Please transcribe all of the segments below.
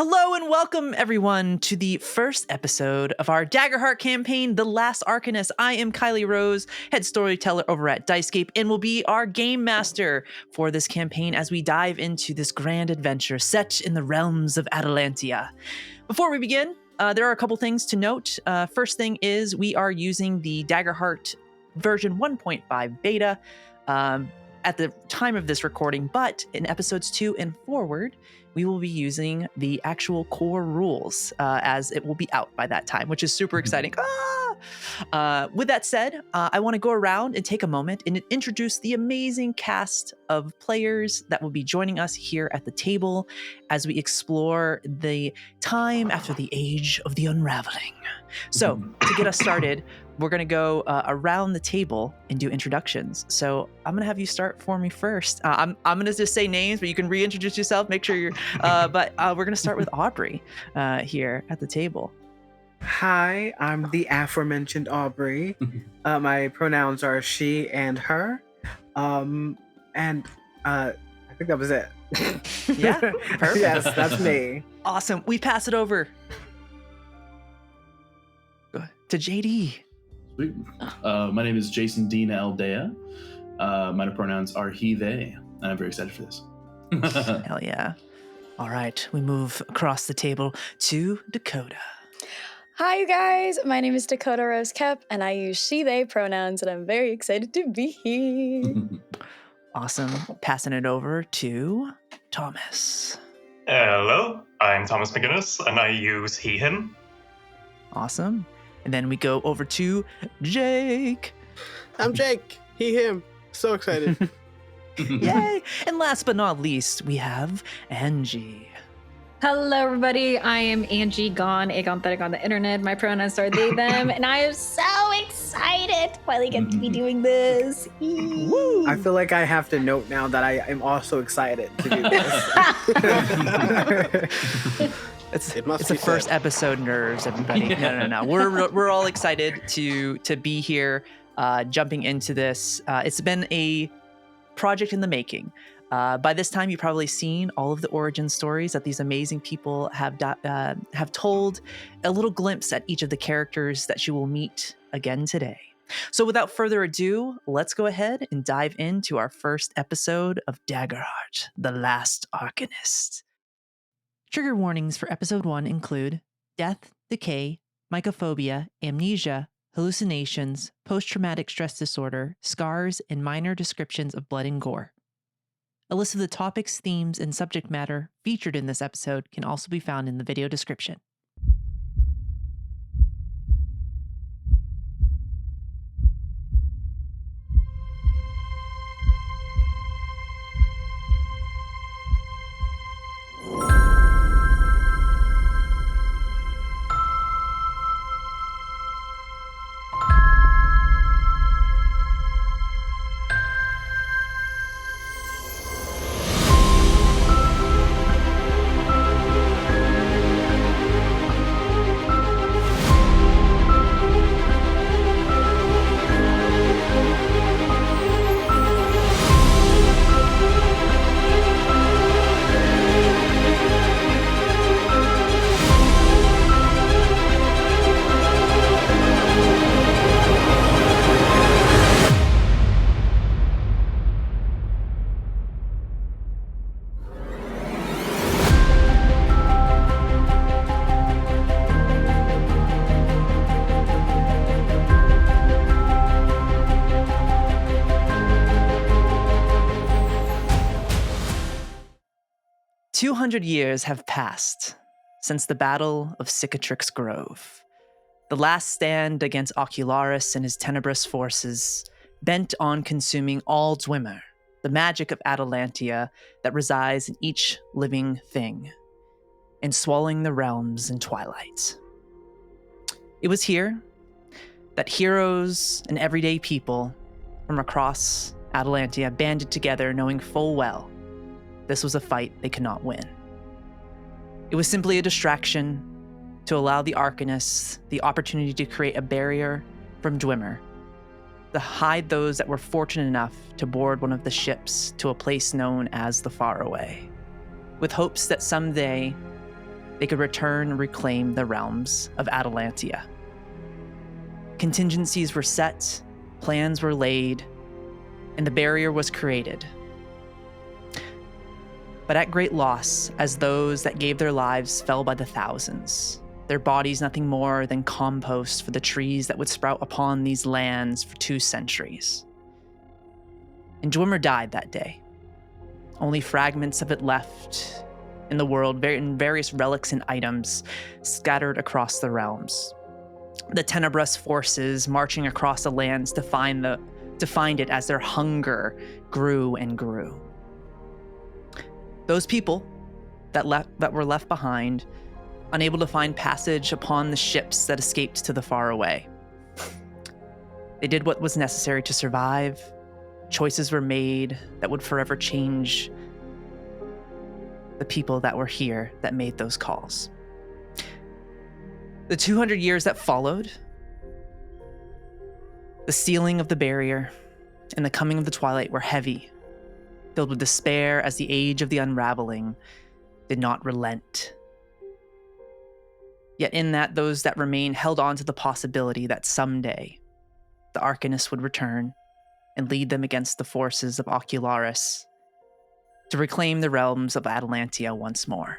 Hello and welcome everyone to the first episode of our Daggerheart campaign, The Last Arcanist. I am Kylie Rose, head storyteller over at Dicescape, and will be our game master for this campaign as we dive into this grand adventure set in the realms of Atalantia. Before we begin, there are a couple things to note. First thing is we are using the Daggerheart version 1.5 beta at the time of this recording, but in episodes 2 and forward, we will be using the actual core rules as it will be out by that time, which is super exciting. With that said, I want to go around and take a moment and introduce the amazing cast of players that will be joining us here at the table as we explore the time after the age of the unraveling. So to get us started, we're going to go around the table and do introductions. So I'm going to have you start for me first. I'm going to just say names, but you can reintroduce yourself. Make sure you're, but we're going to start with Aubrey here at the table. Hi, I'm the aforementioned Aubrey. My pronouns are she and her. I think that was it. Yeah, perfect. Yes, that's me. Awesome. We pass it over to JD. Sweet. My name is Jason Dean Aldea. My pronouns are he, they, and I'm very excited for this. Hell yeah. All right, we move across the table to Dakota. Hi, you guys. My name is Dakota Rose Kep, and I use she, they pronouns, and I'm very excited to be here. Awesome. Passing it over to Thomas. Hello, I'm Thomas McGinnis, and I use he, him. Awesome. And then we go over to Jake. I'm Jake. He, him. So excited. Yay. And last but not least, we have Angie. Hello, everybody. I am Angie, agonthetic on the internet. My pronouns are they, them, and I am so excited to finally get to be doing this. Woo. I feel like I have to note now that I am also excited to do this. It's It must the be first said. episode, nerves, everybody. No. We're all excited to be here, jumping into this. It's been a project in the making. By this time, you've probably seen all of the origin stories that these amazing people have told, a little glimpse at each of the characters that you will meet again today. So without further ado, let's go ahead and dive into our first episode of Daggerheart, The Last Arcanist. Trigger warnings for episode 1 include death, decay, mycophobia, amnesia, hallucinations, post-traumatic stress disorder, scars, and minor descriptions of blood and gore. A list of the topics, themes, and subject matter featured in this episode can also be found in the video description. "200 years have passed since the Battle of Cicatrix Grove, the last stand against Ocularis and his tenebrous forces, bent on consuming all Dwimmer, the magic of Atalantia that resides in each living thing, and swallowing the realms in Twilight. It was here that heroes and everyday people from across Atalantia banded together, knowing full well this was a fight they could not win. It was simply a distraction to allow the Arcanists the opportunity to create a barrier from Dwimmer, to hide those that were fortunate enough to board one of the ships to a place known as the Faraway, with hopes that someday they could return and reclaim the realms of Atalantia. Contingencies were set, plans were laid, and the barrier was created. But at great loss, as those that gave their lives fell by the thousands, their bodies nothing more than compost for the trees that would sprout upon these lands for 2 centuries. And Dwimmer died that day. Only fragments of it left in the world, in various relics and items scattered across the realms. The Tenebrous forces marching across the lands to find it as their hunger grew and grew. Those people that were left behind, unable to find passage upon the ships that escaped to the far away. They did what was necessary to survive. Choices were made that would forever change the people that were here that made those calls. The 200 years that followed, the sealing of the barrier and the coming of the Twilight were heavy, filled with despair as the age of the unraveling did not relent. Yet in that, those that remained held on to the possibility that someday the Arcanist would return and lead them against the forces of Ocularis to reclaim the realms of Atalantia once more.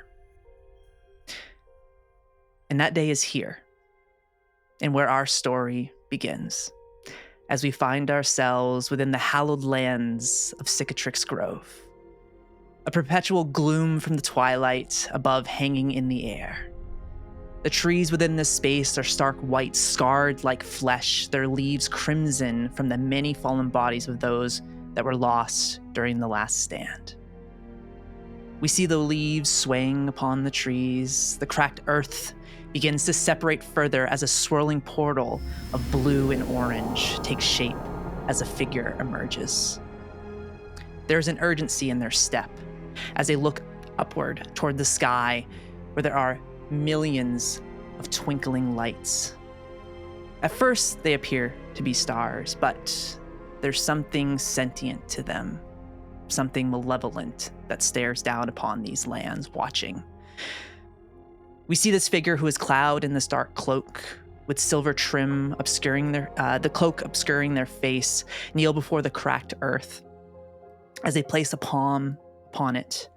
And that day is here, and where our story begins, as we find ourselves within the hallowed lands of Cicatrix Grove. A perpetual gloom from the twilight above hanging in the air. The trees within this space are stark white, scarred like flesh, their leaves crimson from the many fallen bodies of those that were lost during the last stand. We see the leaves swaying upon the trees. The cracked earth begins to separate further as a swirling portal of blue and orange takes shape as a figure emerges. There's an urgency in their step as they look upward toward the sky where there are millions of twinkling lights. At first, they appear to be stars, but there's something sentient to them, something malevolent that stares down upon these lands, watching. We see this figure who is clad in this dark cloak with silver trim obscuring the cloak obscuring their face, kneel before the cracked earth as they place a palm upon it,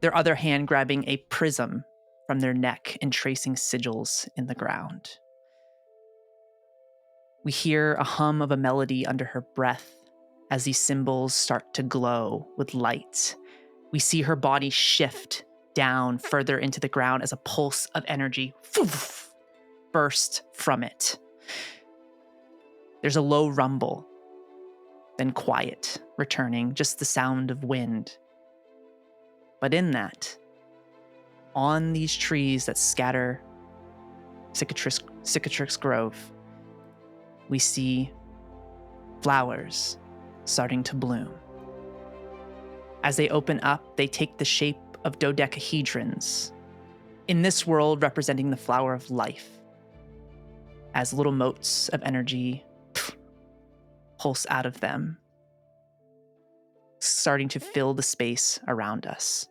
their other hand grabbing a prism from their neck and tracing sigils in the ground. We hear a hum of a melody under her breath as these symbols start to glow with light. We see her body shift down further into the ground as a pulse of energy bursts from it. There's a low rumble, then quiet, returning, just the sound of wind. But in that, on these trees that scatter Cicatrix Grove, we see flowers starting to bloom. As they open up, they take the shape of dodecahedrons, in this world representing the flower of life, as little motes of energy pulse out of them, starting to fill the space around us.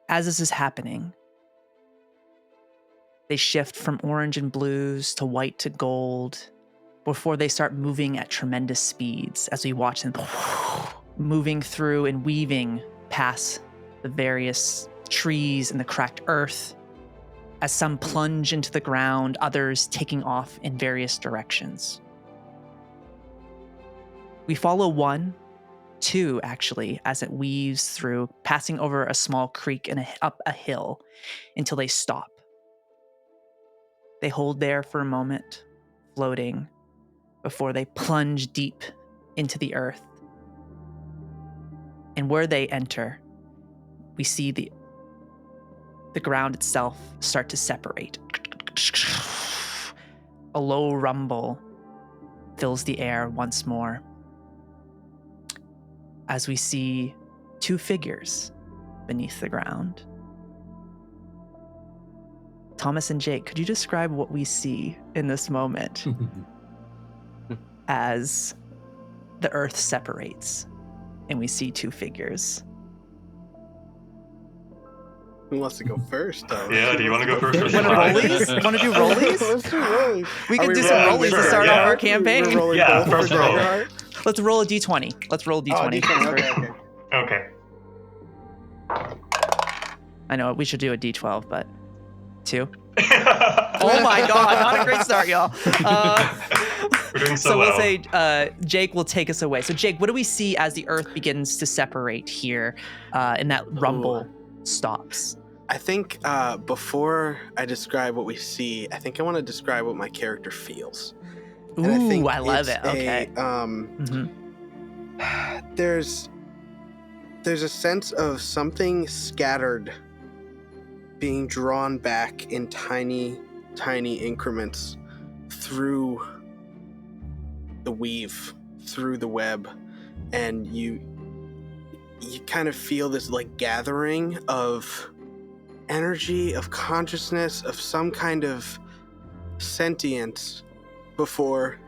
As this is happening, they shift from orange and blues to white to gold before they start moving at tremendous speeds as we watch them moving through and weaving past the various trees and the cracked earth, as some plunge into the ground, others taking off in various directions. We follow two actually, as it weaves through, passing over a small creek and up a hill until they stop. They hold there for a moment, floating, before they plunge deep into the earth. And where they enter, we see the ground itself start to separate. A low rumble fills the air once more, as we see two figures beneath the ground. Thomas and Jake, could you describe what we see in this moment as the earth separates and we see two figures? Who wants to go first, though? Yeah, do you want to go first? or Want should to I? rollies? Want to do rollies? Let's do rollies. We Are can do some rolling rollies to with start yeah. off our We're campaign. rolling Yeah, both first for roll. Daggerheart? Let's roll a d20. Let's roll a d20. Oh, D20. Okay. Okay. I know we should do a d12, but 2. Oh Oh my god, not a great start, y'all. We're doing so So well. we'll say Jake will take us away. So Jake, what do we see as the earth begins to separate here and that rumble stops? I think before I describe what we see, I think I want to describe what my character feels. Ooh, And I think I love it's it. Okay. Mm-hmm. Mhm. There's a sense of something scattered being drawn back in tiny increments through the weave, through the web, and you kind of feel this like gathering of energy, of consciousness, of some kind of sentience before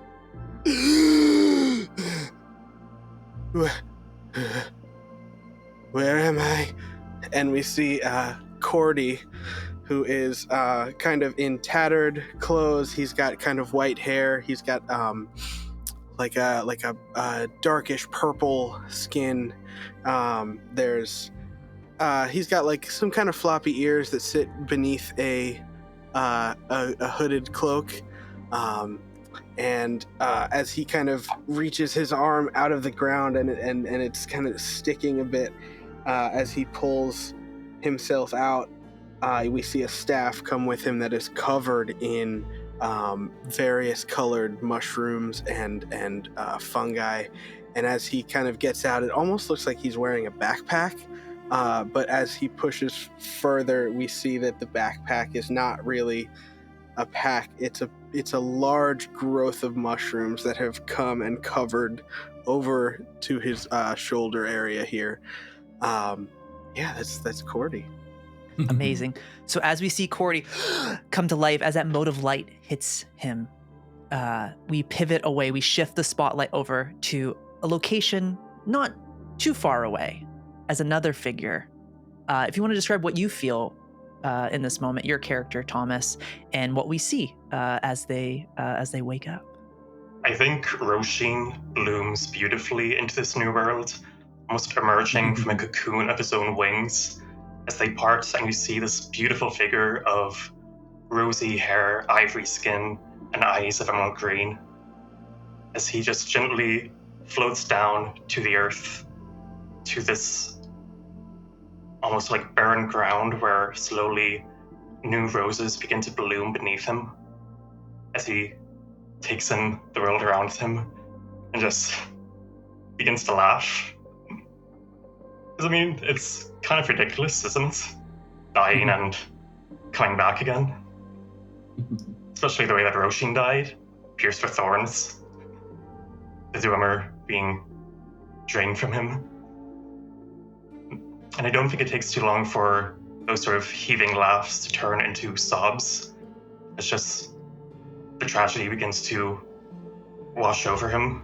where am I? And we see Cordy, who is kind of in tattered clothes. He's got kind of white hair. He's got like a darkish purple skin. He's got like some kind of floppy ears that sit beneath a hooded cloak. And as he kind of reaches his arm out of the ground and it's kind of sticking a bit as he pulls himself out, we see a staff come with him that is covered in various colored mushrooms and fungi. And as he kind of gets out, it almost looks like he's wearing a backpack. But as he pushes further, we see that the backpack is not really a pack. It's a large growth of mushrooms that have come and covered over to his shoulder area here. That's Cordy. Amazing. So as we see Cordy come to life, as that mode of light hits him, we pivot away. We shift the spotlight over to a location not too far away as another figure. If you want to describe what you feel in this moment, your character, Thomas, and what we see as they wake up. I think Róisín blooms beautifully into this new world, almost emerging from a cocoon of his own wings as they part, and you see this beautiful figure of rosy hair, ivory skin, and eyes of emerald green, as he just gently floats down to the earth, to this almost like barren ground where slowly new roses begin to bloom beneath him as he takes in the world around him and just begins to laugh. Because, I mean, it's kind of ridiculous, isn't it? Dying and coming back again. Especially the way that Róisín died, pierced with thorns. The Dwimmer being drained from him. And I don't think it takes too long for those sort of heaving laughs to turn into sobs. It's just the tragedy begins to wash over him.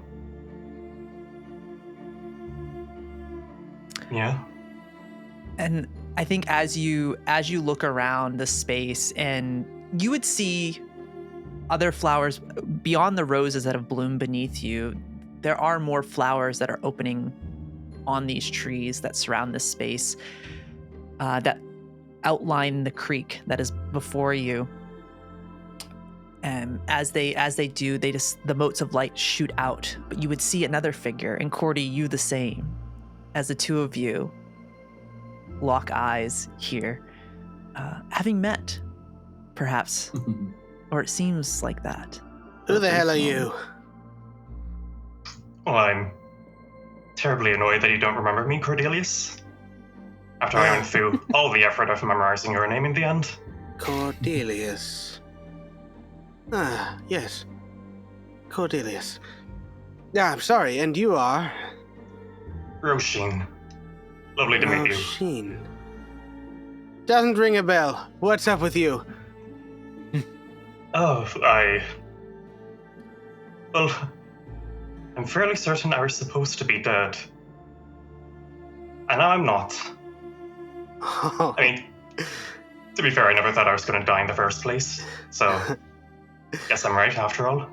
Yeah. And I think as you look around the space, and you would see other flowers beyond the roses that have bloomed beneath you, there are more flowers that are opening on these trees that surround this space that outline the creek that is before you. And as they do, the motes of light shoot out. But you would see another figure, and Cordy, you the same, as the two of you lock eyes here, having met, perhaps, or it seems like that. Who the hell are you? Well, I'm terribly annoyed that you don't remember me, Cordelius. After I went through all the effort of memorizing your name in the end. Cordelius. Ah, yes. Cordelius. Yeah, I'm sorry, and you are? Róisín. Lovely to meet you. Róisín. Doesn't ring a bell. What's up with you? Oh, well, I'm fairly certain I was supposed to be dead. And now I'm not. I mean, To be fair, I never thought I was going to die in the first place, so guess I'm right after all.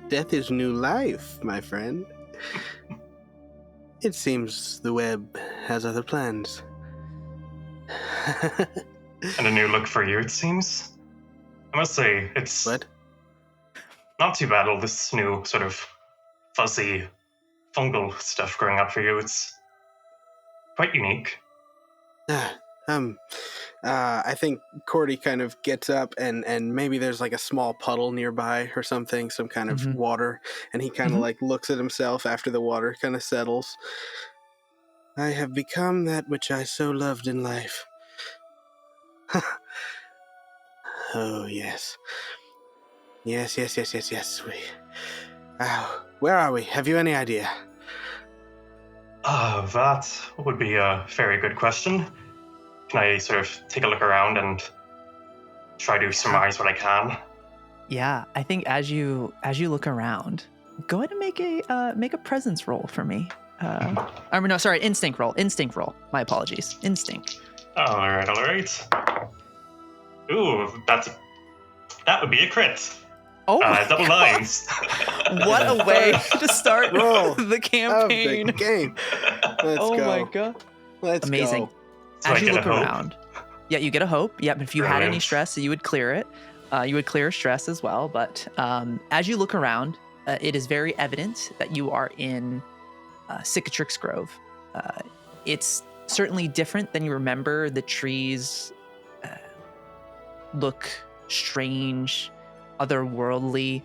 Death is new life, my friend. It seems the web has other plans. And a new look for you, it seems. I must say, it's What? not too bad, all this new sort of fuzzy, fungal stuff growing up for you. It's quite unique. I think Cordy kind of gets up and maybe there's like a small puddle nearby or something, some kind of water, and he kind of like looks at himself after the water kind of settles. I have become that which I so loved in life. Oh, yes. Yes. Where are we? Have you any idea? That would be a very good question. Can I sort of take a look around and try to surmise what I can? Yeah, I think as you look around, go ahead and make a presence roll for me. Instinct roll. My apologies. Instinct. All right. Ooh, that would be a crit. Oh, double nines. What a way to start Roll the campaign. Of the game. Let's Oh go. my god. Let's Amazing. go. So As I you get a look hope. around. Yeah, you get a hope. Yep, if you had any Brilliant. stress, you would clear it. You would clear stress as well. But as you look around, it is very evident that you are in Cicatrix Grove. It's certainly different than you remember. The trees look strange, otherworldly.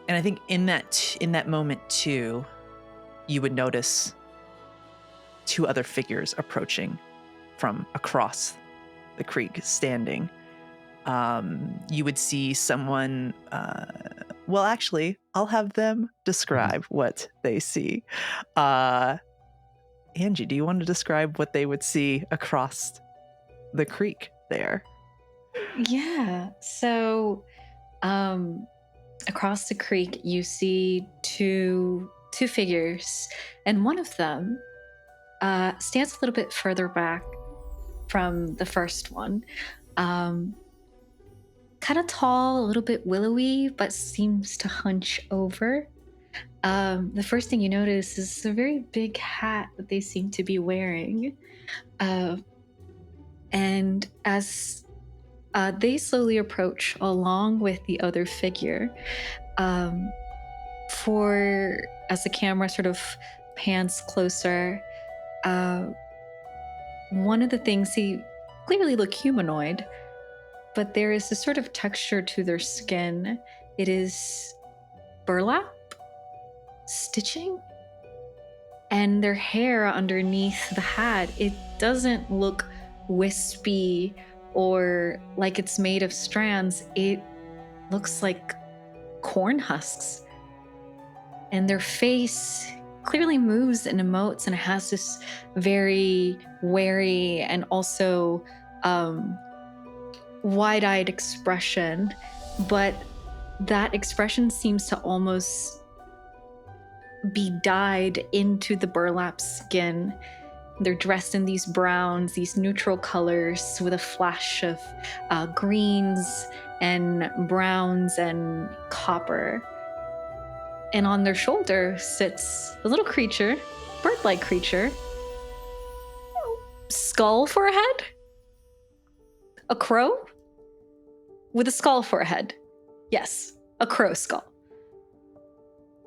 And I think in that moment too, you would notice two other figures approaching from across the creek, standing. You would see someone. Well, actually, I'll have them describe what they see. Angie, do you want to describe what they would see across the creek there? Yeah. So, across the creek, you see two figures, and one of them stands a little bit further back from the first one. Kind of tall, a little bit willowy, but seems to hunch over. The first thing you notice is a very big hat that they seem to be wearing. And as they slowly approach along with the other figure, as the camera sort of pans closer, one of the things, they clearly look humanoid, but there is a sort of texture to their skin. It is burlap, stitching, and their hair underneath the hat, it doesn't look wispy or like it's made of strands. It looks like corn husks. And their face clearly moves and emotes and has this very wary and also wide-eyed expression, but that expression seems to almost be dyed into the burlap skin. They're dressed in these browns, these neutral colors with a flash of greens and browns and copper. And on their shoulder sits a little creature, bird-like creature, skull for a head, a crow with a skull for a head. Yes, a crow skull.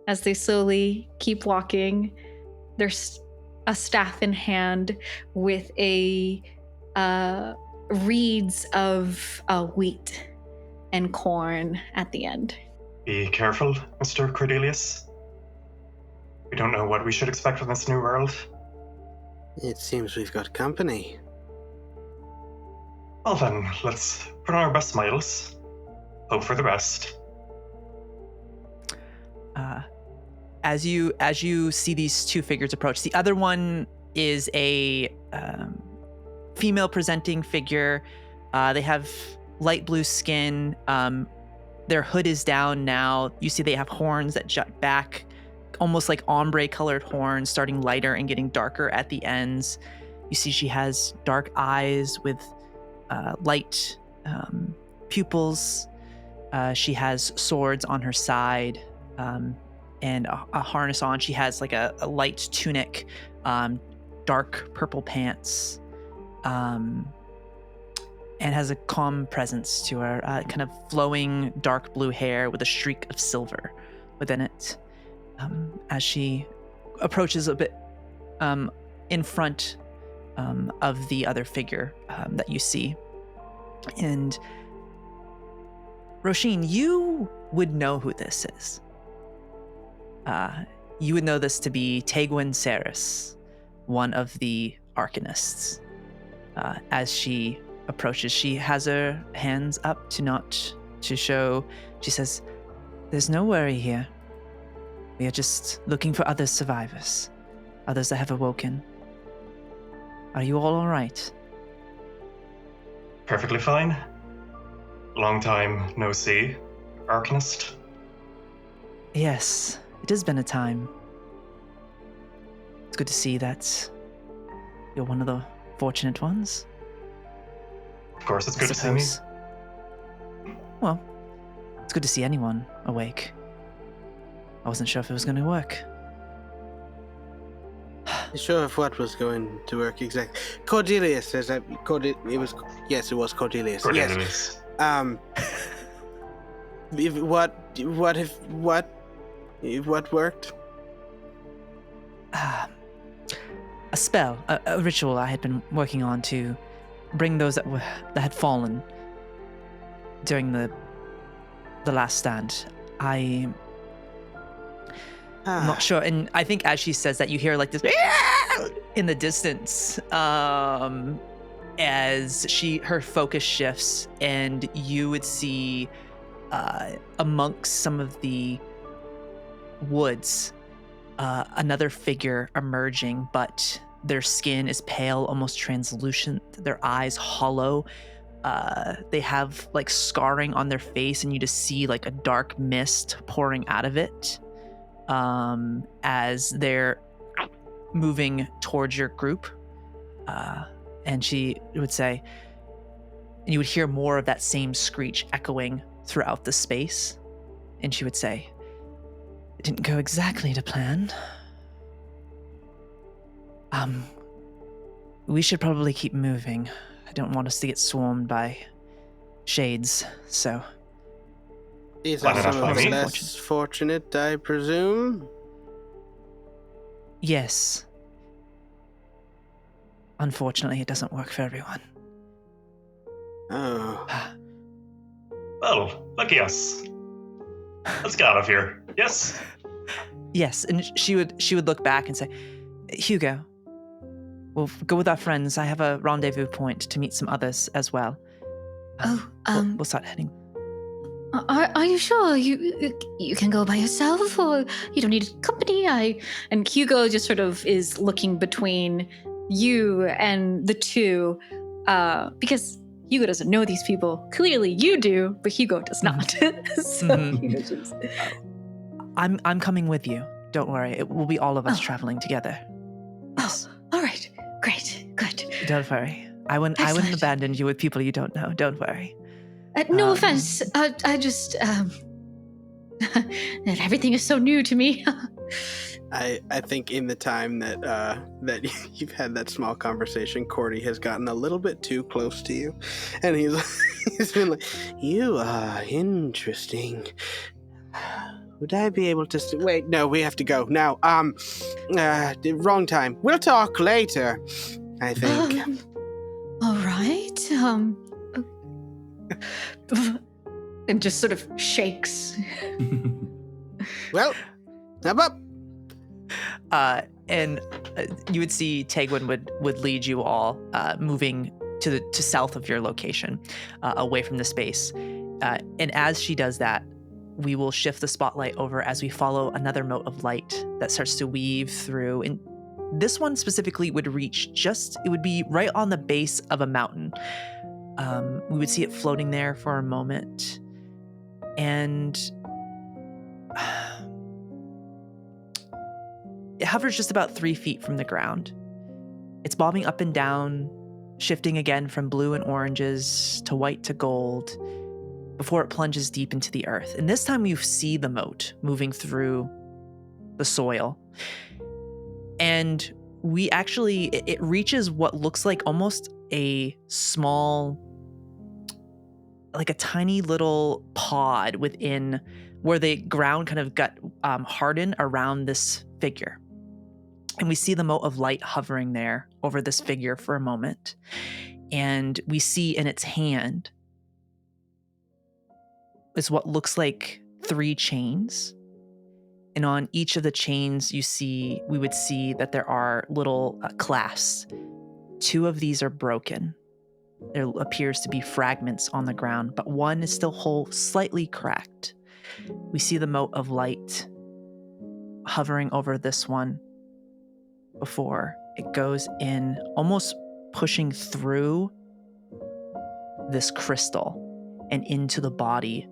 As they slowly keep walking, there's a staff in hand with a reeds of wheat and corn at the end. Be careful, Mr. Cordelius. We don't know what we should expect from this new world. It seems we've got company. Well then, let's put on our best smiles. Hope for the best. As you see these two figures approach, the other one is a female presenting figure. They have light blue skin. Their hood is down now. You see they have horns that jut back, almost like ombre colored horns, starting lighter and getting darker at the ends. You see she has dark eyes with light pupils. She has swords on her side and a harness on. She has like a light tunic, dark purple pants, and has a calm presence to her, kind of flowing dark blue hair with a streak of silver within it. As she approaches a bit in front of the other figure that you see. And Róisín, you would know who this is. You would know this to be Tegwin Saris, one of the Arcanists. As she approaches, she has her hands up to show. She says, "There's no worry here. We are just looking for other survivors, others that have awoken. Are you all right?" Perfectly fine. Long time no see, Arcanist. Yes, it has been a time. It's good to see that you're one of the fortunate ones. Of course, it's I good to see me. suppose. Well, it's good to see anyone awake. I wasn't sure if it was going to work. Sure if what was going to work exactly. Cordelius says that it was Cordelius. Cornelius. What worked? A spell, a ritual I had been working on to bring those that had fallen during the last stand. I'm not sure, and I think as she says that, you hear like this in the distance, as her focus shifts, and you would see amongst some of the woods another figure emerging, but their skin is pale, almost translucent, their eyes hollow. They have like scarring on their face, and you just see like a dark mist pouring out of it as they're moving towards your group. And she would say, and you would hear more of that same screech echoing throughout the space. And she would say, "It didn't go exactly to plan. We should probably keep moving. I don't want us to get swarmed by shades, so..." These Why are not some of by the me? less fortunate, I presume. Yes. Unfortunately, it doesn't work for everyone. Oh. Well, lucky us. Let's get out of here. Yes? Yes, and she would look back and say, "Hugo, we'll go with our friends. I have a rendezvous point to meet some others as well. We'll start heading." Are you sure you can go by yourself, or you don't need company? And Hugo just sort of is looking between you and the two, because Hugo doesn't know these people. Clearly, you do, but Hugo does not. So Hugo just... I'm coming with you. Don't worry. It will be all of us traveling together. Oh, all right, great, good. Don't worry. I wouldn't Excellent. abandon you with people you don't know. Don't worry. No offense. I just everything is so new to me. I think in the time that that you've had that small conversation, Cordy has gotten a little bit too close to you, and he's been like, "You are interesting. Would I be able to wait? No, we have to go now. Wrong time. We'll talk later, I think." All right. And just sort of shakes. Well, up up. And you would see Tegwin would lead you all moving to south of your location, away from the space. And as she does that, we will shift the spotlight over as we follow another mote of light that starts to weave through. And this one specifically would reach it would be right on the base of a mountain. We would see it floating there for a moment. And It hovers just about 3 feet from the ground. It's bobbing up and down, shifting again from blue and oranges to white to gold before it plunges deep into the earth. And this time you see the moat moving through the soil. And it reaches what looks like almost a small, like a tiny little pod within where the ground kind of got hardened around this figure. And we see the mote of light hovering there over this figure for a moment. And we see in its hand is what looks like 3 chains. And on each of the chains we would see that there are little clasps. 2 of these are broken. There appears to be fragments on the ground, but one is still whole, slightly cracked. We see the mote of light hovering over this one before it goes in, almost pushing through this crystal and into the body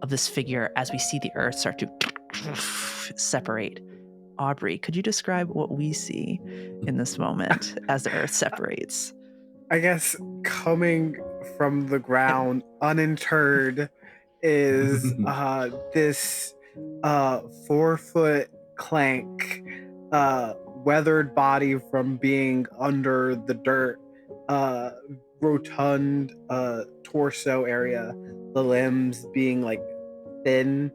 of this figure as we see the earth start to separate. Aubrey, could you describe what we see in this moment as the earth separates? I guess coming from the ground uninterred is this 4-foot clank, weathered body from being under the dirt, rotund torso area, the limbs being like thin,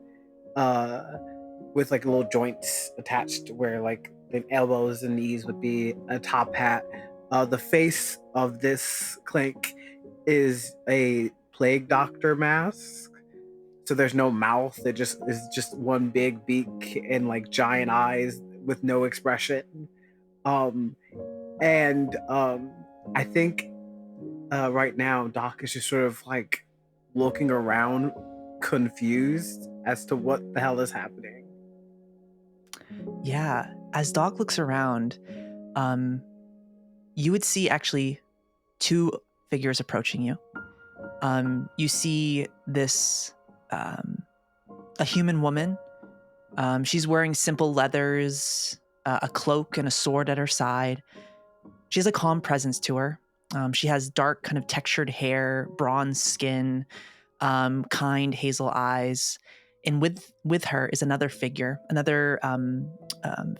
with like little joints attached where like the elbows and knees would be, a top hat. The face of this clank is a plague doctor mask. So there's no mouth. It just is just one big beak and like giant eyes with no expression. I think right now Doc is just sort of like looking around, confused as to what the hell is happening. Yeah, as Doc looks around, you would see actually 2 figures approaching you. You see this a human woman. She's wearing simple leathers, a cloak and a sword at her side. She has a calm presence to her. She has dark, kind of textured hair, bronze skin, kind hazel eyes. And with her is another figure, another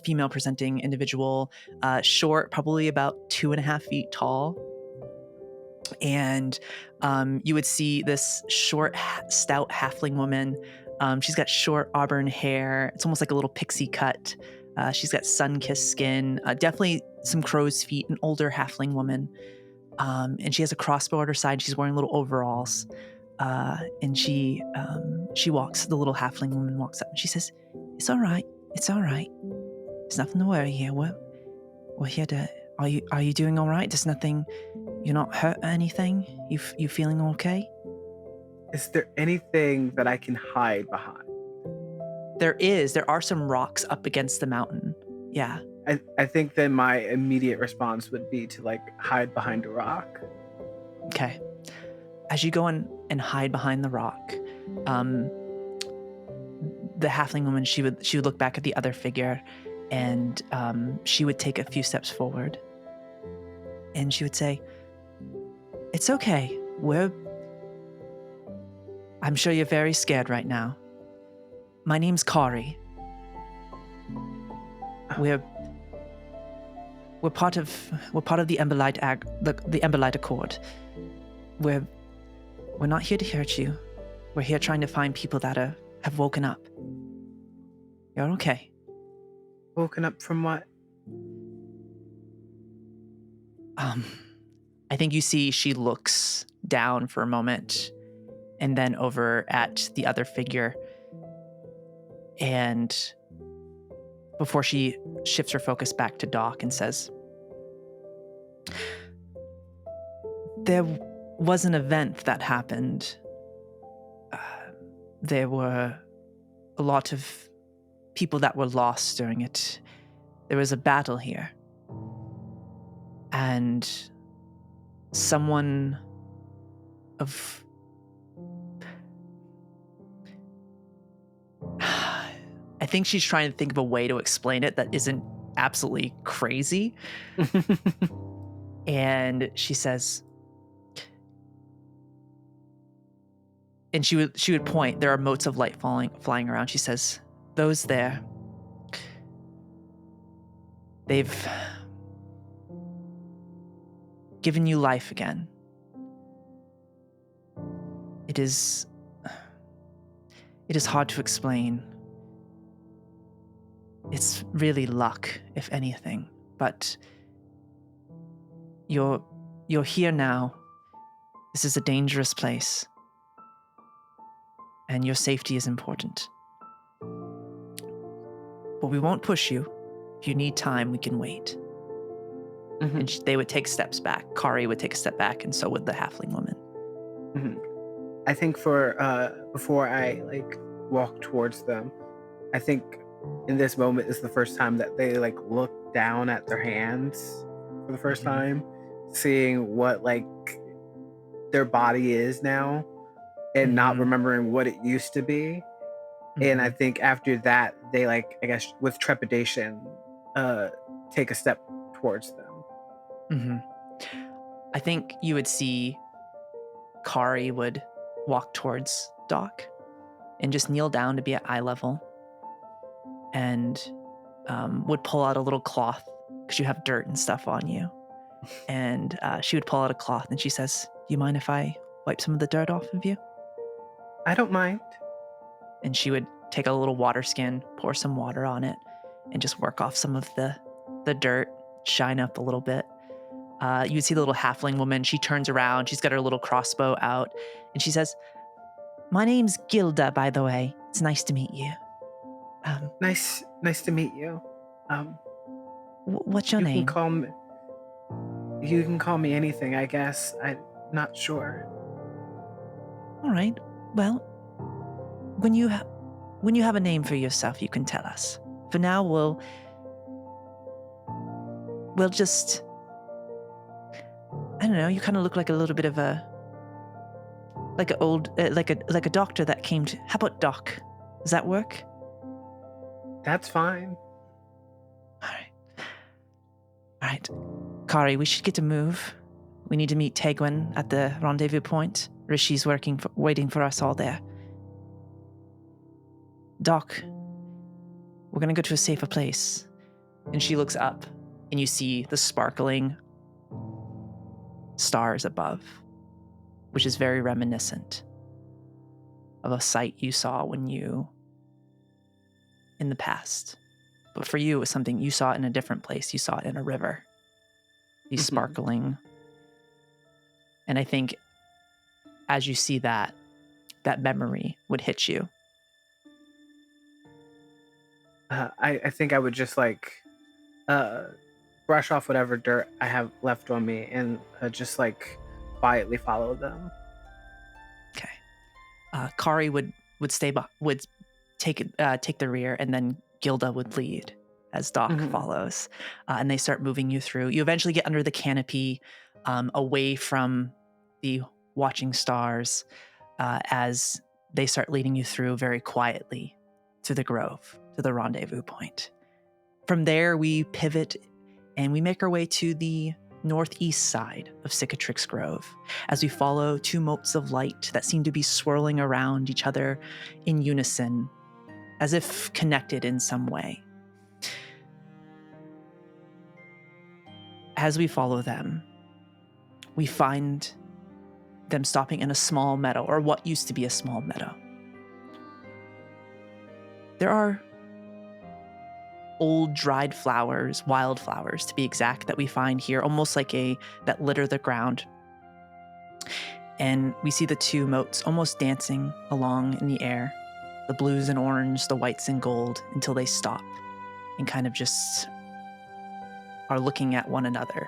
female presenting individual, short, probably about 2.5 feet tall. And you would see this short, stout halfling woman. She's got short auburn hair. It's almost like a little pixie cut. She's got sun-kissed skin, definitely some crow's feet, an older halfling woman. And she has a crossbow at her side. She's wearing little overalls. And she walks, the little halfling woman walks up and she says, "It's all right. It's all right. There's nothing to worry here. We're here to, are you doing all right? There's nothing, you're not hurt or anything? You feeling okay?" Is there anything that I can hide behind? There are some rocks up against the mountain. Yeah. I think then my immediate response would be to like hide behind a rock. Okay. As you go and hide behind the rock, the halfling woman, she would look back at the other figure, and she would take a few steps forward, and she would say, "It's okay. I'm sure you're very scared right now. My name's Cordy. We're part of the Emberlight Accord. We're not here to hurt you. We're here trying to find people that have woken up. You're okay." Woken up from what? I think you see she looks down for a moment and then over at the other figure. And before she shifts her focus back to Doc and says, "There was an event that happened. There were a lot of people that were lost during it. There was a battle here. And someone of... I think she's trying to think of a way to explain it that isn't absolutely crazy. And she says, and she would point. There are motes of light flying around. She says, "Those there, they've given you life again. It is hard to explain. It's really luck, if anything, but you're here now. This is a dangerous place, and your safety is important. But we won't push you. If you need time, we can wait." Mhm. And they would take steps back. Kari would take a step back, and so would the halfling woman. Mhm. I think for before I like walk towards them, I think in this moment is the first time that they like look down at their hands for the first Mhm. time, seeing what like their body is now and not Mhm. remembering what it used to be. And I Mhm. think after that they like, I guess with trepidation, take a step towards them. Mhm. I think you would see Kari would walk towards Doc and just kneel down to be at eye level, and would pull out a little cloth because you have dirt and stuff on you. And she would pull out a cloth and she says, "Do you mind if I wipe some of the dirt off of you?" I don't mind. And she would take a little water skin, pour some water on it, and just work off some of the dirt, shine up a little bit. You would see the little halfling woman. She turns around. She's got her little crossbow out, and she says, "My name's Gilda, by the way. It's nice to meet you. Nice to meet you. What's your You name?" can call me anything, I guess. I'm not sure. All right. Well, when you have a name for yourself, you can tell us. For now, we'll just, I don't know. You kind of look like a little bit of a like an old like a doctor that came to. How about Doc? Does that work? That's fine. All right. Kari, we should get to move. We need to meet Tegwin at the rendezvous point. Rishi's waiting for us all there. Doc, we're gonna go to a safer place. And she looks up, and you see the sparkling stars above, which is very reminiscent of a sight you saw in the past. But for you, it was something you saw in a different place. You saw it in a river. These Mhm. sparkling. And I think as you see that memory would hit you. I think I would just like brush off whatever dirt I have left on me and just like quietly follow them. Okay. Kari would take the rear, and then Gilda would lead as Doc Mhm. follows, and they start moving you through. You eventually get under the canopy, away from the watching stars, as they start leading you through very quietly to the grove, to the rendezvous point. From there, we pivot and we make our way to the northeast side of Cicatrix Grove as we follow two motes of light that seem to be swirling around each other in unison, as if connected in some way. As we follow them, we find them stopping in a small meadow, or what used to be a small meadow. There are old dried flowers, wildflowers to be exact, that we find here, almost like that litter the ground. And we see the two motes almost dancing along in the air, the blues and orange, the whites and gold, until they stop and kind of just are looking at one another,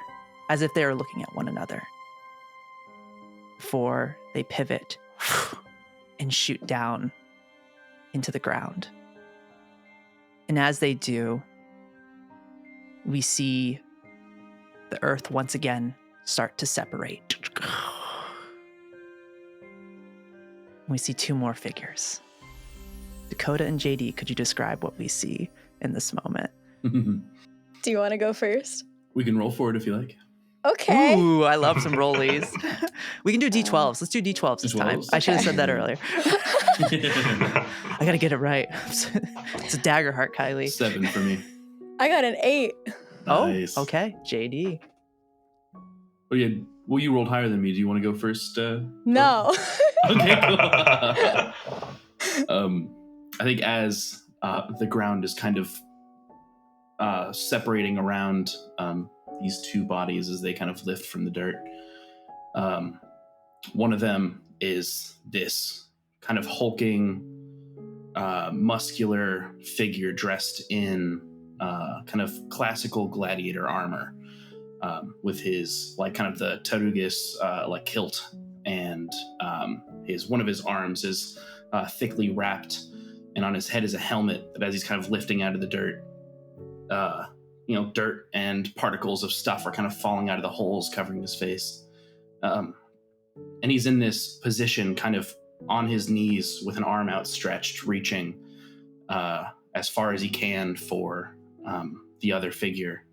as if they are looking at one another, before they pivot and shoot down into the ground. And as they do, we see the earth once again start to separate. We see two more figures. Dakota and JD, could you describe what we see in this moment? Do you want to go first? We can roll for it if you like. Okay. Ooh, I love some rollies. We can do D12s. Let's do D12s this time. D12s? I should have Okay. said that earlier. I gotta get it right. It's a Daggerheart, Kylie. 7 for me. I got an 8. Nice. Oh, okay. JD. Oh yeah. Well, you rolled higher than me. Do you want to go first? No. Okay. Cool. I think as the ground is kind of separating around these two bodies as they kind of lift from the dirt. One of them is this kind of hulking, muscular figure dressed in kind of classical gladiator armor, with his like kind of the tarugus like kilt, and one of his arms is thickly wrapped, and on his head is a helmet that as he's kind of lifting out of the dirt, dirt and particles of stuff are kind of falling out of the holes covering his face. And he's in this position kind of on his knees with an arm outstretched, reaching as far as he can for the other figure.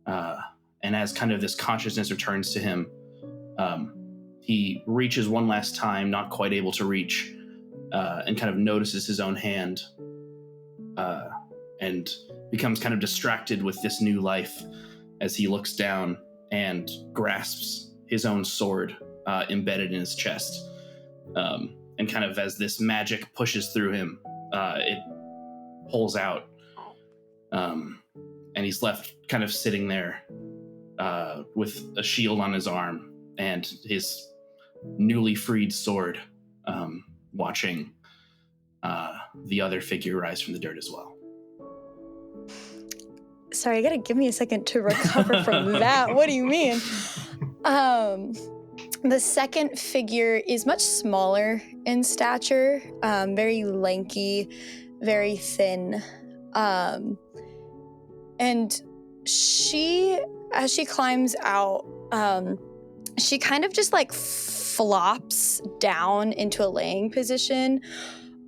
And as kind of this consciousness returns to him, he reaches one last time, not quite able to reach, and kind of notices his own hand, and becomes kind of distracted with this new life as he looks down and grasps his own sword embedded in his chest. And kind of as this magic pushes through him, it pulls out, and he's left kind of sitting there with a shield on his arm and his newly freed sword, watching the other figure rise from the dirt as well. Sorry, you gotta give me a second to recover from that. What do you mean? The second figure is much smaller in stature, very lanky, very thin. And she, as she climbs out, she kind of just like flops down into a laying position,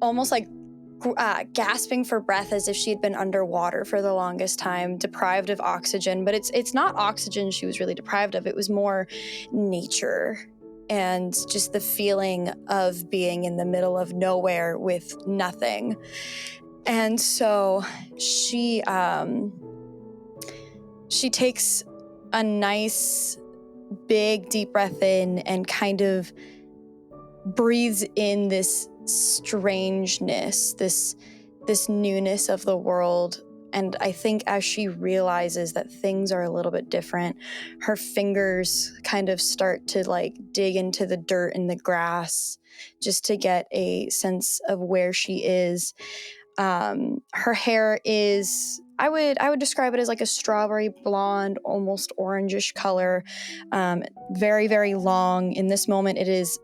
almost like gasping for breath as if she had been underwater for the longest time, deprived of oxygen. But it's not oxygen she was really deprived of. It was more nature and just the feeling of being in the middle of nowhere with nothing. And so she takes a nice big deep breath in and kind of breathes in this strangeness, this newness of the world. And I think as she realizes that things are a little bit different, her fingers kind of start to like dig into the dirt and the grass just to get a sense of where she is. Her hair is, I would describe it as like a strawberry blonde, almost orangish color, very, very long. In this moment, it is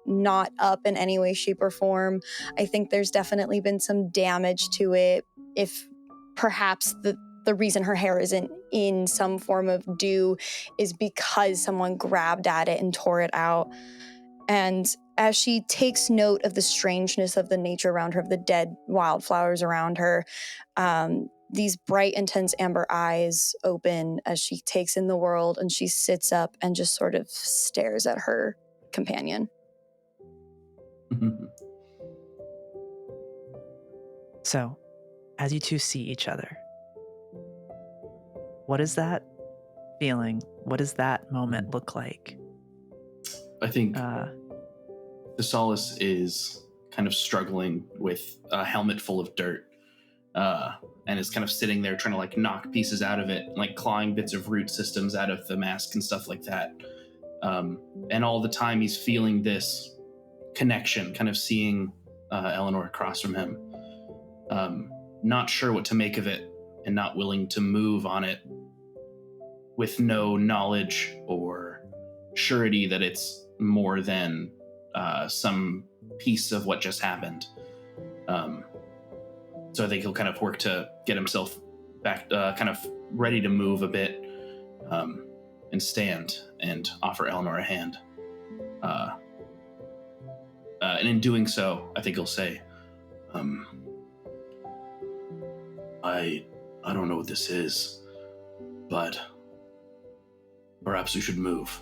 not up in any way, shape, or form. I think there's definitely been some damage to it. If perhaps the reason her hair isn't in some form of dew is because someone grabbed at it and tore it out. And as she takes note of the strangeness of the nature around her, of the dead wildflowers around her, these bright, intense amber eyes open as she takes in the world, and she sits up and just sort of stares at her companion. So, as you two see each other, what is that feeling? What does that moment look like? I think Thessalus is kind of struggling with a helmet full of dirt, and is kind of sitting there trying to like knock pieces out of it, like clawing bits of root systems out of the mask and stuff like that. And all the time he's feeling this connection, kind of seeing Elanor across from him, not sure what to make of it and not willing to move on it with no knowledge or surety that it's more than some piece of what just happened. So I think he'll kind of work to get himself back, kind of ready to move a bit, and stand and offer Elanor a hand. And in doing so, I think he'll say, I don't know what this is. but perhaps we should move.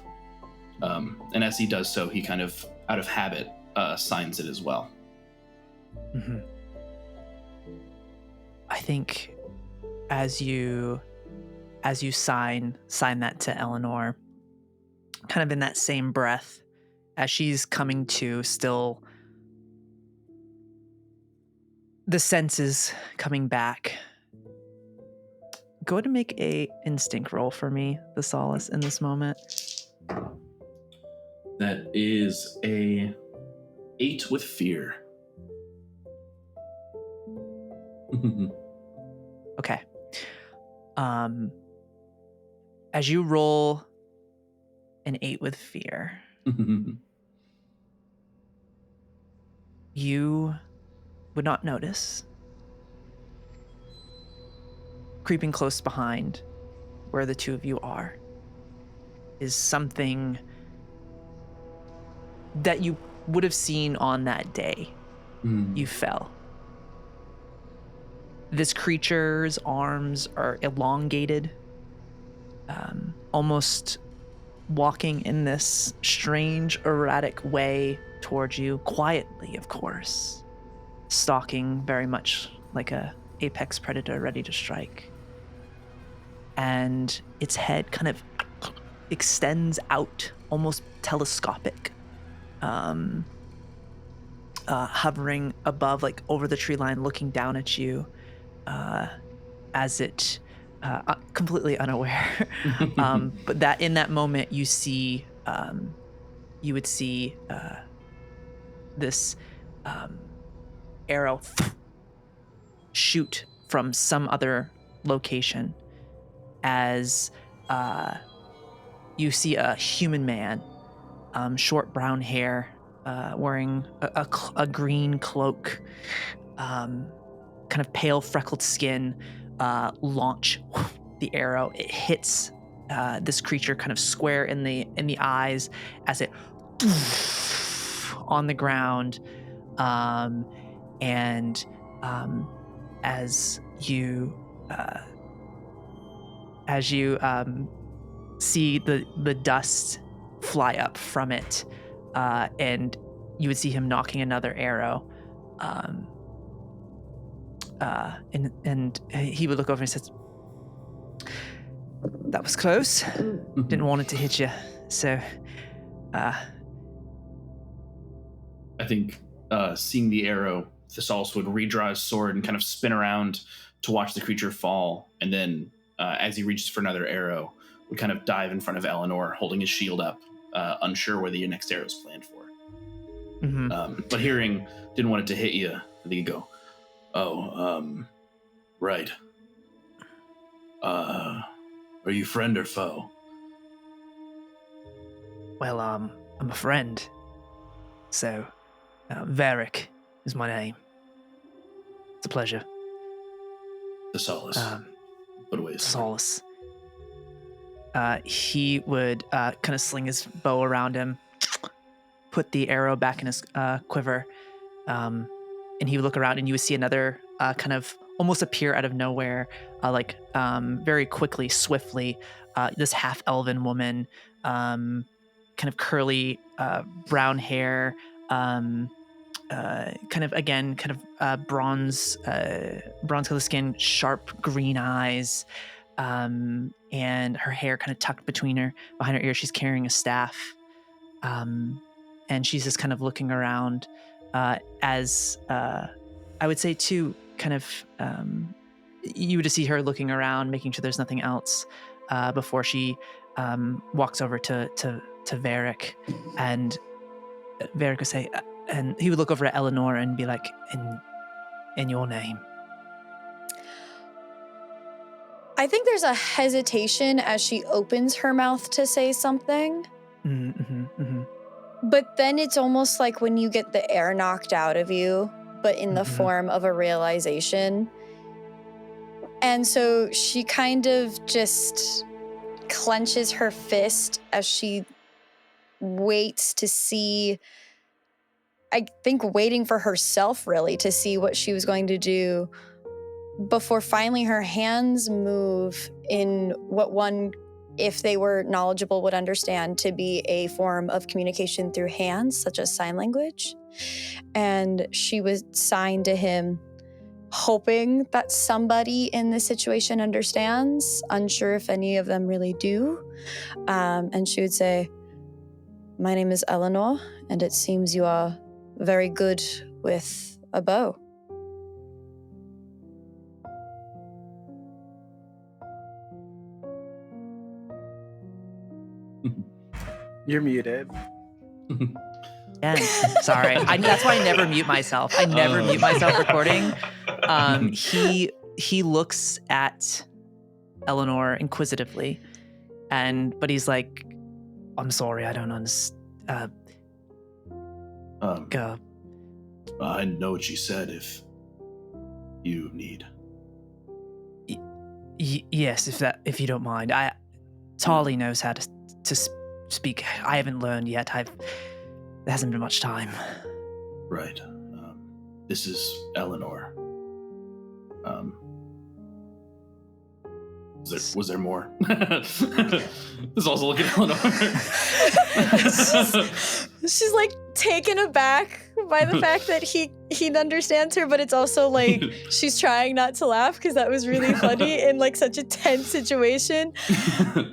And as he does so, he kind of, out of habit, signs it as well. Mm-hmm. I think as you sign that to Elanor, kind of in that same breath, as she's coming to, still the senses coming back. Go ahead and make a instinct roll for me, Thessalus, in this moment. That is a 8 with fear. Okay. As you roll an 8 with fear, you would not notice, creeping close behind where the two of you are, is something that you would have seen on that day you fell. This creature's arms are elongated, almost walking in this strange, erratic way towards you, quietly, of course, stalking very much like a apex predator ready to strike. And its head kind of extends out, almost telescopic, hovering above, like over the tree line, looking down at you, as it, completely unaware. But that in that moment, you see, you would see this arrow shoot from some other location, as you see a human man, short brown hair, wearing a green cloak, kind of pale freckled skin, launch the arrow. It hits this creature kind of square in the eyes as it on the ground, and as you see the dust fly up from it, and you would see him knocking another arrow, and he would look over and says, "That was close. Didn't want it to hit you." So, I think seeing the arrow, Thessalus would redraw his sword and kind of spin around to watch the creature fall, and then as he reaches for another arrow, would kind of dive in front of Elanor, holding his shield up, unsure where the next arrow is planned for. But hearing, didn't want it to hit you, I think you go, right. Are you friend or foe? Well, I'm a friend. So, Varric is my name. It's a pleasure. Thessalus. Put away his Thessalus. He would kind of sling his bow around him, put the arrow back in his quiver, and he would look around, and you would see another kind of almost appear out of nowhere, very quickly, swiftly, this half-elven woman, kind of curly brown hair, kind of bronze color skin, sharp green eyes, and her hair kind of tucked behind her ears. She's carrying a staff, and she's just kind of looking around, as I would say too, kind of you would just see her looking around, making sure there's nothing else, before she walks over to Varric, and Varric would say, and he would look over at Elanor and be like, in your name. I think there's a hesitation as she opens her mouth to say something. Mm-hmm, mm-hmm. But then it's almost like when you get the air knocked out of you, but in the form of a realization. And so she kind of just clenches her fist as she waits to see, I think waiting for herself really to see what she was going to do before finally her hands move in what one, if they were knowledgeable, would understand to be a form of communication through hands, such as sign language. And she would sign to him, hoping that somebody in this situation understands, unsure if any of them really do. And she would say, "My name is Elanor, and it seems you are very good with a bow." You're muted. And sorry, that's why I never mute myself. I never mute myself recording. He looks at Elanor inquisitively, but he's like, "I'm sorry, I don't understand." Go. I know what she said. If you need. Yes, if you don't mind. Tali knows how to speak. I haven't learned yet. There hasn't been much time. Right. This is Elanor. Was there more? Let's also look at Elanor. She's like taken aback by the fact that he understands her, but it's also like she's trying not to laugh because that was really funny in like such a tense situation.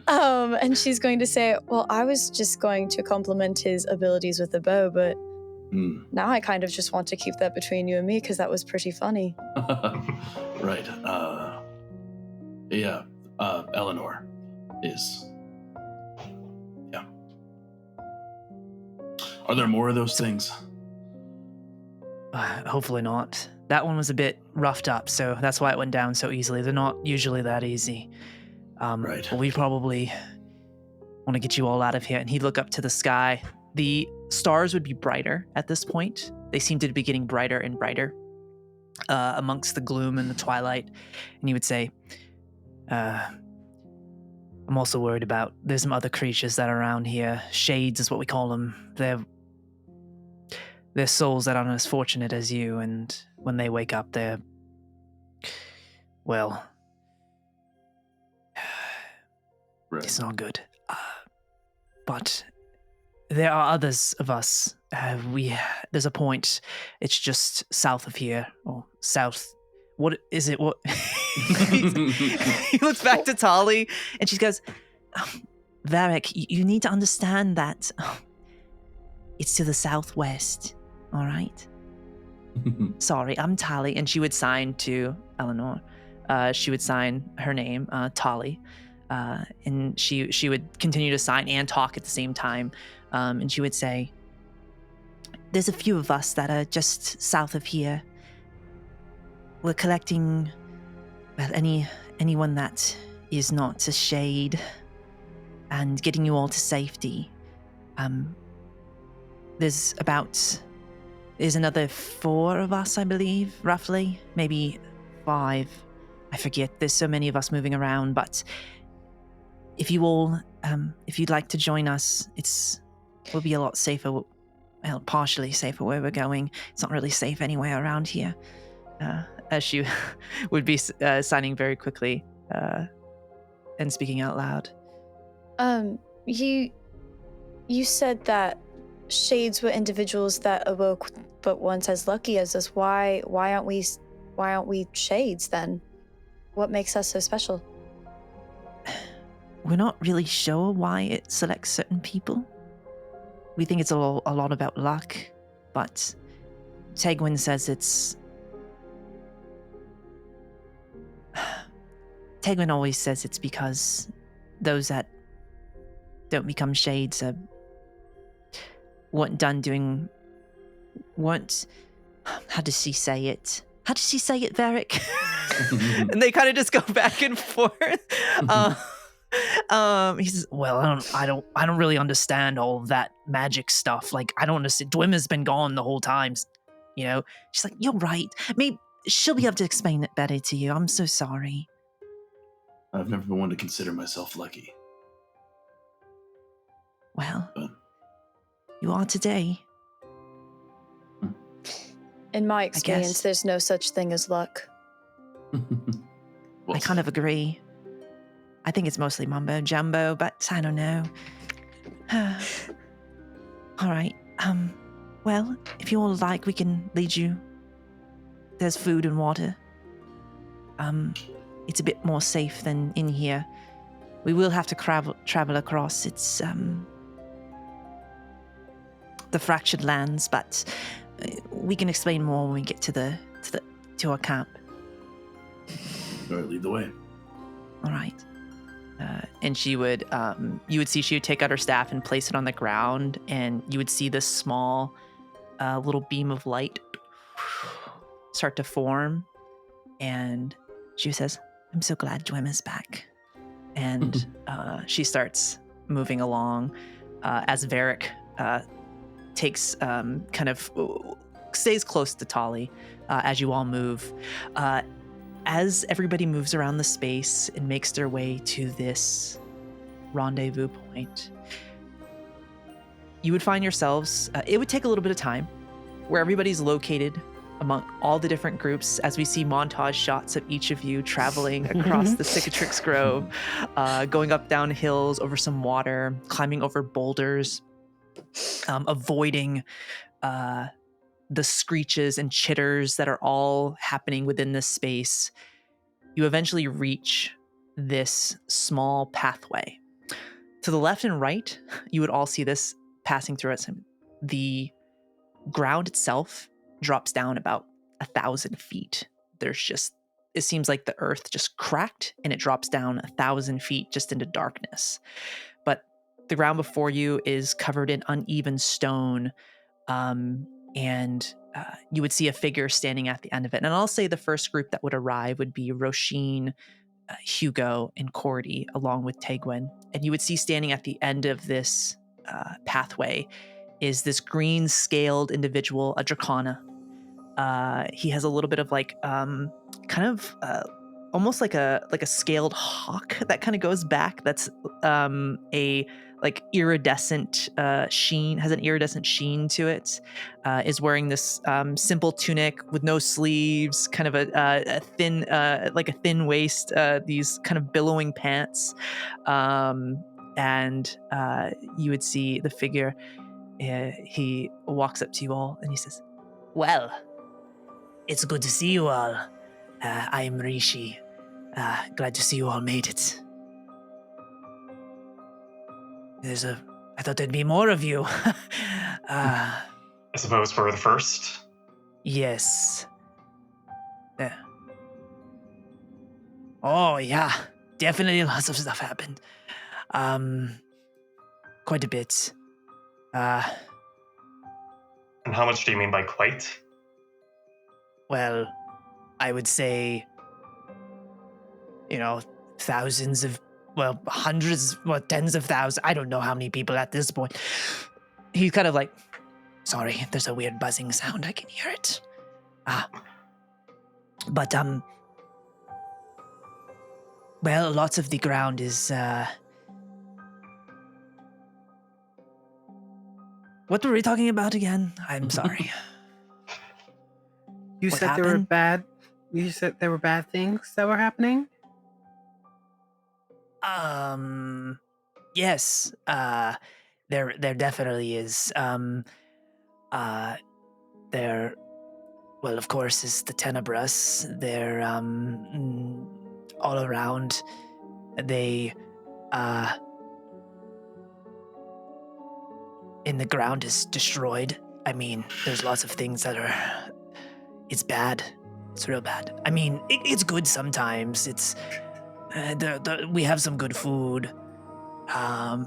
And she's going to say, "Well, I was just going to compliment his abilities with the bow, but now I kind of just want to keep that between you and me because that was pretty funny." Right. Yeah. Elanor is. Yeah. Are there more of those things? Hopefully not. That one was a bit roughed up, so that's why it went down so easily. They're not usually that easy. Right. But we probably want to get you all out of here. And he'd look up to the sky. The stars would be brighter at this point. They seem to be getting brighter and brighter amongst the gloom and the twilight. And he would say, "I'm also worried about, there's some other creatures that are around here. Shades is what we call them. They're souls that aren't as fortunate as you, and when they wake up, they're, well, right. It's not good. But there are others of us. There's a point, it's just south of here, or south. What is it? What?" He looks back to Tali, and she goes, "Varric, you need to understand that it's to the southwest, all right? Sorry, I'm Tali." And she would sign to Elanor. She would sign her name, Tali. And she would continue to sign and talk at the same time. And she would say, "There's a few of us that are just south of here. We're collecting, well, anyone that is not a shade and getting you all to safety. There's another 4 of us, I believe, roughly, maybe 5. I forget. There's so many of us moving around, but if you all, if you'd like to join us, we'll be a lot safer, well, partially safer where we're going. It's not really safe anywhere around here." As she would be signing very quickly and speaking out loud. You said that shades were individuals that awoke but weren't as lucky as us. Why aren't we shades then? What makes us so special? We're not really sure why it selects certain people. We think it's a lot about luck, but Tegwin says Tegwin always says it's because those that don't become shades weren't. How does she say it? How does she say it, Varric? And they kind of just go back and forth. He says, "Well, I don't really understand all of that magic stuff. Like, I don't understand. Dwimmer's been gone the whole time. You know." She's like, "You're right. Maybe she'll be able to explain it better to you. I'm so sorry." I've never been one to consider myself lucky. Well, you are today. In my experience, there's no such thing as luck. I kind of agree. I think it's mostly mumbo jumbo, but I don't know. All right. Well, if you all like, we can lead you. There's food and water. It's a bit more safe than in here. We will have to travel across. It's the fractured lands, but we can explain more when we get to our camp. All right, lead the way. All right. And she would, you would see she would take out her staff and place it on the ground, and you would see this small little beam of light start to form. And she says, I'm so glad Dwimmer's back. And she starts moving along as Varric takes stays close to Tali as you all move. As everybody moves around the space and makes their way to this rendezvous point, you would find yourselves, it would take a little bit of time, where everybody's located among all the different groups as we see montage shots of each of you traveling across the Cicatrix Grove, going up down hills, over some water, climbing over boulders, avoiding the screeches and chitters that are all happening within this space. You eventually reach this small pathway. To the left and right, you would all see this passing through it. The ground itself drops down about 1,000 feet. It seems like the earth just cracked and it drops down 1,000 feet just into darkness. But the ground before you is covered in uneven stone, and you would see a figure standing at the end of it. And I'll say the first group that would arrive would be Róisín, Hugo, and Cordy, along with Tegwin. And you would see standing at the end of this pathway is this green-scaled individual, a Dracona. He has a little bit of almost like a scaled hawk that kind of goes back. That's a iridescent sheen, has an iridescent sheen to it. Is wearing this simple tunic with no sleeves, kind of a thin, like a thin waist, these kind of billowing pants. And you would see the figure. He walks up to you all and he says, "Well, it's good to see you all. I'm Róisín. Glad to see you all made it. I thought there'd be more of you." I suppose we're the first. Yes. Oh, yeah. Definitely lots of stuff happened. Quite a bit. And how much do you mean by quite? Well, I would say, thousands of, hundreds, tens of thousands. I don't know how many people at this point. He's kind of like, sorry, there's a weird buzzing sound. I can hear it. But, lots of the ground is, what were we talking about again? I'm sorry. You What said happened? there were bad. You said there were bad things that were happening. Yes. There definitely is. There, of course, is the Tenebras. They're all around. They and the ground is destroyed. I mean, there's lots of things that are. It's bad. It's real bad. I mean, it's good sometimes. It's we have some good food. I'm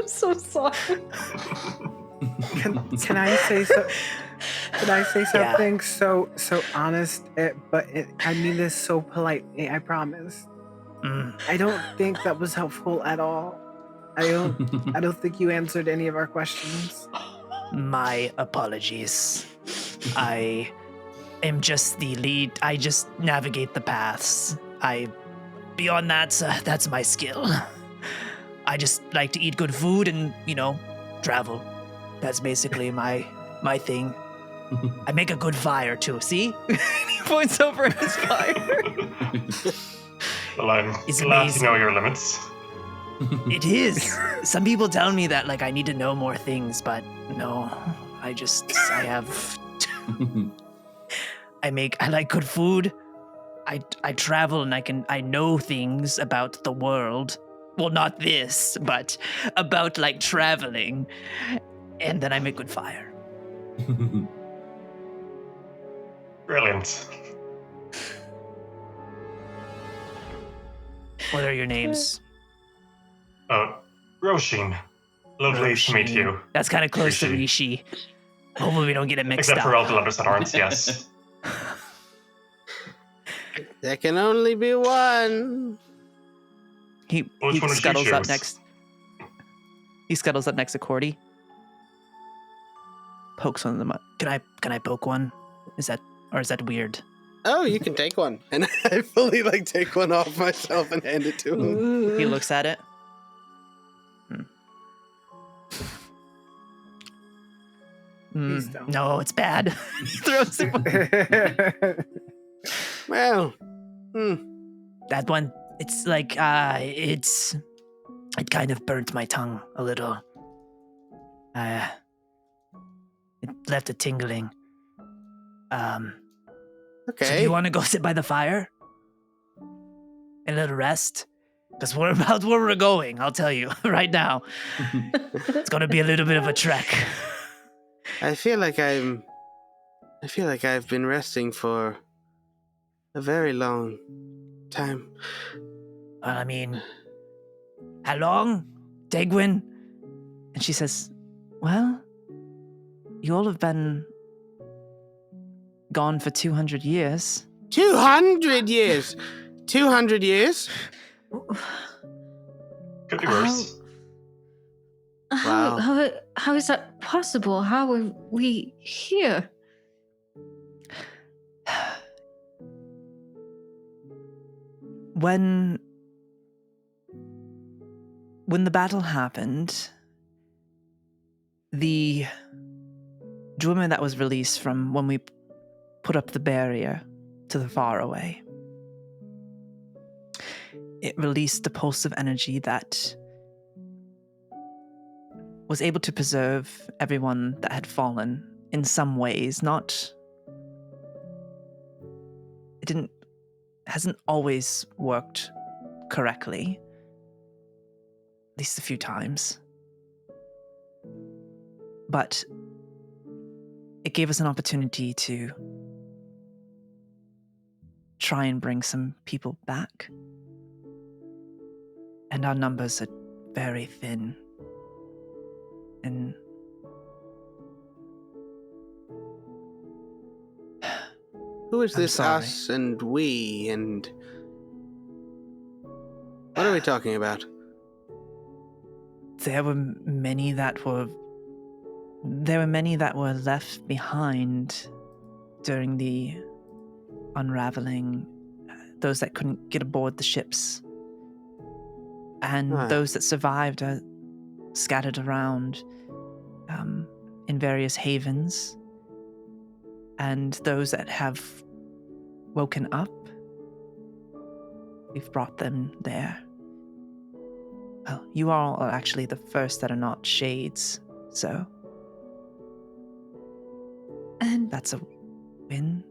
so sorry. Can I say so? Can I say something so honest? I mean this so politely. I promise. I don't think that was helpful at all. I don't think you answered any of our questions. My apologies. I am just the lead. I just navigate the paths. Beyond that, that's my skill. I just like to eat good food and, travel. That's basically my thing. I make a good fire too, see? He points over at his fire. Well, I'm It's glad amazing. to know your limits. It is. Some people tell me that I need to know more things, but no. I have I like good food. I travel and I know things about the world. Well, not this, but about traveling. And then I make good fire. Brilliant. What are your names? Róisín. Lovely to meet Róisín. you. That's kind of close to Róisín. Rishi. Hopefully we don't get it mixed Except up. for all the letters that aren't, yes. There can only be one. He Which one did you scuttles up choose? next. He scuttles up next to Cordy. Pokes one of them up. Can I poke one? Is that weird? Oh, you can take one. And I fully take one off myself and hand it to him. He looks at it. Please don't. No, it's bad. He throws it. Well, That one, it's it kind of burnt my tongue a little. It left a tingling. okay. So do you want to go sit by the fire? A little rest? Because we're about where we're going, I'll tell you right now. It's going to be a little bit of a trek. I feel like I've been resting for a very long time. I mean, how long, Dagwin? And she says, well, you all have been gone for 200 years. 200 years! 200 years? Could be worse. Wow. How is that possible? How are we here? When the battle happened, the Dwimmer that was released from when we put up the barrier to the far away, it released a pulse of energy that was able to preserve everyone that had fallen in some ways. Hasn't always worked correctly, at least a few times. But it gave us an opportunity to try and bring some people back. And our numbers are very thin. And Who is I'm this sorry. us and we and... What are we talking about? there were many that were left behind during the unraveling, those that couldn't get aboard the ships. And those that survived are scattered around in various havens. And those that have woken up, we've brought them there. Well, you all are actually the first that are not shades, so And that's a win.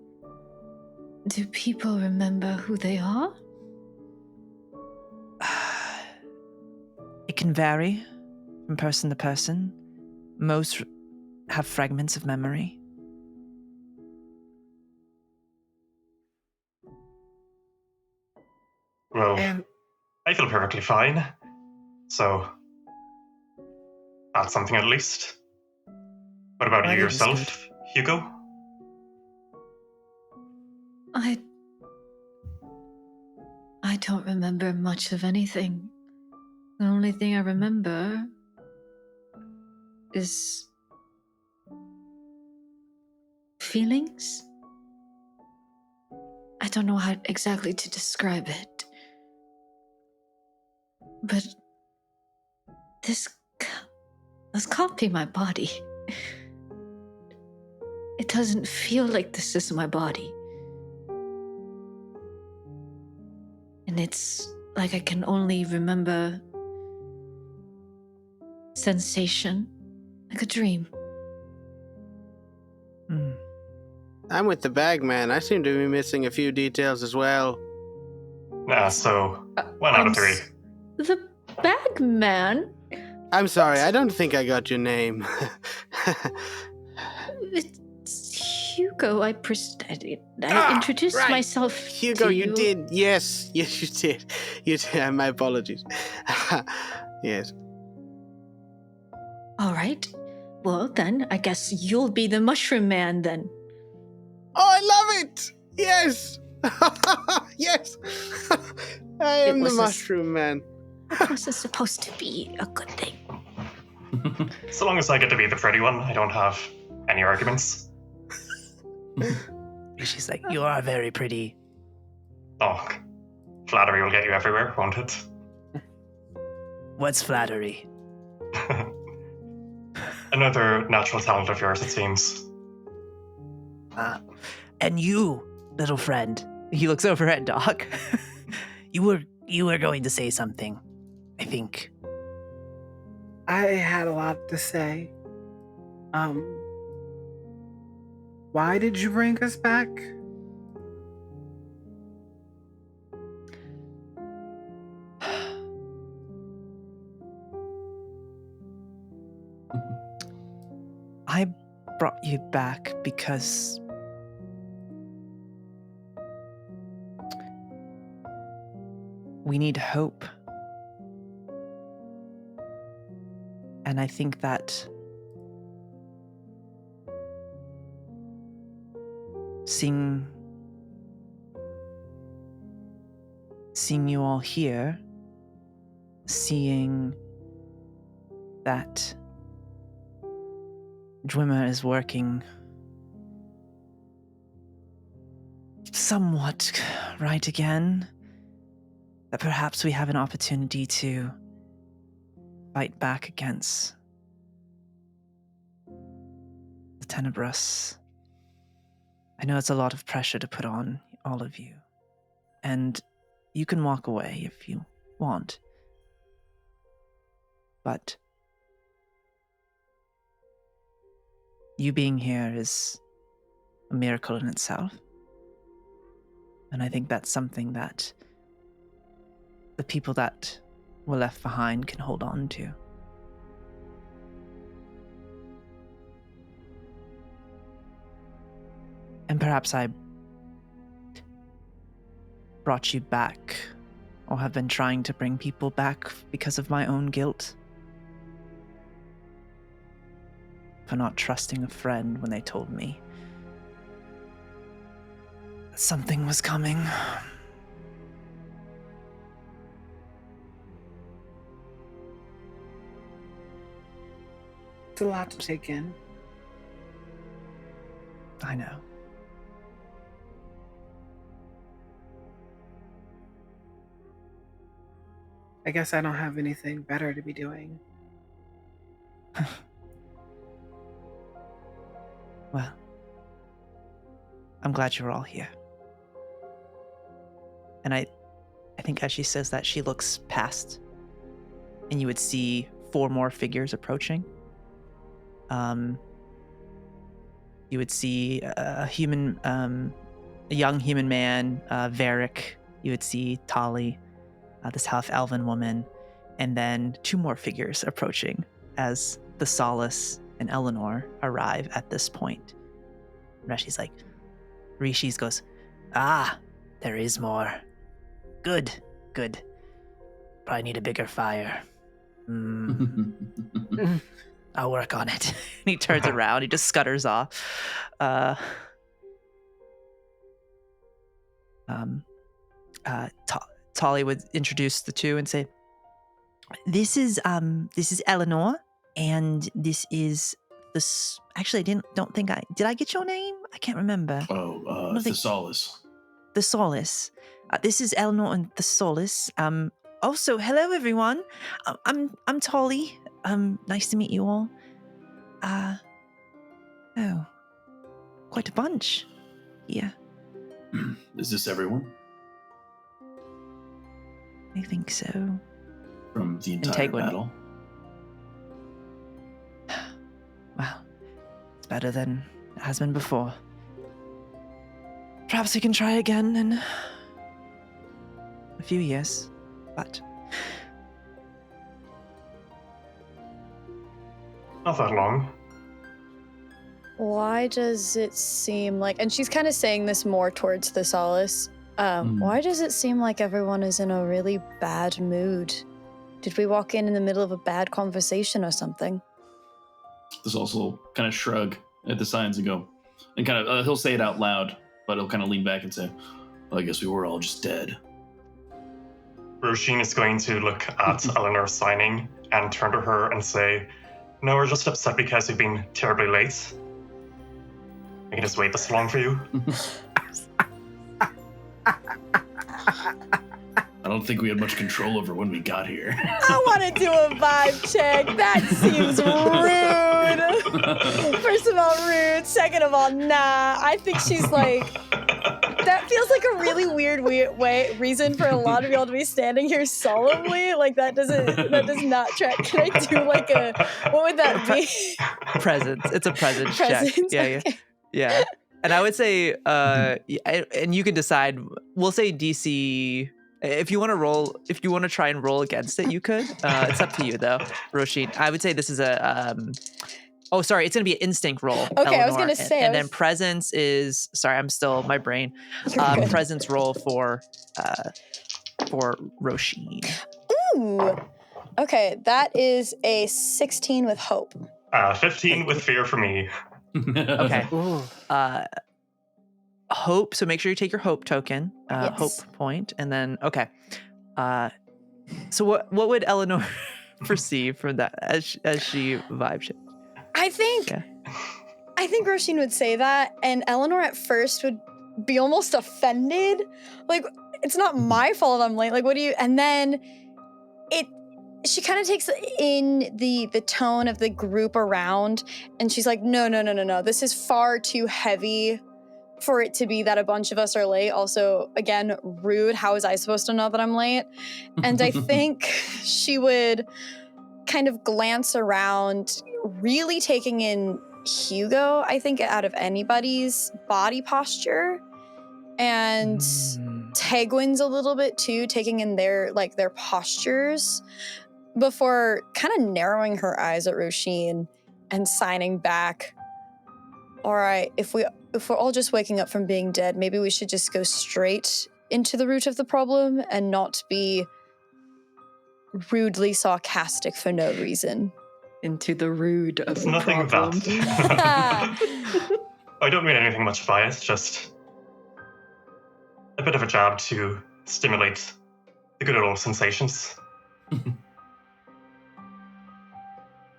do people remember who they are? It can vary from person to person. Most have fragments of memory. Well, And I feel perfectly fine. So, that's something at least. What about Well, you that is yourself, Hugo? I don't remember much of anything. The only thing I remember is feelings. I don't know how exactly to describe it. But this can't be my body. It doesn't feel like this is my body. And it's like I can only remember sensation, like a dream. I'm with the bag man. I seem to be missing a few details as well. So 1 out of 3. The bag man? I'm sorry, I don't think I got your name. It's Hugo. I introduced right. myself Hugo, to you did. Yes, you did. You did. My apologies. Yes. All right. Well, then, I guess you'll be the mushroom man then. Oh, I love it! Yes! Yes! I am the mushroom man. It wasn't supposed to be a good thing. So long as I get to be the pretty one, I don't have any arguments. She's like, you are very pretty. Oh, flattery will get you everywhere, won't it? What's flattery? Another natural talent of yours, it seems. And you, little friend. He looks over at Doc. You were going to say something, I think. I had a lot to say. Why did you bring us back? I brought you back because we need hope. And I think that seeing you all here, seeing that Dwimmer is working somewhat right again, that perhaps we have an opportunity to fight back against the Tenebrous. I know it's a lot of pressure to put on all of you, and you can walk away if you want, but you being here is a miracle in itself. And I think that's something that the people that were left behind can hold on to. And perhaps I brought you back, or have been trying to bring people back because of my own guilt. For not trusting a friend when they told me that something was coming. It's a lot to take in. I know. I guess I don't have anything better to be doing. Well, I'm glad you're all here. And I think as she says that, she looks past, and you would see 4 more figures approaching. You would see a young human man, Varric. You would see Tali, this half-elven woman, and then 2 more figures approaching as Thessalus and Elanor arrive at this point. Reshi's like, Róisín goes, there is more. Good. Probably need a bigger fire. I'll work on it. And he turns around, he just scutters off. Tali would introduce the 2 and say, This is Elanor, and this is this. Actually, did I get your name? I can't remember. Thessalus. Thessalus. This is Elanor and Thessalus. Also, hello everyone. I'm Tali. Nice to meet you all. quite a bunch here. Is this everyone? I think so. From the entire battle? Well, it's better than it has been before. Perhaps we can try again in a few years, but... Not that long. Why does it seem like, and she's kind of saying this more towards Thessalus, why does it seem like everyone is in a really bad mood? Did we walk in the middle of a bad conversation or something? There's also kind of shrug at the signs and go, and kind of, he'll say it out loud, but he'll kind of lean back and say, well, I guess we were all just dead. Róisín is going to look at Elanor signing and turn to her and say, no, we're just upset because we've been terribly late. We can just wait this long for you. I don't think we had much control over when we got here. I want to do a vibe check. That seems rude. First of all, rude. Second of all, nah. I think she's like, that feels like a really weird reason for a lot of y'all to be standing here solemnly. Like that does not track. Can I do like a, what would that be? Presence. It's a presence check. Yeah, okay. yeah. And I would say, and you can decide. We'll say DC. If you want to try and roll against it, you could. It's up to you though, Róisín. I would say this is a. Oh, sorry. It's going to be an instinct roll. Okay, Elanor. I was going to say. And then presence is. Sorry, I'm still my brain. Presence roll for Róisín. Ooh. Okay, that is a 16 with hope. 15 with fear for me. Okay. Hope. So make sure you take your hope token, Yes. hope point, and then okay. So what would Elanor perceive from that as she vibes it? I think Róisín would say that, and Elanor at first would be almost offended. Like, it's not my fault I'm late. Like, what do you? And then she kind of takes in the tone of the group around, and she's like, no. This is far too heavy for it to be that a bunch of us are late. Also, again, rude. How is I supposed to know that I'm late? And I think she would kind of glance around, really taking in Hugo, I think, out of anybody's body posture. And Tegwin's a little bit too, taking in their postures before kind of narrowing her eyes at Róisín and signing back. All right, if we're all just waking up from being dead, maybe we should just go straight into the root of the problem and not be rudely sarcastic for no reason. Into the rude of It's the nothing problem. bad. I don't mean anything much by it, just a bit of a jab to stimulate the good old sensations.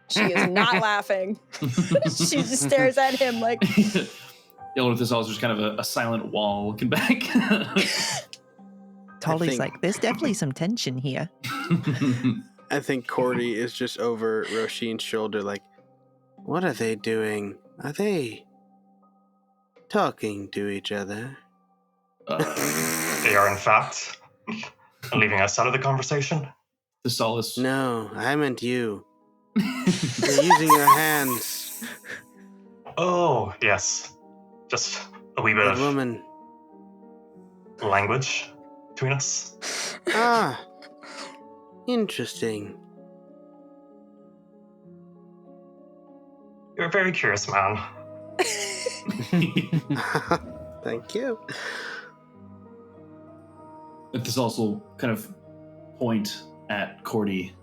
She is not laughing. She just stares at him like... Elanor is also just kind of a silent wall looking back. Tolly's like, there's definitely some tension here. I think Cordy is just over Róisín's shoulder like, what are they doing? Are they talking to each other? They are, in fact, leaving us out of the conversation. Thessalus. No, I meant you. You're using your hands. Oh, yes. Just a wee bit That of woman. language between us. Ah, interesting. You're a very curious man. Thank you. This also kind of point at Cordy,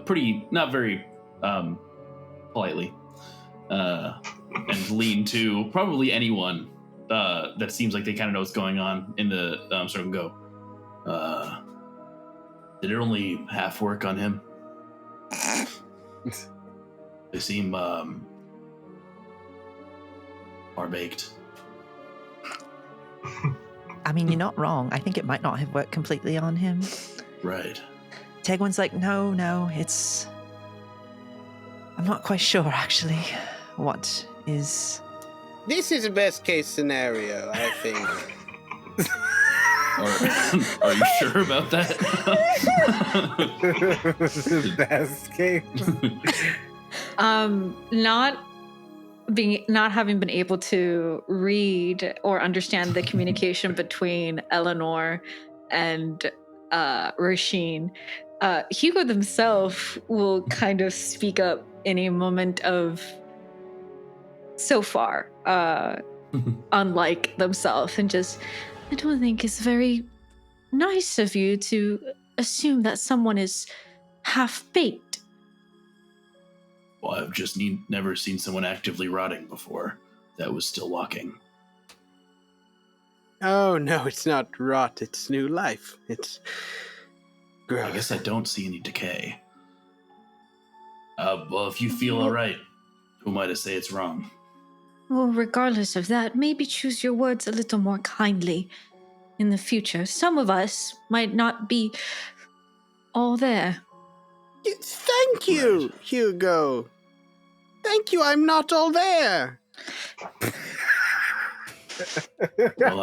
pretty, not very politely, and lean to probably anyone that seems like they kind of know what's going on in the sort of go. Did it only half work on him? They seem far-baked. I mean, you're not wrong. I think it might not have worked completely on him. Right. Tegwin's like, no, it's... I'm not quite sure, actually, what is This is a best case scenario, I think. Are you sure about that? Best case. Not having been able to read or understand the communication between Elanor and Róisín, Hugo himself will kind of speak up in a moment of so far unlike themselves, and just, I don't think it's very nice of you to assume that someone is half-baked. Well, I've just never seen someone actively rotting before that was still walking. Oh, no, it's not rot. It's new life. It's growth. I guess I don't see any decay. Well, if you feel all right, who am I to say it's wrong? Well, regardless of that, maybe choose your words a little more kindly in the future. Some of us might not be all there. Thank you, Right. Hugo. Thank you, I'm not all there. Well,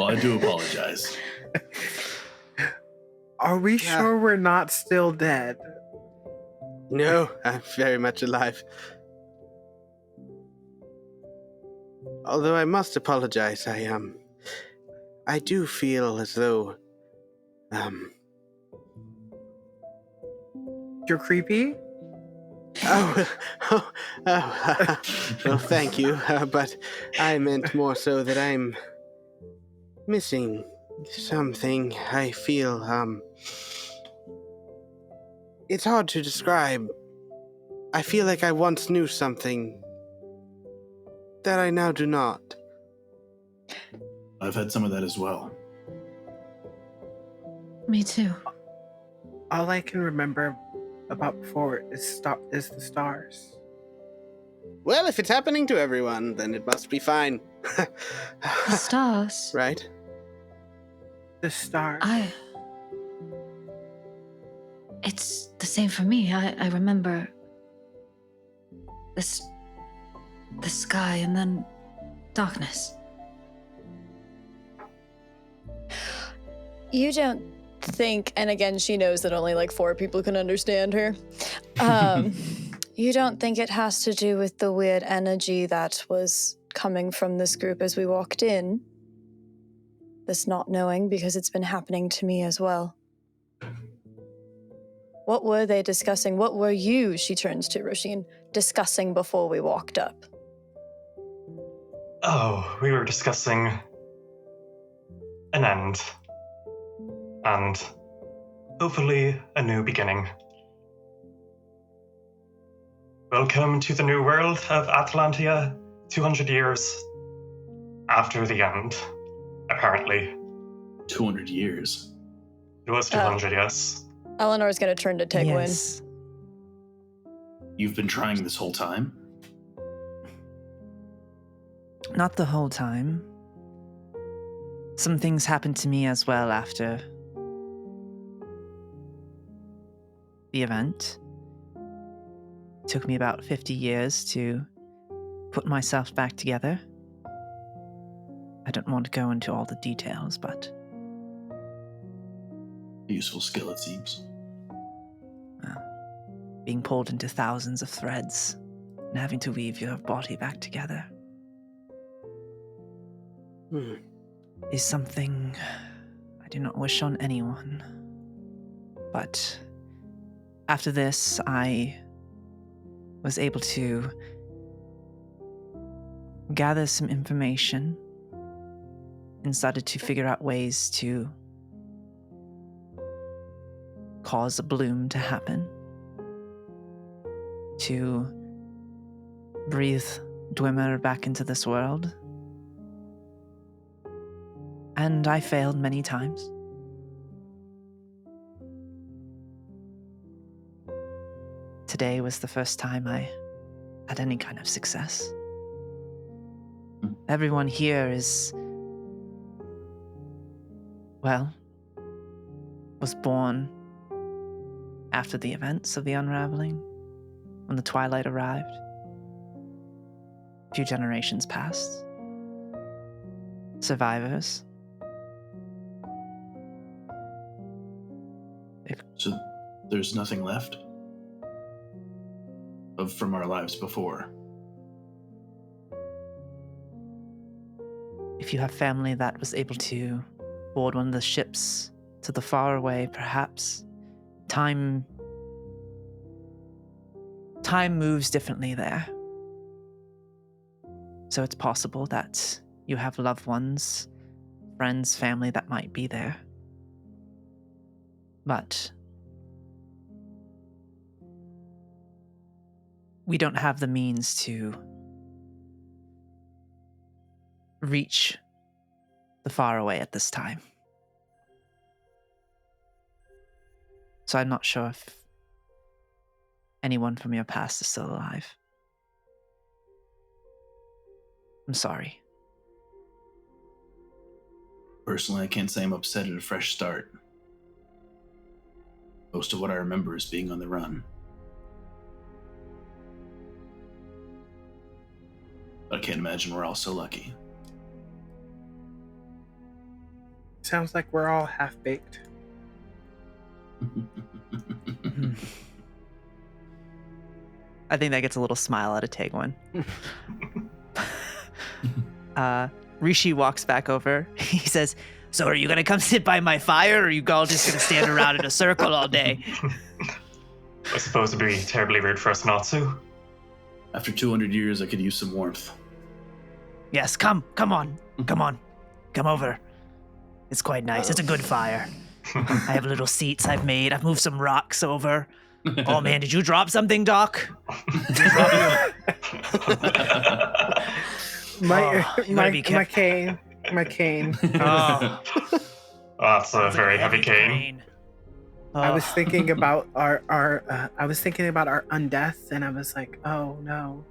I do apologize. Are we sure we're not still dead? No, I'm very much alive. Although I must apologize, I do feel as though, You're creepy? Well, thank you, but I meant more so that I'm missing something. I feel, it's hard to describe. I feel like I once knew something that I now do not. I've had some of that as well. Me too. All I can remember about before is the stars. Well, if it's happening to everyone, then it must be fine. The stars. Right? The stars. It's the same for me. I remember the sky and then darkness. You don't think, and again, she knows that only like 4 people can understand her. You don't think it has to do with the weird energy that was coming from this group as we walked in? This not knowing, because it's been happening to me as well. What were they discussing? What were you, she turns to Róisín, discussing before we walked up? Oh, we were discussing an end. And hopefully a new beginning. Welcome to the new world of Atalantia, 200 years after the end, apparently. 200 years. It was 200, yes. Eleanor's gonna turn to Tigwin. Yes. You've been trying this whole time? Not the whole time. Some things happened to me as well after the event. It took me about 50 years to put myself back together. I don't want to go into all the details, but Useful skill, it seems. being pulled into thousands of threads and having to weave your body back together is something I do not wish on anyone. But after this, I was able to gather some information and started to figure out ways to cause a bloom to happen, to breathe Dwimmer back into this world. And I failed many times. Today was the first time I had any kind of success. Everyone here was born after the events of the unraveling. when the Twilight arrived. A few generations passed. Survivors. So there's nothing left from our lives before. If you have family that was able to board one of the ships to the far away, perhaps time moves differently there. So it's possible that you have loved ones, friends, family that might be there. But we don't have the means to reach the far away at this time. So I'm not sure if anyone from your past is still alive. I'm sorry. Personally, I can't say I'm upset at a fresh start. Most of what I remember is being on the run. But I can't imagine we're all so lucky. Sounds like we're all half-baked. I think that gets a little smile out of Tegwin. Rishi walks back over. He says, "So are you going to come sit by my fire, or are you all just going to stand around in a circle all day?" I suppose it'd be terribly rude for us not to. After 200 years, I could use some warmth. Yes, come on. Come over. It's quite nice. It's a good fire. I have little seats I've made. I've moved some rocks over. Oh man, did you drop something, Doc? My cane. Oh, That's a very heavy cane. I was thinking about our undeath, and I was like, oh no.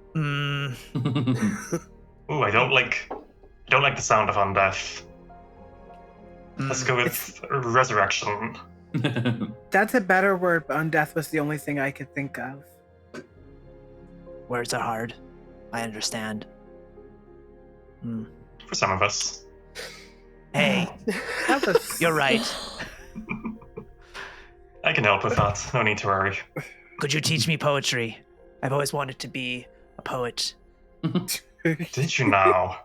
Ooh, I don't like the sound of undeath. Let's go with resurrection. That's a better word, but undeath was the only thing I could think of. Words are hard. I understand. For some of us. Hey, you're right. I can help with that. No need to worry. Could you teach me poetry? I've always wanted to be a poet. Did you now?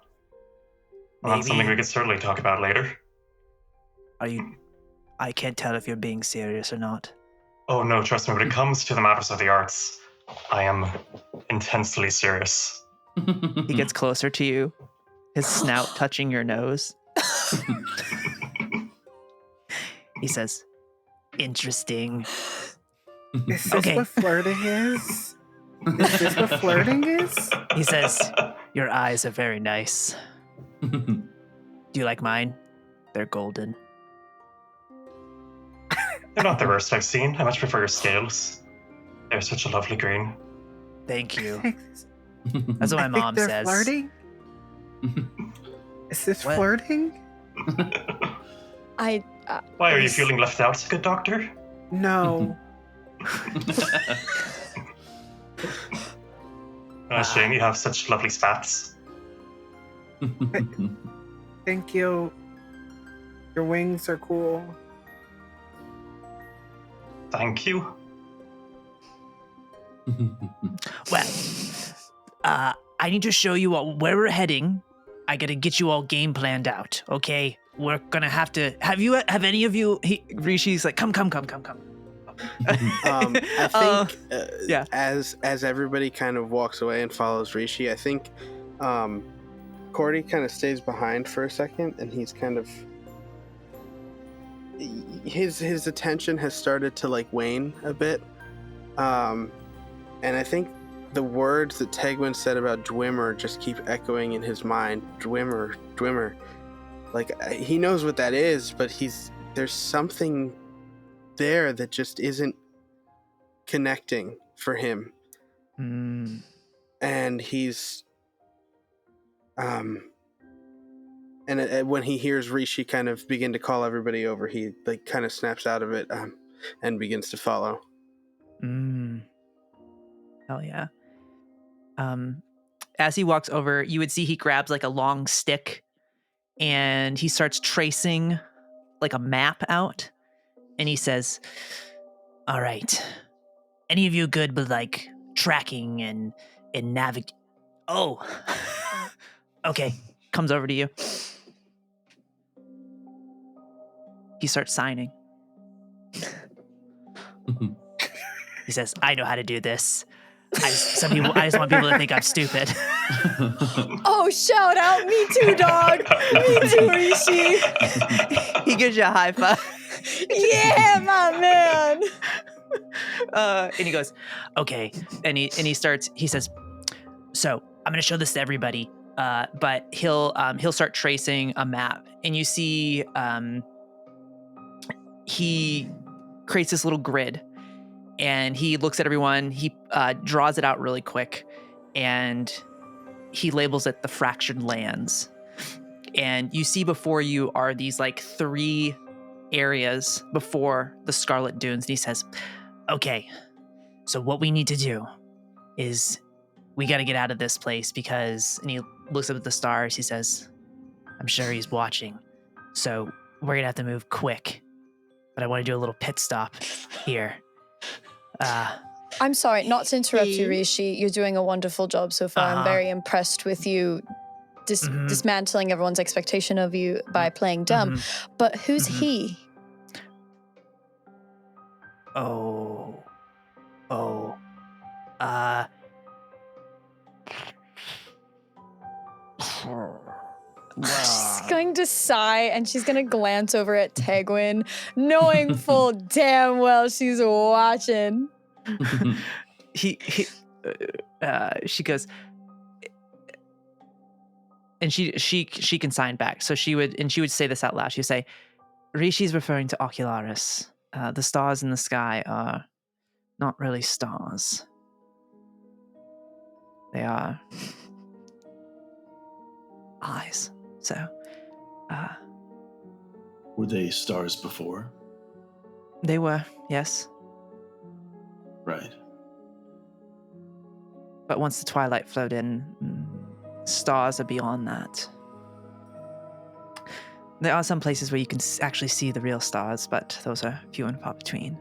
Well, that's Maybe. something we could certainly talk about later. I can't tell if you're being serious or not. Oh no, trust me, when it comes to the matters of the arts, I am intensely serious. He gets closer to you, his snout touching your nose. He says, "Interesting." Is this Okay. what flirting is? Is this what flirting is? He says, "Your eyes are very nice. Do you like mine? They're golden." They're not the worst I've seen. I much prefer your scales. They're such a lovely green. Thank you. That's what my mom they're says. Flirting? Is this What? flirting? Why are you feeling left out, good doctor? No. Shame you have such lovely spats. Thank you. Your wings are cool. Thank you. Well, I need to show you all where we're heading. I gotta get you all game planned out, okay? We're gonna have to. Have any of you? Rishi's like, come. I think yeah. as everybody kind of walks away and follows Rishi, I think Cordy kind of stays behind for a second, and he's kind of his attention has started to like wane a bit, and I think the words that Tegwin said about Dwimmer just keep echoing in his mind. Dwimmer. Like he knows what that is, but there's something there that just isn't connecting for him. And he's and when he hears Rishi kind of begin to call everybody over, he like kind of snaps out of it and begins to follow. Hell yeah. As he walks over, you would see he grabs like a long stick and he starts tracing like a map out. And he says, all right, any of you good with like tracking and navigate? Oh, okay. Comes over to you. He starts signing. He says, I know how to do this. I just want people to think I'm stupid. Oh, shout out. Me too, dog. Me too, Róisín. He gives you a high five. Yeah, my man. And he goes, okay. And he says, so I'm going to show this to everybody. But he'll start tracing a map, and you see he creates this little grid, and he looks at everyone. He draws it out really quick, and he labels it the Fractured Lands. And you see before you are these like 3 areas before the Scarlet Dunes. And he says, okay, so what we need to do is we got to get out of this place because, and he looks up at the stars. He says, I'm sure he's watching. So we're going to have to move quick. But I want to do a little pit stop here. I'm sorry, not to interrupt you, Róisín. You're doing a wonderful job so far. I'm very impressed with you dismantling everyone's expectation of you by playing dumb. But who's he? She's going to sigh and she's going to glance over at Tegwin, knowing full damn well she's watching. She goes, and she can sign back. So she would say this out loud. She'd say, Rishi's referring to Ocularis. The stars in the sky are not really stars. They are eyes. So, were they stars before? They were, yes. Right. But once the twilight flowed in, stars are beyond that. There are some places where you can actually see the real stars, but those are few and far between.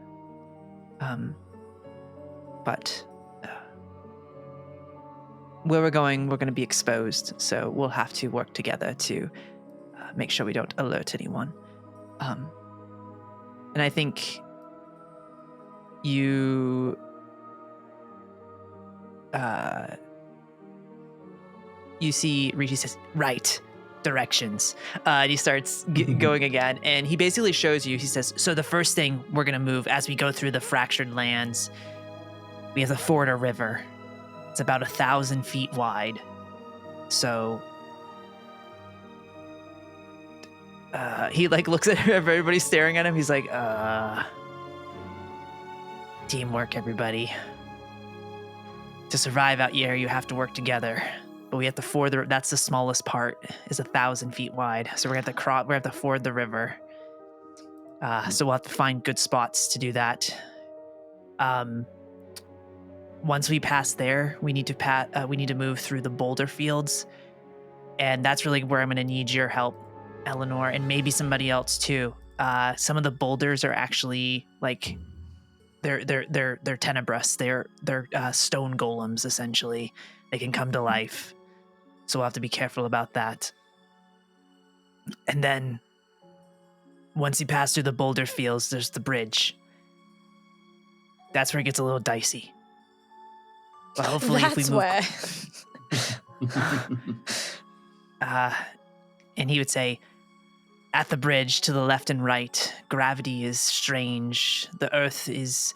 But where we're going to be exposed, so we'll have to work together to make sure we don't alert anyone. And I think you see Róisín says, right, directions. And he starts going again, and he basically shows you, he says, so the first thing we're going to move as we go through the Fractured Lands, we have the ford a river. It's about 1,000 feet wide. So he like looks at everybody staring at him. He's like, teamwork, everybody. To survive out here, you have to work together. But we have to ford that's the smallest part, is 1,000 feet wide. So we have to ford the river. So we'll have to find good spots to do that. Once we pass there, we need to move through the boulder fields, and that's really where I'm going to need your help, Elanor, and maybe somebody else too. Some of the boulders are actually like they're tenebrous. They're stone golems essentially. They can come to life, so we'll have to be careful about that. And then once you pass through the boulder fields, there's the bridge. That's where it gets a little dicey. But hopefully, that's if we move, where. And he would say, at the bridge to the left and right, gravity is strange. The earth is,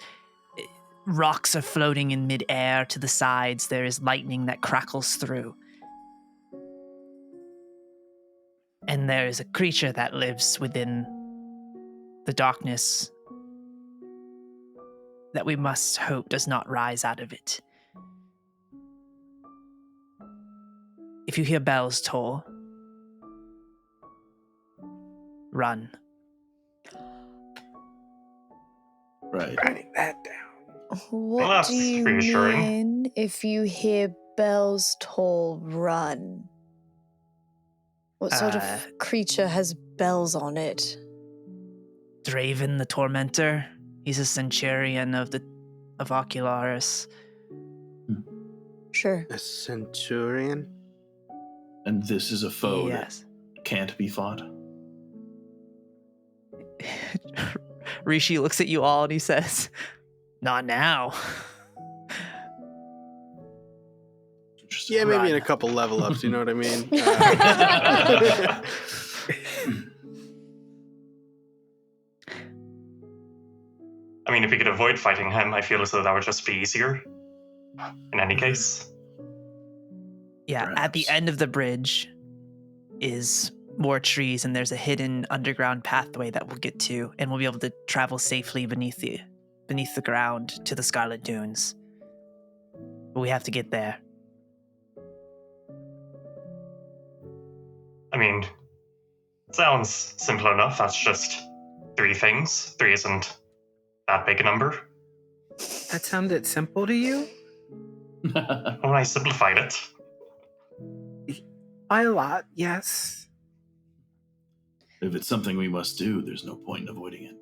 rocks are floating in midair to the sides. There is lightning that crackles through. And there is a creature that lives within the darkness that we must hope does not rise out of it. If you hear bells toll, run. Right. Writing that down. What Well, that's do you reassuring. mean? run if you hear bells toll, run. What sort of creature has bells on it? Draven the Tormentor. He's a centurion of Ocularis. Sure. A centurion? And this is a foe Yes. that can't be fought. Rishi looks at you all and he says, "Not now." Yeah, maybe in a couple level ups, you know what I mean? I mean, if we could avoid fighting him, I feel as though that would just be easier. In any case. Yeah, Perhaps. at the end of the bridge is more trees, and there's a hidden underground pathway that we'll get to, and we'll be able to travel safely beneath the ground to the Scarlet Dunes. But we have to get there. I mean, sounds simple enough. That's just 3 things. 3 isn't that big a number. That sounded simple to you? When I simplified it. By a lot, yes. If it's something we must do, there's no point in avoiding it.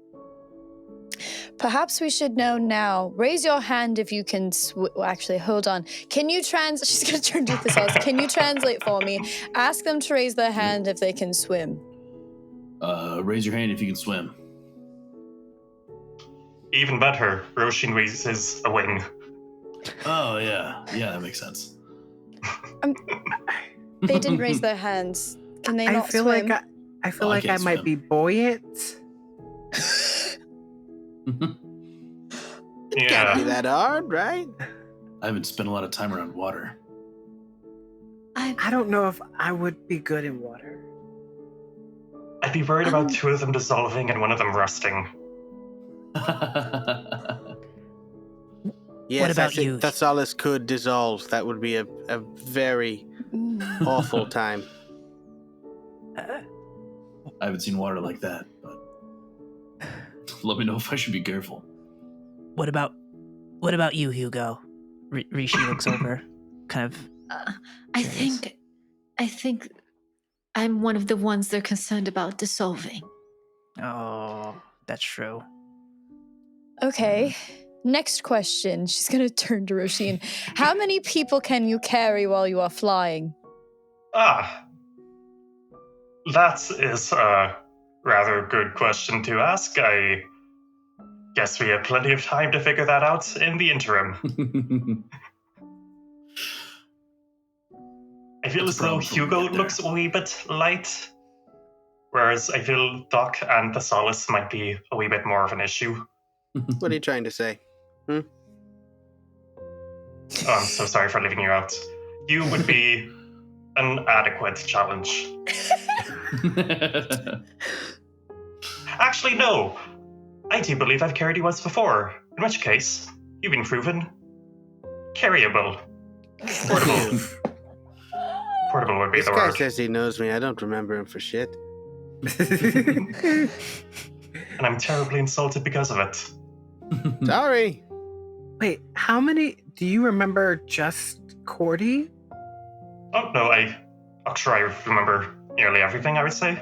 Perhaps we should know now. Raise your hand if you can. Actually, hold on. Can you She's going to turn to Thessalus. Can you translate for me? Ask them to raise their hand if they can swim. Raise your hand if you can swim. Even better, Róisín raises a wing. Oh, yeah. Yeah, that makes sense. They didn't raise their hands. Can they not I feel swim? like I feel Oh, I like I can't might swim. be buoyant. Can't be Yeah. that hard, right? I haven't spent a lot of time around water. I don't know if I would be good in water. I'd be worried about 2 of them dissolving and 1 of them rusting. Yes, What about I think you? Thessalus could dissolve. That would be a very awful time. I haven't seen water like that, but let me know if I should be careful. What about you, Hugo? Rishi looks over, kind of. I Curious. think I'm one of the ones they're concerned about dissolving. Oh, that's true. Okay. Next question. She's going to turn to Róisín. How many people can you carry while you are flying? That is a rather good question to ask. I guess we have plenty of time to figure that out in the interim. I feel That's as though a problem till we Hugo get there. looks a wee bit light, whereas I feel Doc and Thessalus might be a wee bit more of an issue. What are you trying to say? Oh, I'm so sorry for leaving you out. You would be an adequate challenge. Actually, no. I do believe I've carried you once before, in which case, you've been proven carryable. Portable. Portable would be This the guy word. says he knows me. I don't remember him for shit. And I'm terribly insulted because of it. Sorry. Wait, how many? Do you remember just Cordy? Oh, no, I'm sure I remember nearly everything, I would say.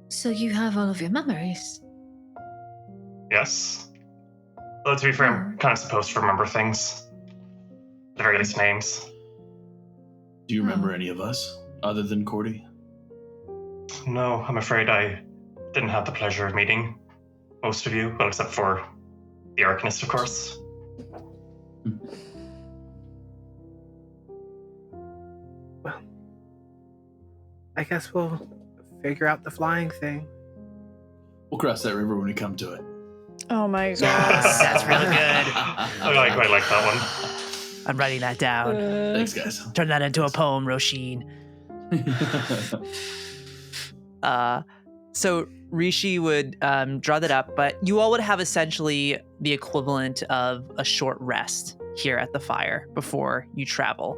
So you have all of your memories. Yes. Though to be fair, I'm kind of supposed to remember things. At the very least, names. Do you remember any of us, other than Cordy? No, I'm afraid I didn't have the pleasure of meeting most of you, well, except for the Arcanist, of course. Well, I guess we'll figure out the flying thing. We'll cross that river when we come to it. Oh my god. Yes, that's really good. I quite like that one. I'm writing that down. Thanks, guys. Turn that into a poem, Róisín. So Rishi would draw that up, but you all would have essentially the equivalent of a short rest here at the fire before you travel.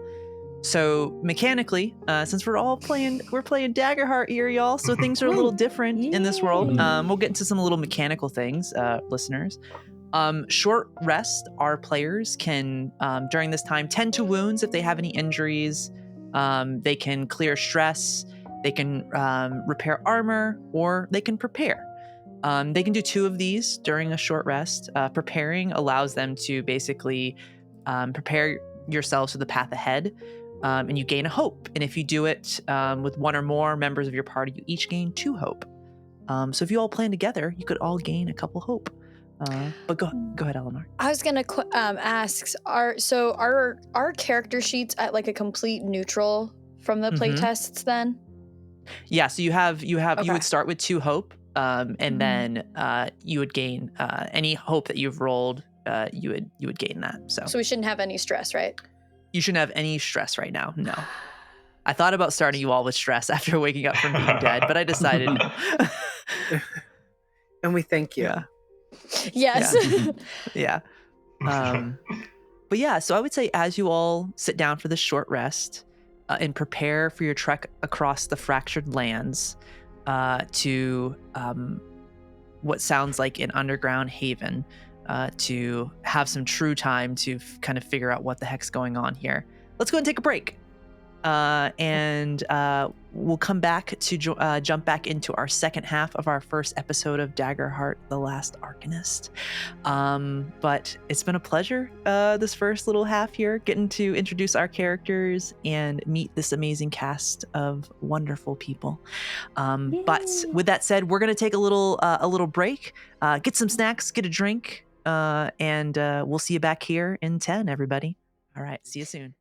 So mechanically, since we're playing Daggerheart here, y'all, so things are a little different in this world. We'll get into some little mechanical things, listeners. Short rest, our players can, during this time, tend to wounds if they have any injuries. They can clear stress. They can repair armor, or they can prepare. They can do 2 of these during a short rest. Preparing allows them to basically prepare yourselves for the path ahead, and you gain a hope. And if you do it with 1 or more members of your party, you each gain 2 hope. So if you all plan together, you could all gain a couple hope. But go ahead, Elanor. I was gonna ask, are our character sheets at like a complete neutral from the play tests then? Yeah, so you Okay. would start with 2 hope, and then you would gain any hope that you've rolled. You would gain that. So we shouldn't have any stress, right? you shouldn't have any stress right now. No. I thought about starting you all with stress after waking up from being dead, but I decided no. And we thank you. Yeah. Yes. Yeah. But yeah, so I would say as you all sit down for this short rest and prepare for your trek across the fractured lands to what sounds like an underground haven, to have some true time to kind of figure out what the heck's going on here. Let's go and take a break. And we'll come back to jump back into our second half of our first episode of Daggerheart, The Last Arcanist. But it's been a pleasure this first little half here, getting to introduce our characters and meet this amazing cast of wonderful people. But with that said, we're going to take a little break, get some snacks, get a drink, and we'll see you back here in 10, everybody. All right, see you soon.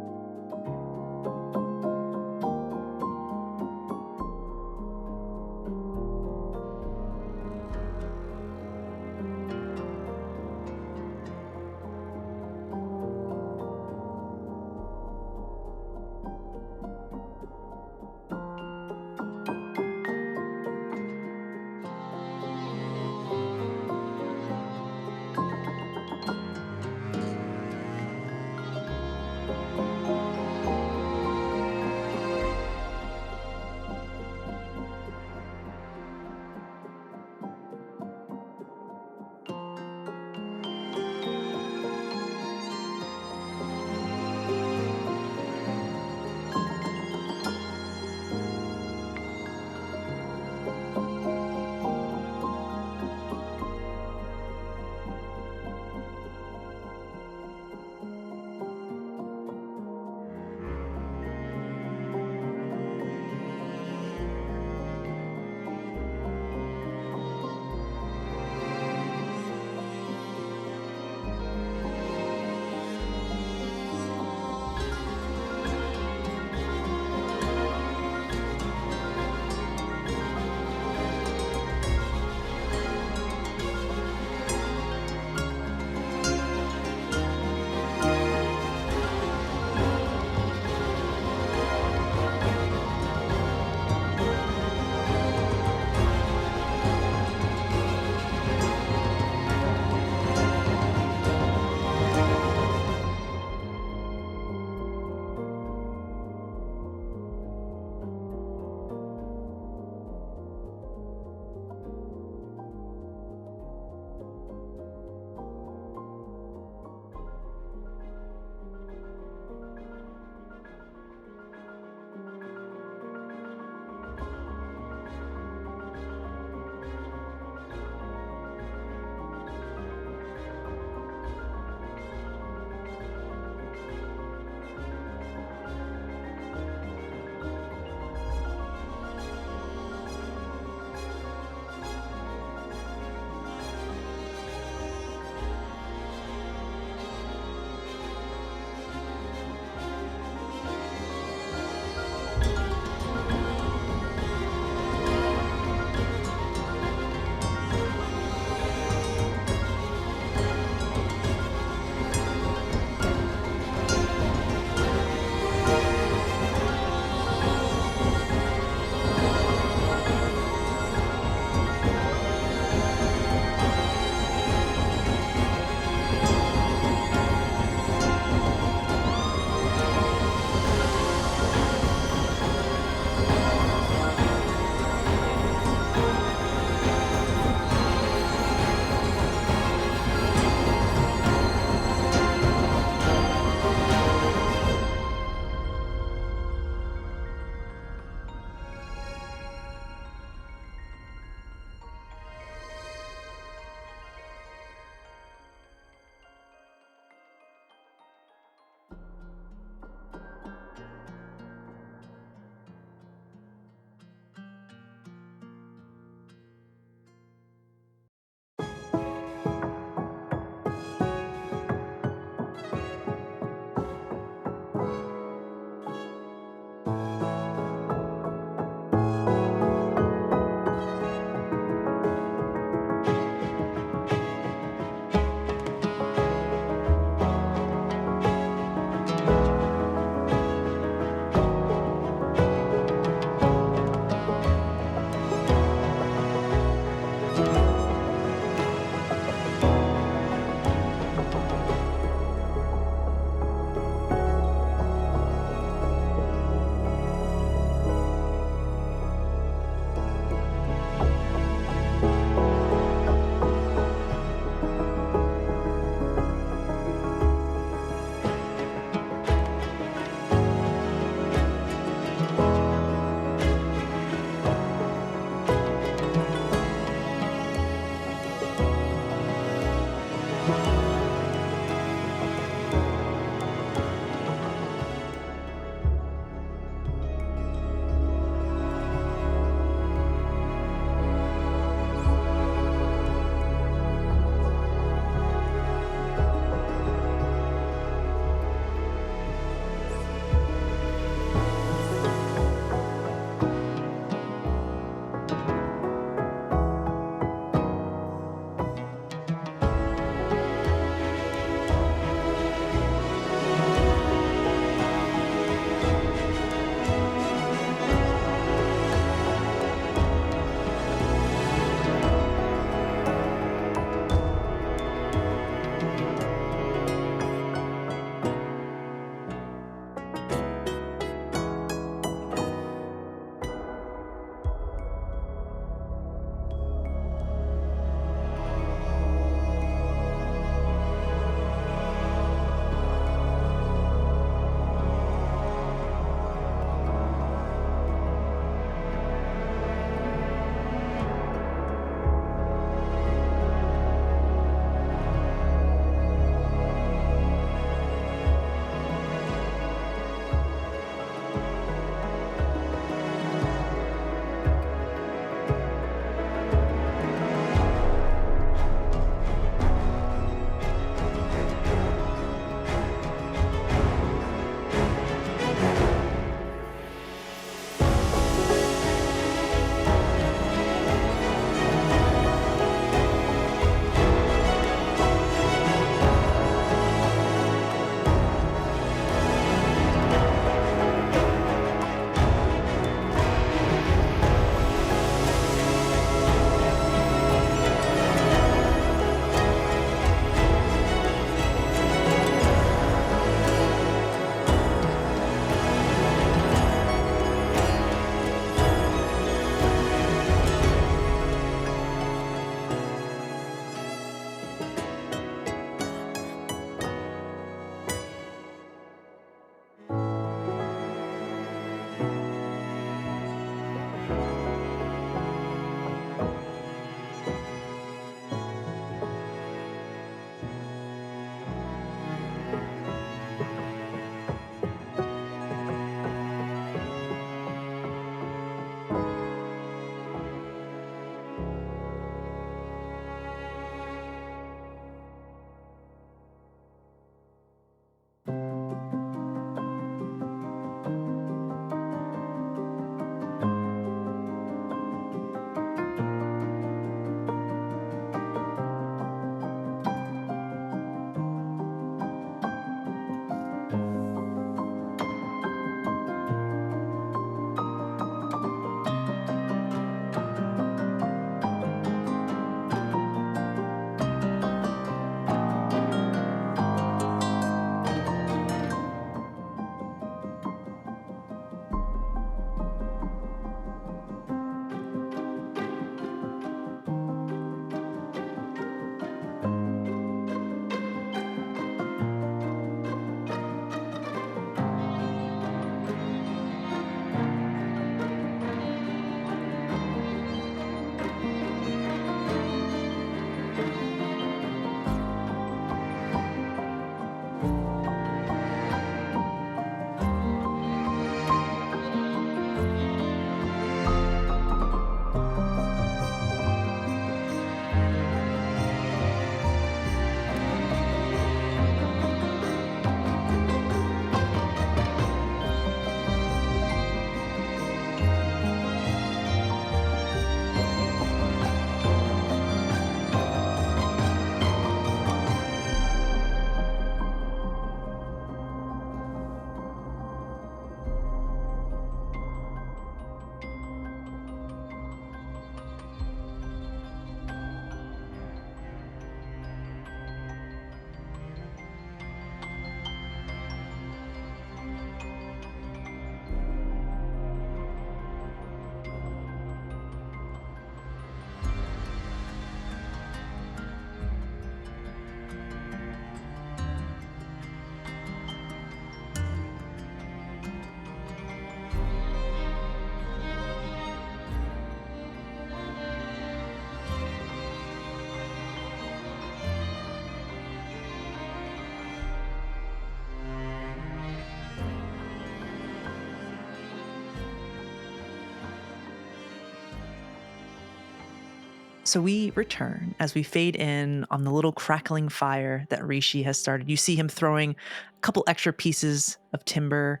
So we return as we fade in on the little crackling fire that Róisín has started. You see him throwing a couple extra pieces of timber,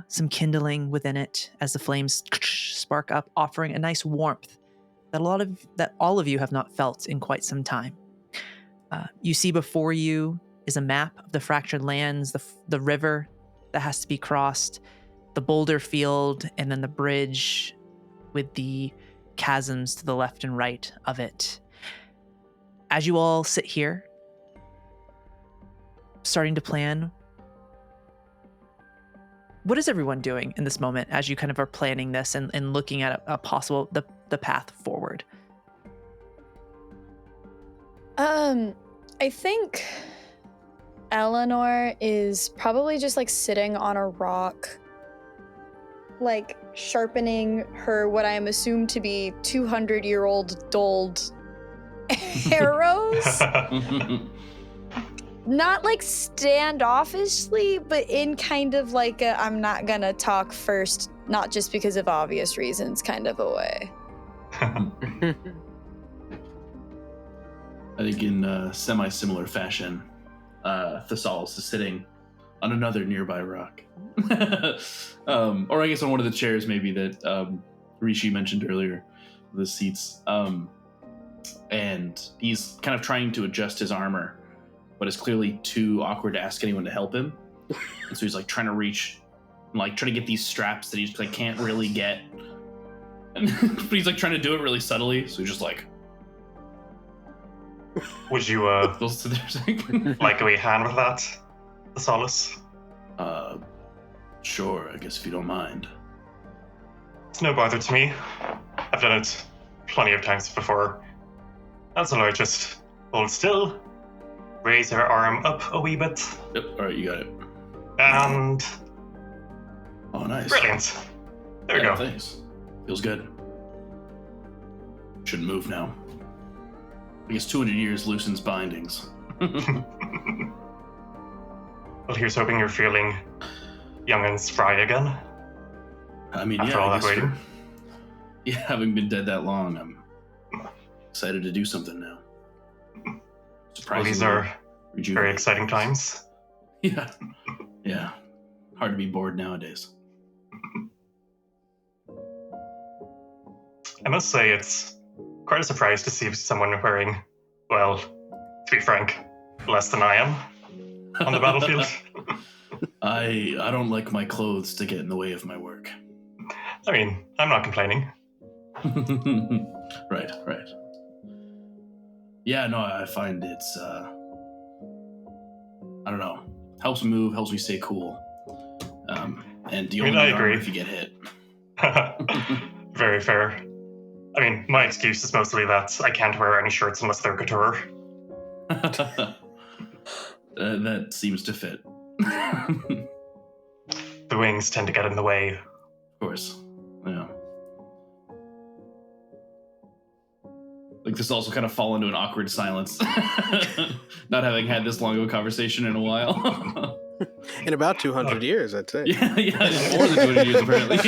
some kindling within it as the flames spark up, offering a nice warmth that all of you have not felt in quite some time. You see before you is a map of the fractured lands, the river that has to be crossed, the boulder field, and then the bridge with the chasms to the left and right of it. As you all sit here, starting to plan, what is everyone doing in this moment as you kind of are planning this and looking at a possible the path forward? I think Elanor is probably just like sitting on a rock, like sharpening her what I am assumed to be 200-year-old dulled arrows. Not like standoffishly, but in kind of like a I'm not gonna talk first, not just because of obvious reasons kind of a way. I think in semi-similar fashion, Thessalus is sitting on another nearby rock. Or I guess on one of the chairs maybe that Róisín mentioned earlier, the seats. And he's kind of trying to adjust his armor, but it's clearly too awkward to ask anyone to help him. And so he's like trying to reach, like trying to get these straps that he just like can't really get. And but he's like trying to do it really subtly, so he's just like, would you goes to their like a wee hand with that, Thessalus? Sure, I guess if you don't mind. It's no bother to me. I've done it plenty of times before. Elanor, just hold still, raise her arm up a wee bit. Yep, alright, you got it. And... Oh, nice. Brilliant. There we go. Thanks. Feels good. Shouldn't move now. I guess 200 years loosens bindings. Well, here's hoping you're feeling young and spry again. I mean, after all that waiting. Yeah, having been dead that long, I'm excited to do something now. Well, these are very exciting times. Yeah. Yeah. Hard to be bored nowadays. I must say it's quite a surprise to see someone wearing, well, to be frank, less than I am on the battlefield. I don't like my clothes to get in the way of my work. I mean, I'm not complaining. Right. Yeah, no, I find it's, I don't know, helps me move, helps me stay cool. And you only agree if you get hit. Very fair. I mean, my excuse is mostly that I can't wear any shirts unless they're couture. That seems to fit. The wings tend to get in the way. Of course, yeah. Like this also kind of fall into an awkward silence. Not having had this long of a conversation in a while. In about 200 years, I'd say. Yeah, more than 200 years apparently.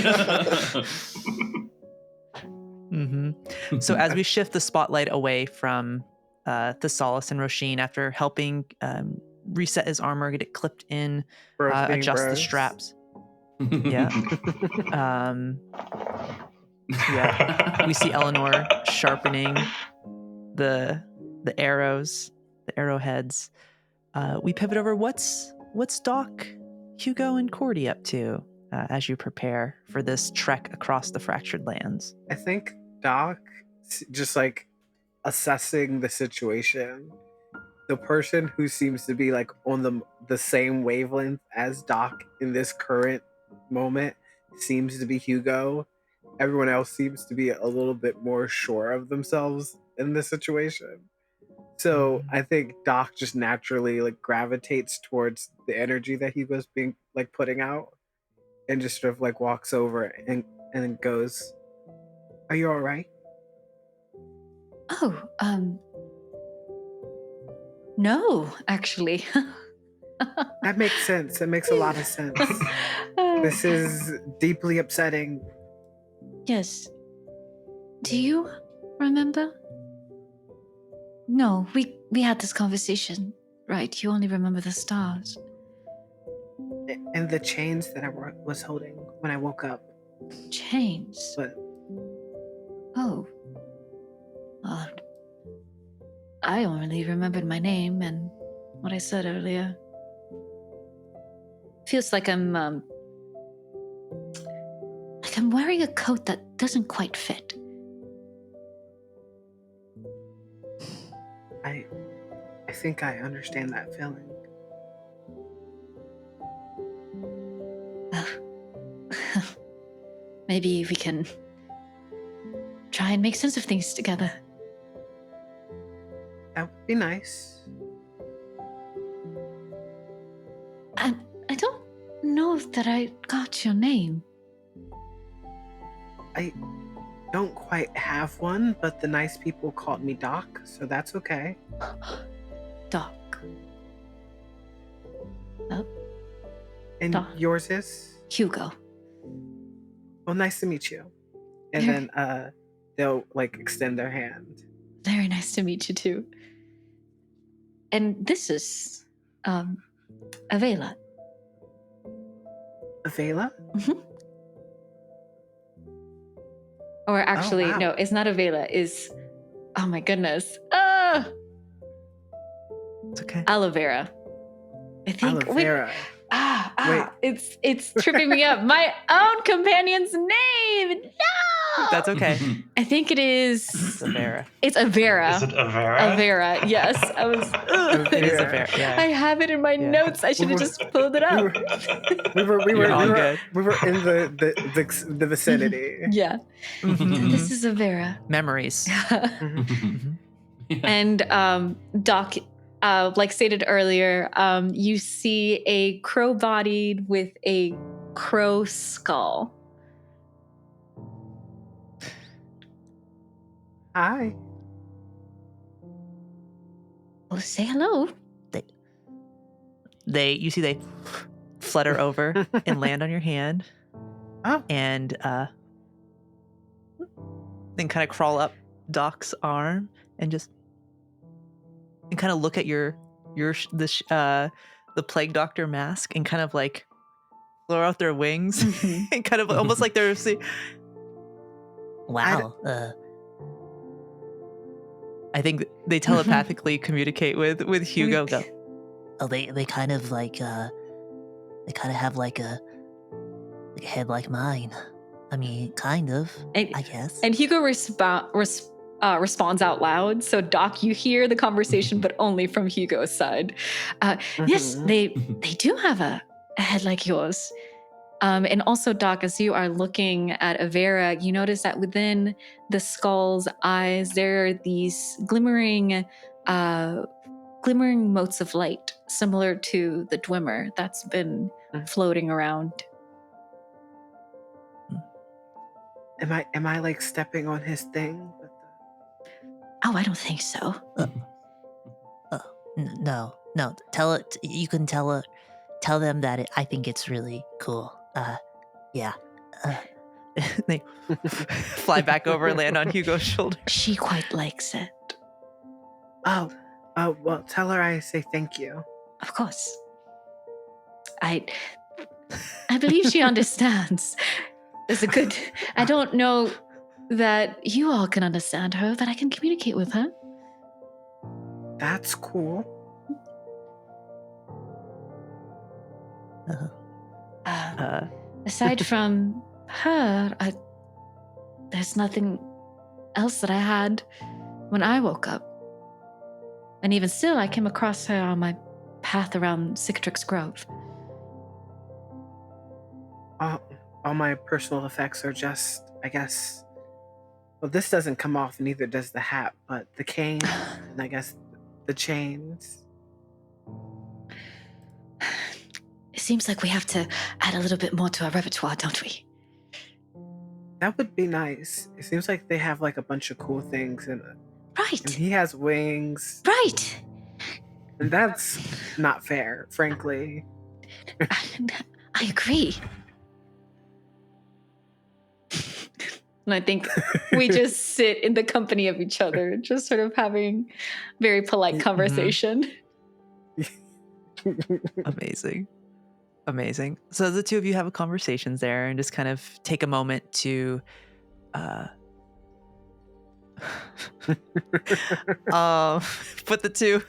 Mm-hmm. So as we shift the spotlight away from Thessalus and Róisín after helping reset his armor, get it clipped in, adjust the straps. Yeah. Yeah. We see Elanor sharpening the arrows, the arrowheads. We pivot over. What's Doc, Hugo, and Cordy up to as you prepare for this trek across the fractured lands? I think Doc just like assessing the situation. The person who seems to be like on the same wavelength as Doc in this current moment seems to be Hugo. Everyone else seems to be a little bit more sure of themselves in this situation. So I think Doc just naturally like gravitates towards the energy that Hugo's being like putting out, and just sort of like walks over and then goes, "Are you all right?" Oh, no, actually. That makes sense. It makes a lot of sense. This is deeply upsetting. Yes. Do you remember No, we had this conversation, right? You only remember the stars. And the chains that I was holding when I woke up. Chains? But Oh. I only remembered my name and what I said earlier. Feels like I'm wearing a coat that doesn't quite fit. I think I understand that feeling. Maybe we can try and make sense of things together. That would be nice. I don't know that I got your name. I don't quite have one, but the nice people called me Doc, so that's okay. Doc. Oh. And Doc. yours is? Hugo. Well, nice to meet you. And then they'll like extend their hand. Very nice to meet you too. And this is Avela. Avela? Mm-hmm. Or actually, wow. no, it's not Avela. It's, oh my goodness. It's okay. Aloe vera. I think. Aloe vera. It's tripping me up. My own companion's name. No. That's okay. I think it is. It's Avera. It's Avera. Is it Avera? Avera. Yes, I was. It is Avera. Yeah. I have it in my notes. I should have just pulled it up. We were good. in the vicinity. Yeah. Mhm. This is Avera. Memories. Mhm. And Doc, like stated earlier, you see a crow-bodied with a crow skull. Hi. Well, say hello. You see they flutter over and land on your hand. Oh. And then kind of crawl up Doc's arm and kind of look at the plague doctor mask and kind of like blow out their wings and kind of almost like they're saying, wow. I think they telepathically communicate with Hugo. Go. Oh, they kind of like they kind of have like a head like mine. I mean, kind of. I guess. And Hugo responds out loud. So Doc, you hear the conversation, but only from Hugo's side. Yes, they do have a head like yours. And also, Doc, as you are looking at Avera, you notice that within the skull's eyes, there are these glimmering motes of light, similar to the Dwimmer that's been floating around. Am I like stepping on his thing? Oh, I don't think so. No. Tell it. You can tell them that I think it's really cool. Yeah. They fly back over and land on Hugo's shoulder. She quite likes it. Oh, well, tell her I say thank you. Of course. I believe she understands. It's a good. I don't know that you all can understand her, but I can communicate with her. That's cool. Aside from her, there's nothing else that I had when I woke up. And even still, I came across her on my path around Cicatrix Grove. All my personal effects are just, I guess, well, this doesn't come off, neither does the hat, but the cane, and I guess the chains. It seems like we have to add a little bit more to our repertoire, don't we? That would be nice. It seems like they have like a bunch of cool things, and Right. he has wings. Right. And that's not fair, frankly. I agree. And I think we just sit in the company of each other, just sort of having very polite conversation. Amazing. So the two of you have a conversations there and just kind of take a moment to put the two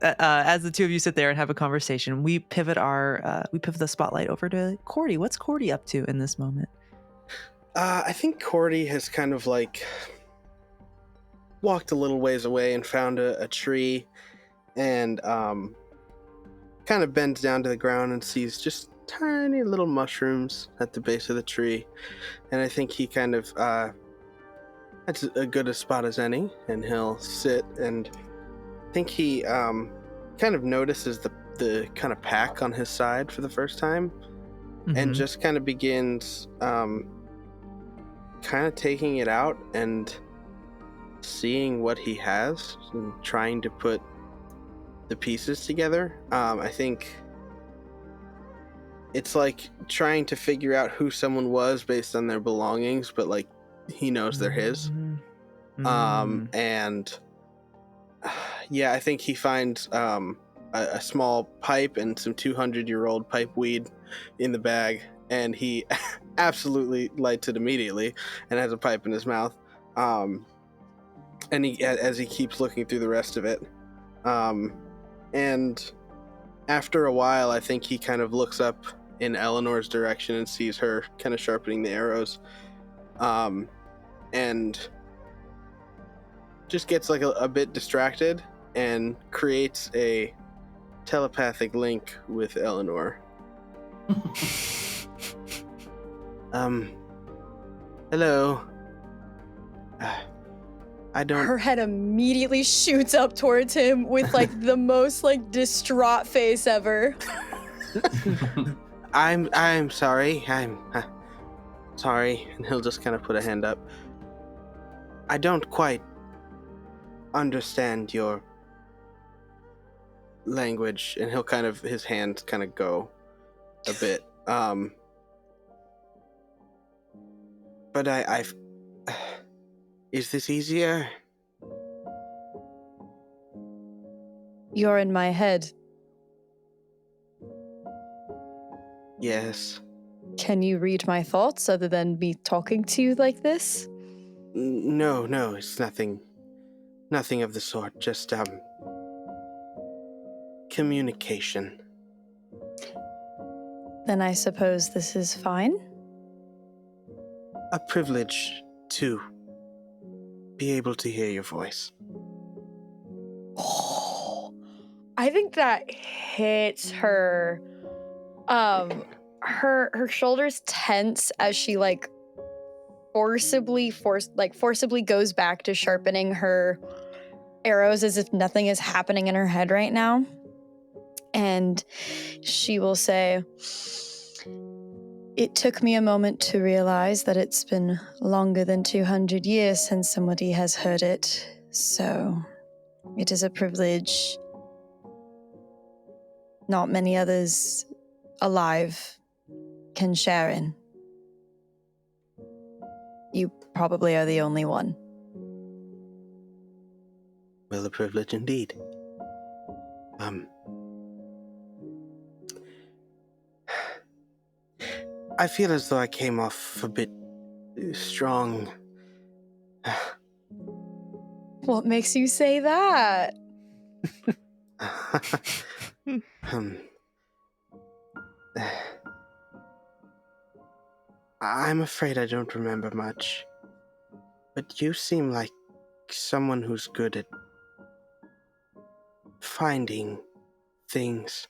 as the two of you sit there and have a conversation, we pivot the spotlight over to Cordy. What's Cordy up to in this moment? I think Cordy has kind of like walked a little ways away and found a tree and kind of bends down to the ground and sees just tiny little mushrooms at the base of the tree. And I think he kind of that's as good a spot as any, and he'll sit, and I think he kind of notices the kind of pack on his side for the first time, and just kind of begins kind of taking it out and seeing what he has and trying to put the pieces together. I think it's like trying to figure out who someone was based on their belongings, but like he knows they're his. And yeah, I think he finds a small pipe and some 200-year-old pipe weed in the bag, and he absolutely lights it immediately and has a pipe in his mouth. And he, as he keeps looking through the rest of it, and after a while, I think he kind of looks up in Eleanor's direction and sees her kind of sharpening the arrows, and just gets like a bit distracted and creates a telepathic link with Elanor. Hello. I don't... Her head immediately shoots up towards him with like the most like distraught face ever. I'm sorry. I'm sorry. And he'll just kind of put a hand up. I don't quite understand your language, and he'll kind of, his hands kind of go a bit. But I've is this easier? You're in my head. Yes. Can you read my thoughts other than me talking to you like this? No, it's nothing of the sort. Just communication. Then I suppose this is fine. A privilege to be able to hear your voice. Oh, I think that hits her. Her shoulders tense as she like forcibly goes back to sharpening her arrows as if nothing is happening in her head right now. And she will say, "It took me a moment to realize that it's been longer than 200 years since somebody has heard it, so it is a privilege not many others alive can share in. You probably are the only one." Well, a privilege indeed. I feel as though I came off a bit strong. What makes you say that? I'm afraid I don't remember much, but you seem like someone who's good at finding things.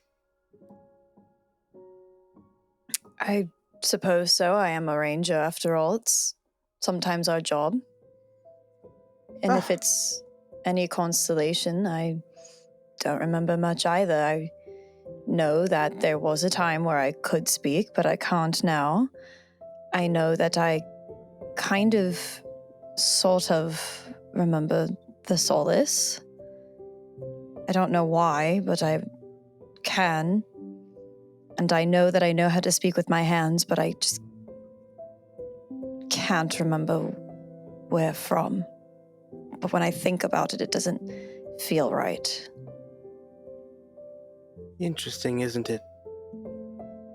I suppose so. I am a ranger after all. It's sometimes our job. And if it's any constellation, I don't remember much either. I know that there was a time where I could speak, but I can't now. I know that I kind of, sort of remember Thessalus. I don't know why, but I can. And I know that I know how to speak with my hands, but I just can't remember where from. But when I think about it, it doesn't feel right. Interesting, isn't it?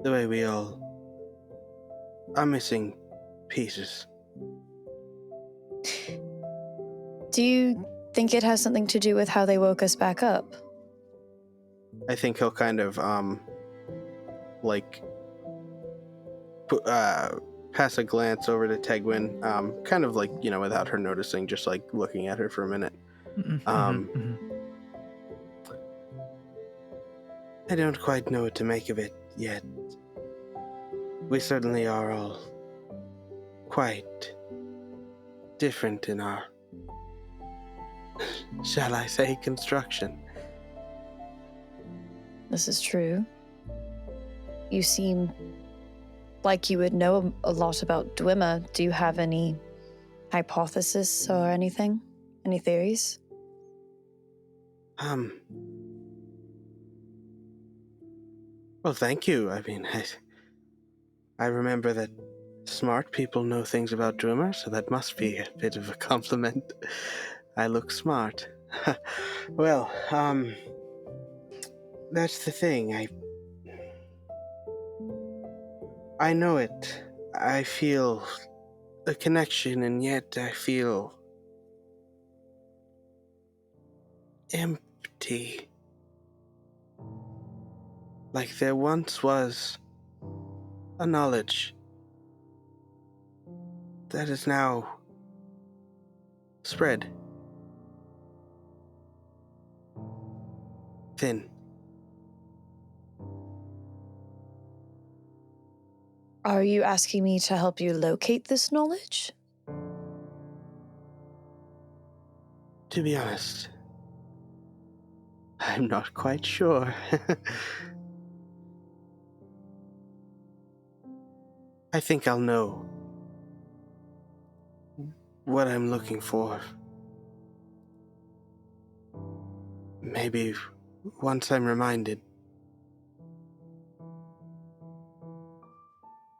The way we all are missing pieces. Do you think it has something to do with how they woke us back up? I think he'll kind of, pass a glance over to Tegwin, kind of like, without her noticing, just like looking at her for a minute. I don't quite know what to make of it yet. We certainly are all quite different in our, shall I say, construction. This is true. You seem like you would know a lot about Dwimmer. Do you have any hypothesis or anything? Any theories? Well, thank you. I mean, I remember that smart people know things about Dwimmer, so that must be a bit of a compliment. I look smart. Well, that's the thing. I know it. I feel a connection, and yet I feel empty. Like there once was a knowledge that is now spread thin. Are you asking me to help you locate this knowledge? To be honest, I'm not quite sure. I think I'll know what I'm looking for. Maybe once I'm reminded.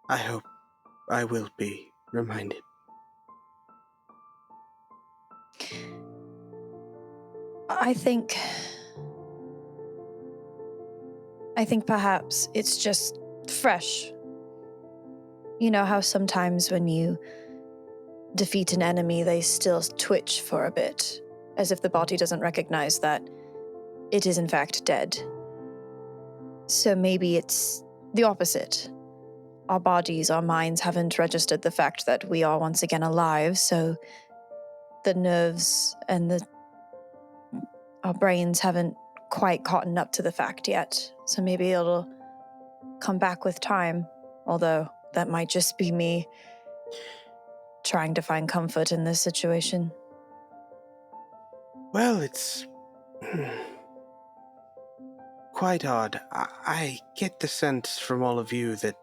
I hope I will be reminded. I think perhaps it's just fresh. You know how sometimes when you defeat an enemy, they still twitch for a bit, as if the body doesn't recognize that it is in fact dead. So maybe it's the opposite. Our bodies, our minds haven't registered the fact that we are once again alive, so the nerves and our brains haven't quite caught up to the fact yet. So maybe it'll come back with time, although that might just be me trying to find comfort in this situation. Well, it's quite odd. I get the sense from all of you that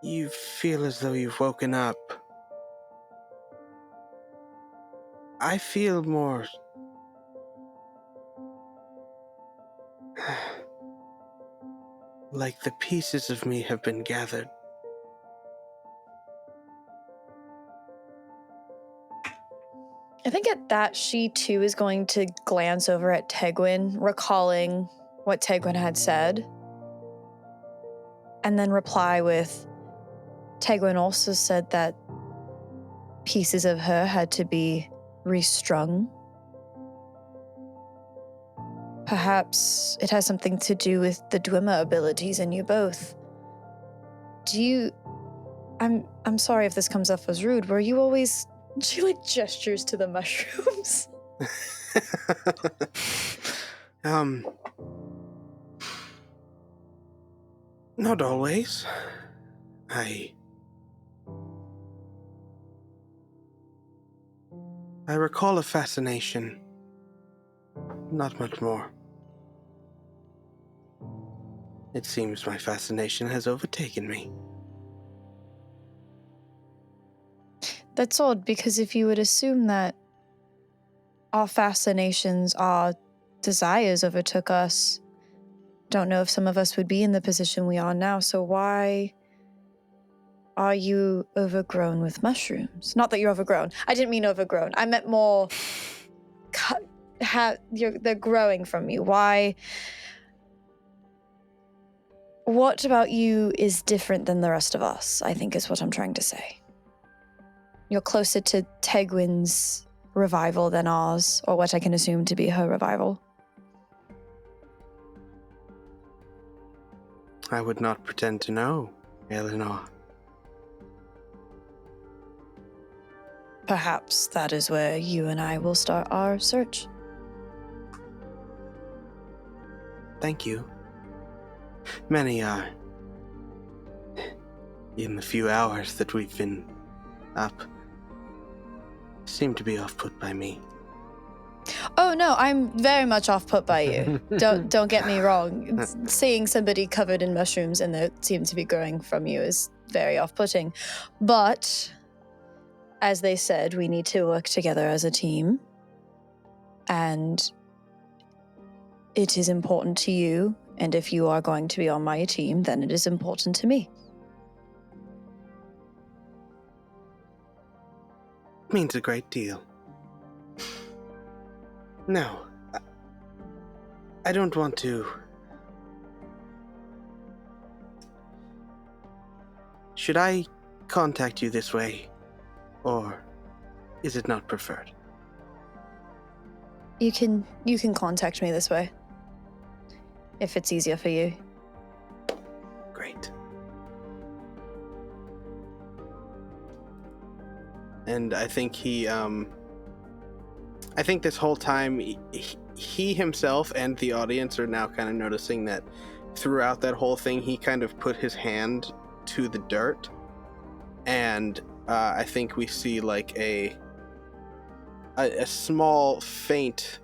you feel as though you've woken up. I feel more like the pieces of me have been gathered. I think at that, she too is going to glance over at Tegwin, recalling what Tegwin had said, and then reply with, Tegwin also said that pieces of her had to be restrung. Perhaps it has something to do with the Dwimmer abilities in you both. I'm sorry if this comes off as rude, were you always... She gestures to the mushrooms. Not always. I recall a fascination. Not much more. It seems my fascination has overtaken me. That's odd, because if you would assume that our fascinations, our desires overtook us, don't know if some of us would be in the position we are now, so why Are you overgrown with mushrooms? Not that you're overgrown. I didn't mean overgrown. I meant more... they're growing from you. Why? What about you is different than the rest of us, I think is what I'm trying to say. You're closer to Tegwin's revival than ours, or what I can assume to be her revival. I would not pretend to know, Elanor. Perhaps that is where you and I will start our search. Thank you. Many are. In the few hours that we've been up, seem to be off-put by me. Oh no, I'm very much off-put by you. Don't get me wrong. Seeing somebody covered in mushrooms and they seem to be growing from you is very off-putting. But, as they said, we need to work together as a team. And it is important to you, and if you are going to be on my team, then it is important to me. Means a great deal. No, I don't want to. Should I contact you this way, or is it not preferred? You can contact me this way, if it's easier for you. Great. And I think I think this whole time, he himself and the audience are now kind of noticing that throughout that whole thing, he kind of put his hand to the dirt. And I think we see like a small, faint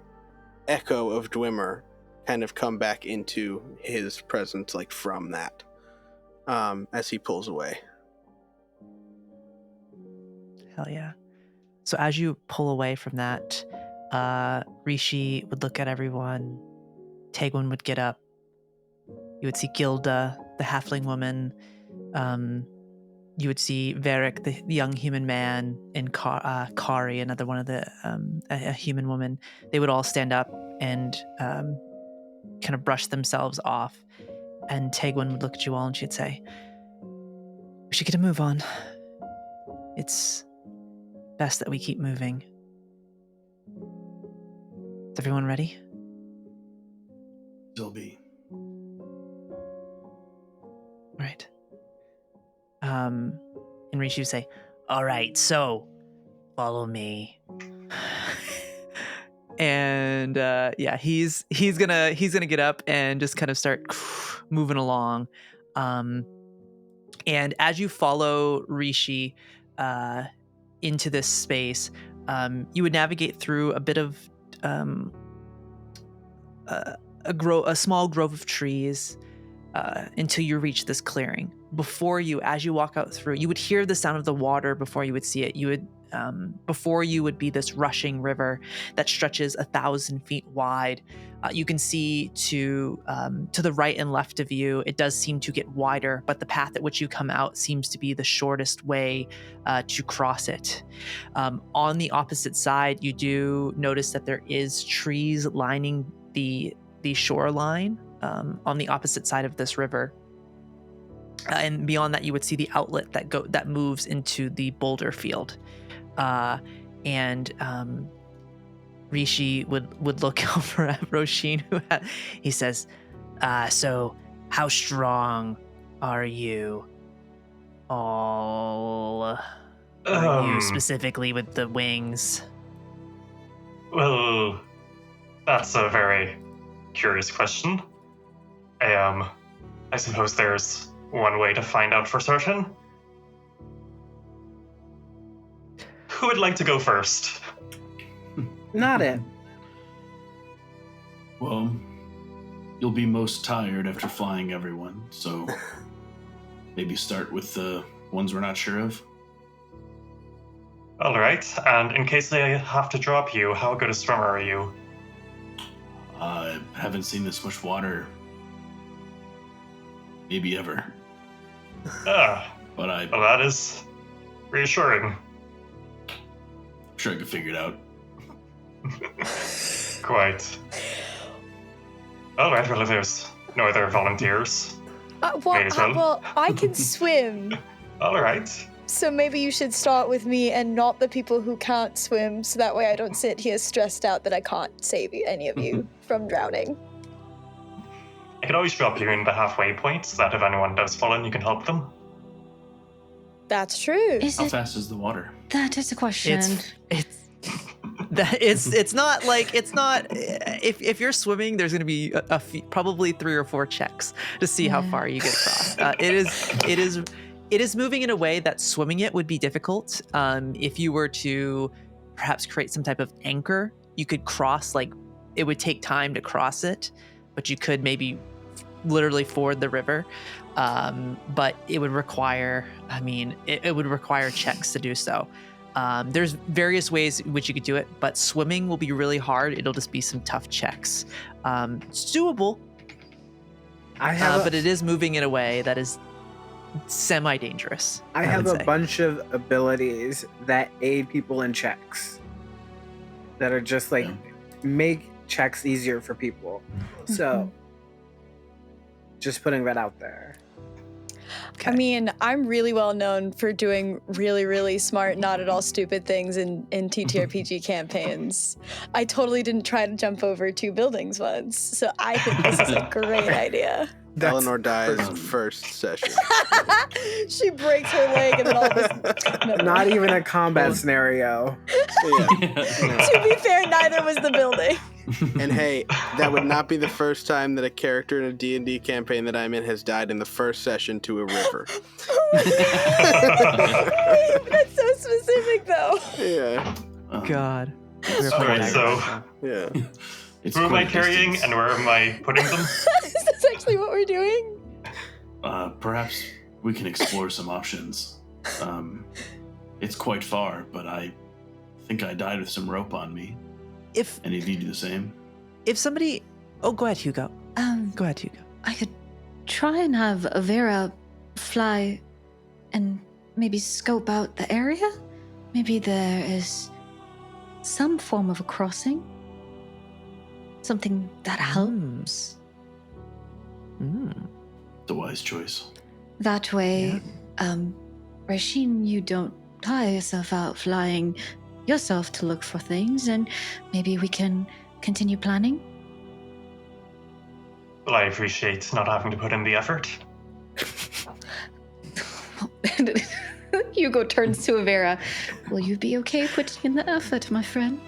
echo of Dwimmer kind of come back into his presence, like from that, as he pulls away. Hell yeah. So as you pull away from that, Róisín would look at everyone. Tegwin would get up. You would see Gilda, the halfling woman. You would see Varric, the young human man, and Kari, another one of the a human woman. They would all stand up and kind of brush themselves off. And Tegwin would look at you all and she'd say, "We should get a move on. It's best that we keep moving. Is everyone ready?" Still be. Right. And Róisín would say, "All right, so follow me." And yeah, he's gonna get up and just kind of start moving along. And as you follow Róisín into this space, you would navigate through a bit of a small grove of trees until you reach this clearing. Before you, as you walk out through, you would hear the sound of the water before you would see it. You would before you would be this rushing river that stretches 1,000 feet wide. You can see to the right and left of you, it does seem to get wider, but the path at which you come out seems to be the shortest way to cross it. On the opposite side, you do notice that there is trees lining the shoreline on the opposite side of this river. And beyond that, you would see the outlet that moves into the boulder field. And Róisín would look over at Róisín, he says, "So how strong are you all? You specifically with the wings?" Well, that's a very curious question. I suppose there's one way to find out for certain. Who would like to go first? Not it. Well, you'll be most tired after flying everyone, so maybe start with the ones we're not sure of. All right, and in case they have to drop you, how good a swimmer are you? I haven't seen this much water maybe ever. But Well, that is reassuring. I'm sure I can figure it out. Quite. All right, well, if there's no other volunteers. May as well. Well, I can swim. All right. So maybe you should start with me and not the people who can't swim, so that way I don't sit here stressed out that I can't save any of you from drowning. I can always drop you in the halfway point so that if anyone does fall in, you can help them. That's true. How fast is the water? That is a question. It's not if you're swimming, there's going to be probably 3 or 4 checks to see how far you get across. It is moving in a way that swimming it would be difficult. If you were to perhaps create some type of anchor, you could cross, like, it would take time to cross it, but you could maybe literally ford the river. But it would require, it would require checks to do so. There's various ways in which you could do it, but swimming will be really hard. It'll just be some tough checks. It's doable, but it is moving in a way that is semi-dangerous. I have a bunch of abilities that aid people in checks that are just like make checks easier for people. So just putting that out there. Okay. I mean, I'm really well known for doing really, really smart, not at all stupid things in ttrpg campaigns. I totally didn't try to jump over 2 buildings once, so I think this is a great idea. Elanor dies first session. She breaks her leg and then all of this. Not even a combat scenario. To be fair, neither was the building. And hey, that would not be the first time that a character in a D&D campaign that I'm in has died in the first session to a river. That's so specific, though. Yeah. God. Alright, so Yeah. who am I carrying and where am I putting them? Is this actually what we're doing? Perhaps we can explore some options. It's quite far, but I think I died with some rope on me. If any of you do the same? If somebody, go ahead, Hugo. Go ahead, Hugo. I could try and have Vera fly and maybe scope out the area. Maybe there is some form of a crossing. Something that helps. The wise choice. That way, Róisín, you don't tire yourself out flying yourself to look for things, and maybe we can continue planning. Well, I appreciate not having to put in the effort. Hugo turns to Vera. Will you be okay putting in the effort, my friend?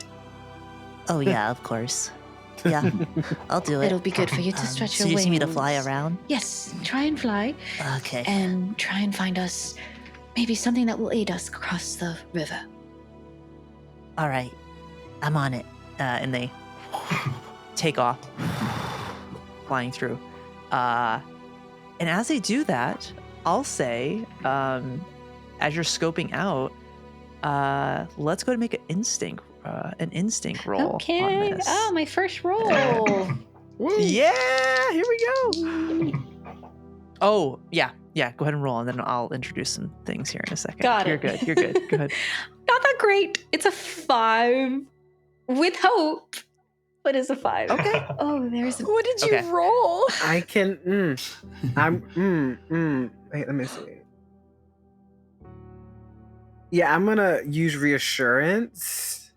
Oh yeah, of course. Yeah, I'll do it. It'll be good for you to stretch your So you wings. just need me to fly around? Yes, try and fly. Okay. And try and find us maybe something that will aid us across the river. All right, I'm on it. And they take off, flying through. And as they do that, I'll say, as you're scoping out, let's go to make an instinct roll. Okay. On this. Oh, my first roll. Yeah, here we go. Oh, yeah. Go ahead and roll, and then I'll introduce some things here in a second. Got You're it. good. You're good. Go ahead. Not that great. It's a 5 with hope, but it's a 5. Okay. Oh, there's a... What did you roll? I can. Wait, let me see. Yeah, I'm gonna use reassurance,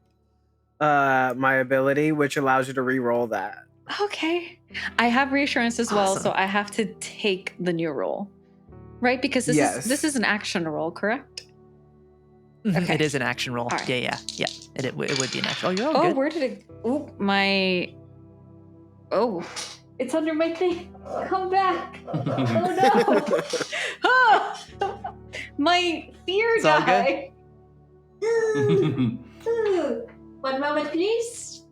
my ability, which allows you to re-roll that. Okay. I have reassurance as well, Awesome. so I have to take the new roll. Right? Because this is an action roll, correct? Okay. It is an action roll. All right. Yeah. It would be an action. Oh, you're all Oh, good. where did it... Oh, my... Oh, it's under my thing. Come back. Oh, no. Oh, my fear It's all die. 1 moment, please.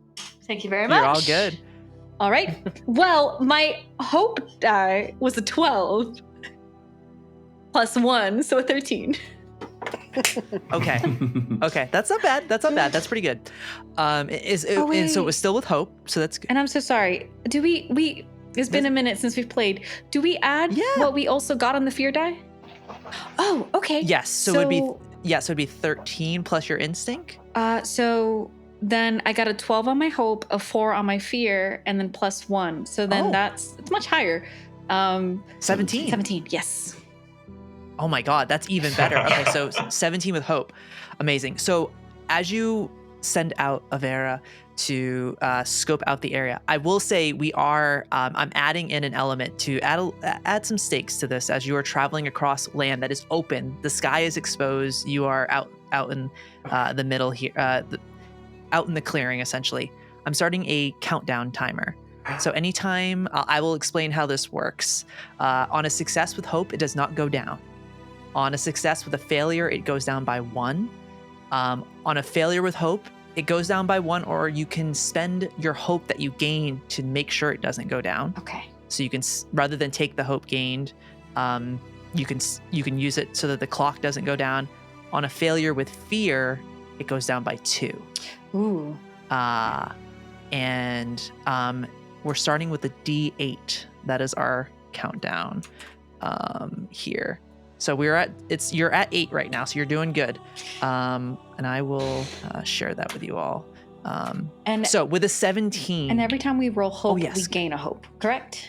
Thank you very much. You're all good. All right. Well, my hope die was a 12 plus 1, so a 13. Okay. That's not bad. That's pretty good. And so it was still with hope. So that's good. And I'm so sorry. Do we it's been a minute since we've played. Do we add what we also got on the fear die? Oh, okay. Yes. So it would be 13 plus your instinct. So then I got a 12 on my hope, a 4 on my fear, and then +1. So then it's much higher. 17. 17, yes. Oh my God, that's even better. Okay, so 17 with hope. Amazing. So as you send out Avera to scope out the area, I will say we are, I'm adding in an element to add some stakes to this as you are traveling across land that is open. The sky is exposed. You are out in the middle here, out in the clearing, essentially. I'm starting a countdown timer. So anytime, I will explain how this works. On a success with hope, it does not go down. On a success with a failure, it goes down by 1. On a failure with hope, it goes down by 1, or you can spend your hope that you gain to make sure it doesn't go down. Okay. So you can, rather than take the hope gained, you can use it so that the clock doesn't go down. On a failure with fear, it goes down by 2. Ooh. And we're starting with a D8. That is our countdown here. So you're at 8 right now, so you're doing good. And I will share that with you all. And so with a 17. And every time we roll hope, yes. we gain a hope, correct?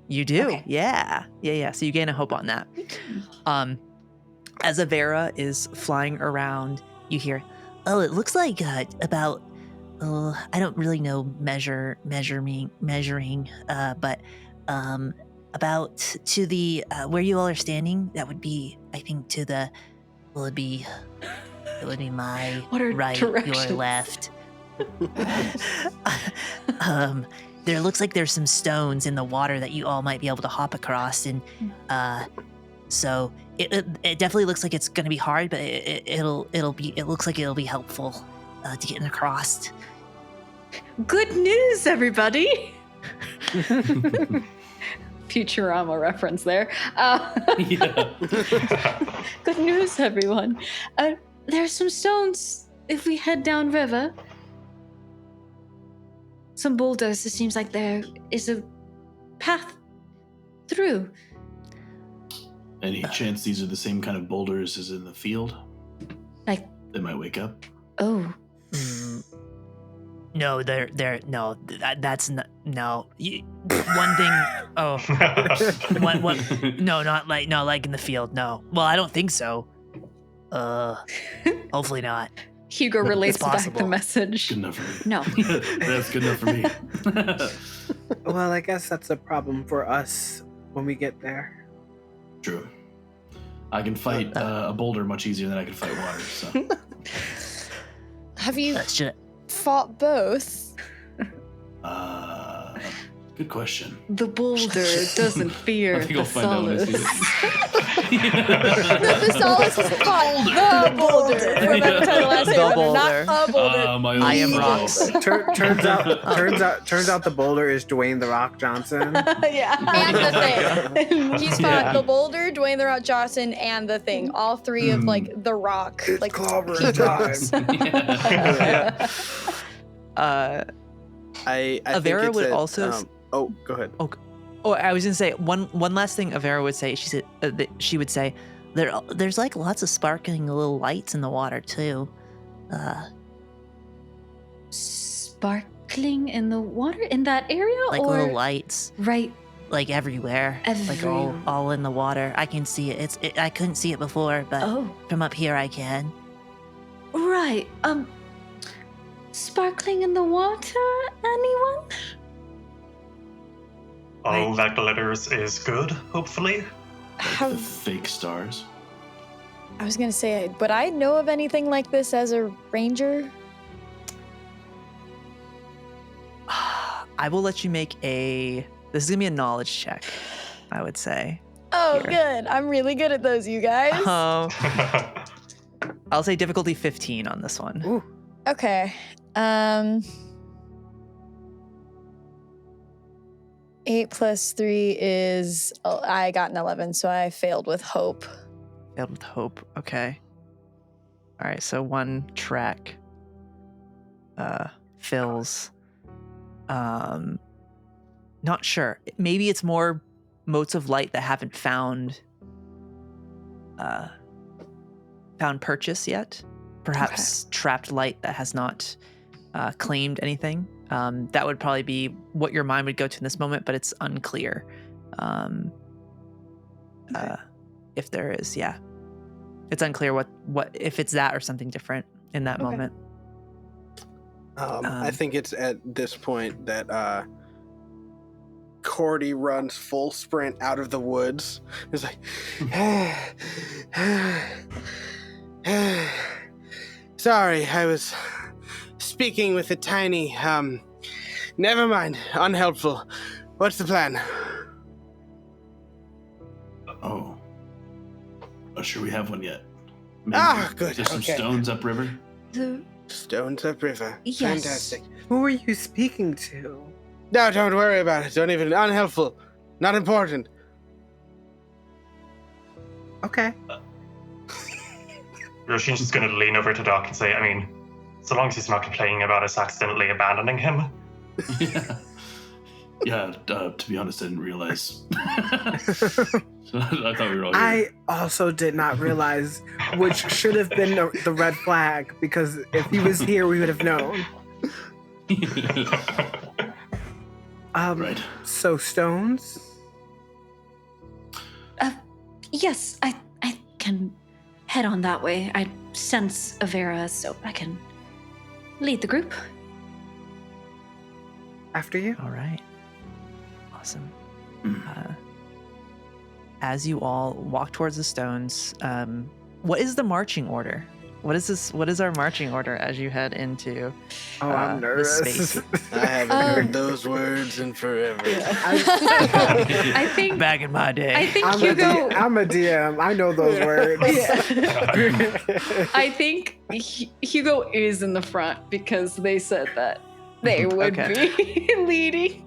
You do. Okay. Yeah. So you gain a hope on that. As Avera is flying around, you hear, oh, it looks like about, I don't really know measuring, but about to the, where you all are standing, that would be, I think, to the, it would be my right, directions? your left. There looks like there's some stones in the water that you all might be able to hop across, and so it definitely looks like it's going to be hard, but it looks like it'll be helpful to getting across. Good news, everybody! Futurama reference there. Good news, everyone. There's some stones if we head down river. Some boulders. It seems like there is a path through. Any chance these are the same kind of boulders as in the field? Like they might wake up. Oh. No, no. That's not. No, one thing. Oh, one. No, not like in the field. No. Well, I don't think so. Hopefully not. Hugo relates back the message. Good enough for me. No. That's good enough for me. Well, I guess that's a problem for us when we get there. True. I can fight a boulder much easier than I can fight water. So. Have you fought both? Good question. The boulder doesn't fear I think I'll find out when I see The Thessalus has fought the boulder. Remember the last The name, boulder. not a boulder. I am rocks. Turns out the boulder is Dwayne the Rock Johnson. Yeah, and the thing. He's fought the boulder, Dwayne the Rock Johnson, and the thing. All three of like the Rock. It's like clobbering time. I Avera think would also. Go ahead. Oh, I was gonna say one last thing. Avera would say. She said she would say, There's like lots of sparkling little lights in the water too. Sparkling in the water in that area, like or little lights, right? like everywhere. Like all in the water. I can see it. I couldn't see it before, but from up here I can. Right. Sparkling in the water, anyone? All that glitters is good, hopefully. Like the fake stars. I was gonna say, but I know of anything like this as a ranger. I will let you make this is gonna be a knowledge check, I would say. Oh, Here. good. I'm really good at those, you guys. I'll say difficulty 15 on this one. Ooh. Okay. 8 plus 3 is... I got an 11, so I failed with hope. Failed with hope. Okay. All right, so one track fills. Not sure. Maybe it's more motes of light that haven't found found purchase yet. Perhaps trapped light that has not claimed anything. That would probably be what your mind would go to in this moment, but it's unclear if there is. Yeah, it's unclear what if it's that or something different in that moment. I think it's at this point that Cordy runs full sprint out of the woods. It's like, sorry, I was speaking with a tiny, never mind, unhelpful. What's the plan? Oh. Not sure we have one yet. Maybe Good. There's some stones upriver. Stones upriver. Yes. Fantastic. Who are you speaking to? No, don't worry about it. Don't even, unhelpful. Not important. Okay. Róisín's just going to lean over to Doc and say, I mean, so long as he's not complaining about us accidentally abandoning him. Yeah, to be honest, I didn't realize. I thought we were all here. I also did not realize, which should have been the red flag, because if he was here, we would have known. Right. So stones? Yes, I can head on that way. I sense Avera, so I can lead the group. After you? All right. Awesome. As you all walk towards the stones, what is the marching order? What is this? What is our marching order as you head into I'm nervous. this space? I haven't heard those words in forever. I think Back in my day. I think I'm Hugo. I'm a DM. I know those words. I think Hugo is in the front because they said that they would be leading.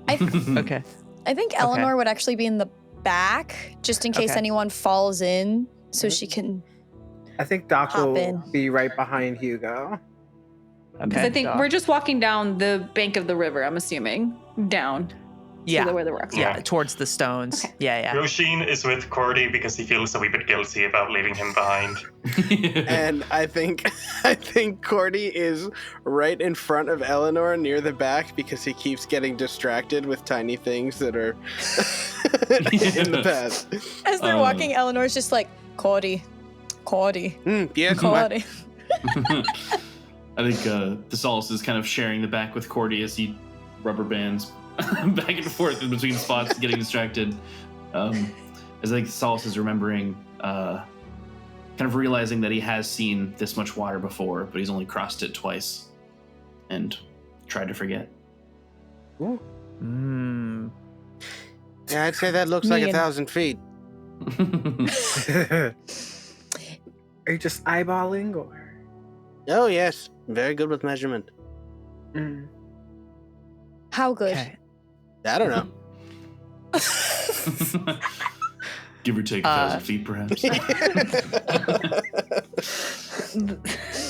Okay. I think Elanor would actually be in the back, just in case Okay. anyone falls in, so she can. I think Doc Hop will in. be right behind Hugo. Because Okay. I think we're just walking down the bank of the river, I'm assuming. Down yeah. to where the rocks Yeah, are. towards the stones. Okay. Yeah. Róisín is with Cordy because he feels a wee bit guilty about leaving him behind. And I think Cordy is right in front of Elanor near the back because he keeps getting distracted with tiny things that are in the path. As they're walking, Eleanor's just like, Cordy. Yes, Cordy. I think Thessalus is kind of sharing the back with Cordy as he rubber bands back and forth in between spots, getting distracted. As I think Thessalus is remembering, kind of realizing that he has seen this much water before, but he's only crossed it twice and tried to forget. Mm. Yeah, I'd say that looks like 1,000 feet. Are you just eyeballing or? Oh, yes. Very good with measurement. How good? Okay. I don't know. Give or take 1,000 feet, perhaps.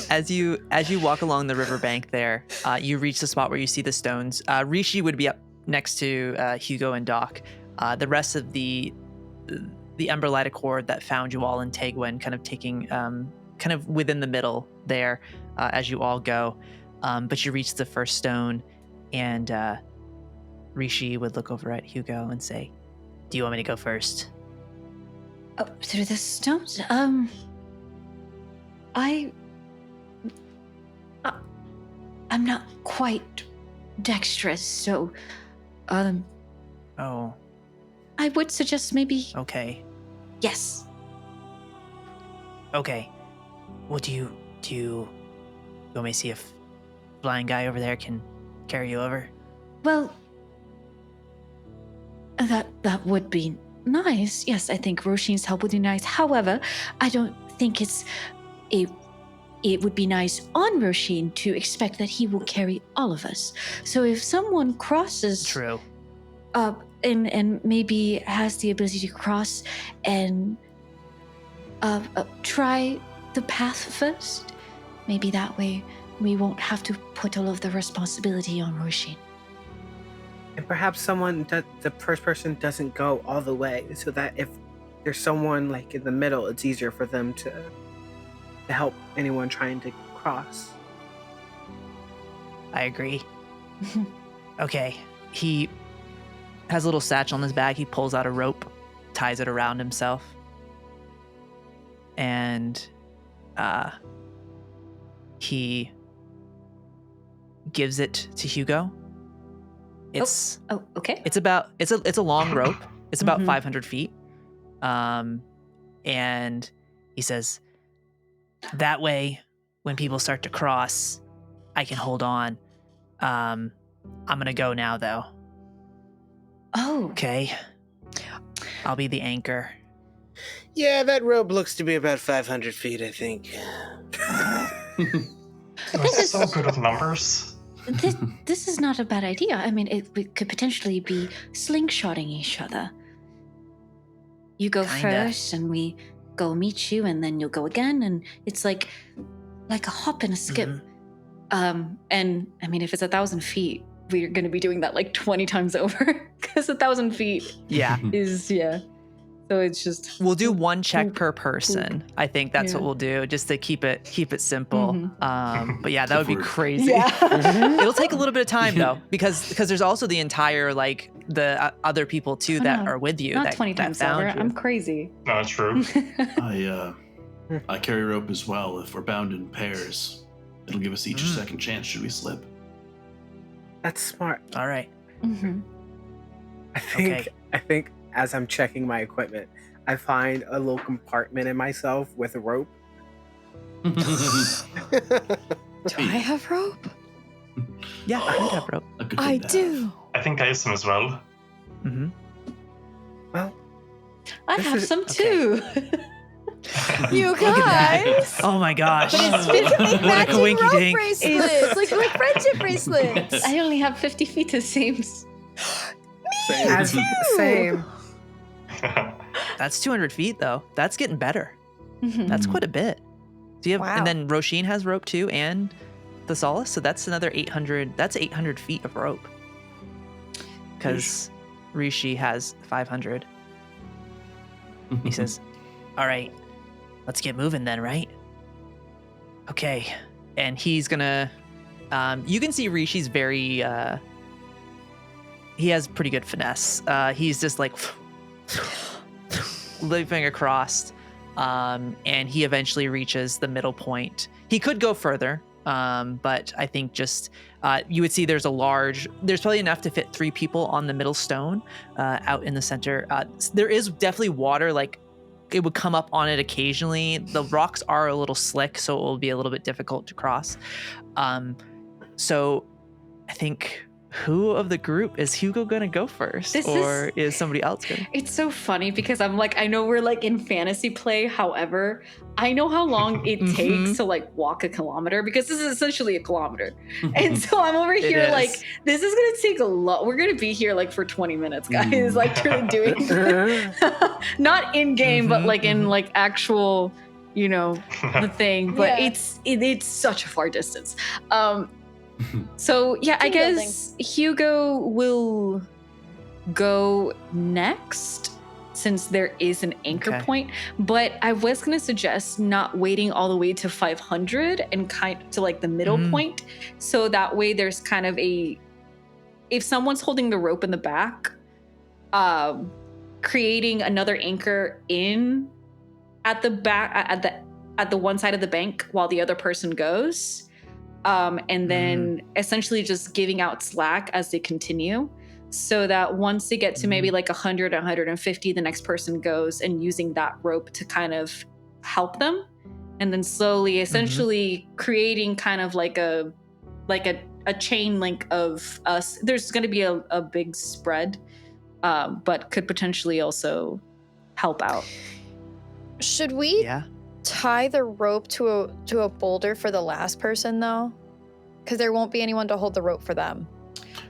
As you walk along the riverbank there, you reach the spot where you see the stones. Rishi would be up next to Hugo and Doc. The rest of the Emberlight Accord that found you all in Tegwin, kind of taking kind of within the middle there as you all go. But you reach the first stone, and Rishi would look over at Hugo and say, "Do you want me to go first?" Oh, through the stones? I'm not quite dexterous, so Oh, I would suggest maybe okay. yes. Okay. Well, do you want me to see if blind guy over there can carry you over? Well, that would be nice. Yes, I think Róisín's help would be nice. However, I don't think it would be nice on Róisín to expect that he will carry all of us. So if someone crosses True. and maybe has the ability to cross and try the path first, maybe that way we won't have to put all of the responsibility on Róisín. And perhaps the first person doesn't go all the way, so that if there's someone like in the middle, it's easier for them to help anyone trying to cross. I agree. Okay. He has a little satchel on his back. He pulls out a rope, ties it around himself, and he gives it to Hugo. It's okay. It's a long rope. It's about Mhm. 500 feet. And he says, that way, when people start to cross, I can hold on. I'm gonna go now, though. Oh, Okay. I'll be the anchor. Yeah, that rope looks to be about 500 feet, I think. You're so good with numbers. this is not a bad idea. I mean, we could potentially be slingshotting each other. You go Kinda. first, and we go meet you, and then you'll go again, and it's like a hop and a skip. Mhm. And I mean, if it's 1,000 feet, we're going to be doing that like 20 times over, because 1,000 feet Yeah. is So it's just We'll do one check Boop, per person. I think that's Yeah. what we'll do, just to keep it simple. Mhm. But yeah, that would be Clifford. crazy. Yeah. It'll take a little bit of time though, because there's also the entire like the other people too that No, are with you. not that, 20 that times found over. you. I'm crazy. No, true. I carry rope as well. If we're bound in pairs, it'll give us each a Mm. second chance should we slip. That's smart. All right. Mhm. I think as I'm checking my equipment, I find a little compartment in myself with a rope. Do I have rope? Yeah, I would have rope. A good I thing to do. have. I think I have some as well. Mm-hmm. Well, I This have is- some okay. too. You Look at that. guys! Oh my gosh. But it's 50 What a matching coinky rope dink. bracelets, like friendship bracelets. I only have 50 feet the same. Same. as same. That's 200 feet though. That's getting better. Mhm. That's quite a bit. Do you have? Wow. And then Róisín has rope too, and Thessalus. So that's another 800. That's 800 feet of rope. Because Rishi has 500. He says, "All right, let's get moving then, right?" Okay, and he's gonna. You can see Rishi's very. He has pretty good finesse. He's just like living across, and he eventually reaches the middle point. He could go further, but I think just you would see there's probably enough to fit 3 people on the middle stone out in the center. There is definitely water, like it would come up on it occasionally. The rocks are a little slick, so it will be a little bit difficult to cross. So I think, who of the group is Hugo gonna go first, or is somebody else gonna? It's so funny because I'm like, I know we're like in fantasy play. However, I know how long it takes to like walk a kilometer, because this is essentially a kilometer. And so I'm over here is. like, this is going to take a lot. We're going to be here like for 20 minutes, guys, like truly doing, not in game, but like in like actual, you know, the thing. But Yeah. it's such a far distance. So yeah, I Team guess Hugo will go next since there is an anchor Okay. point. But I was gonna suggest not waiting all the way to 500 and kind to like the middle point, so that way there's kind of if someone's holding the rope in the back, creating another anchor in at the back at the one side of the bank while the other person goes. And then essentially just giving out slack as they continue, so that once they get to maybe like 100, 150, the next person goes, and using that rope to kind of help them. And then slowly, essentially creating kind of like a chain link of us. There's going to be a big spread, but could potentially also help out. Should we Yeah. tie the rope to a boulder for the last person though? Because there won't be anyone to hold the rope for them.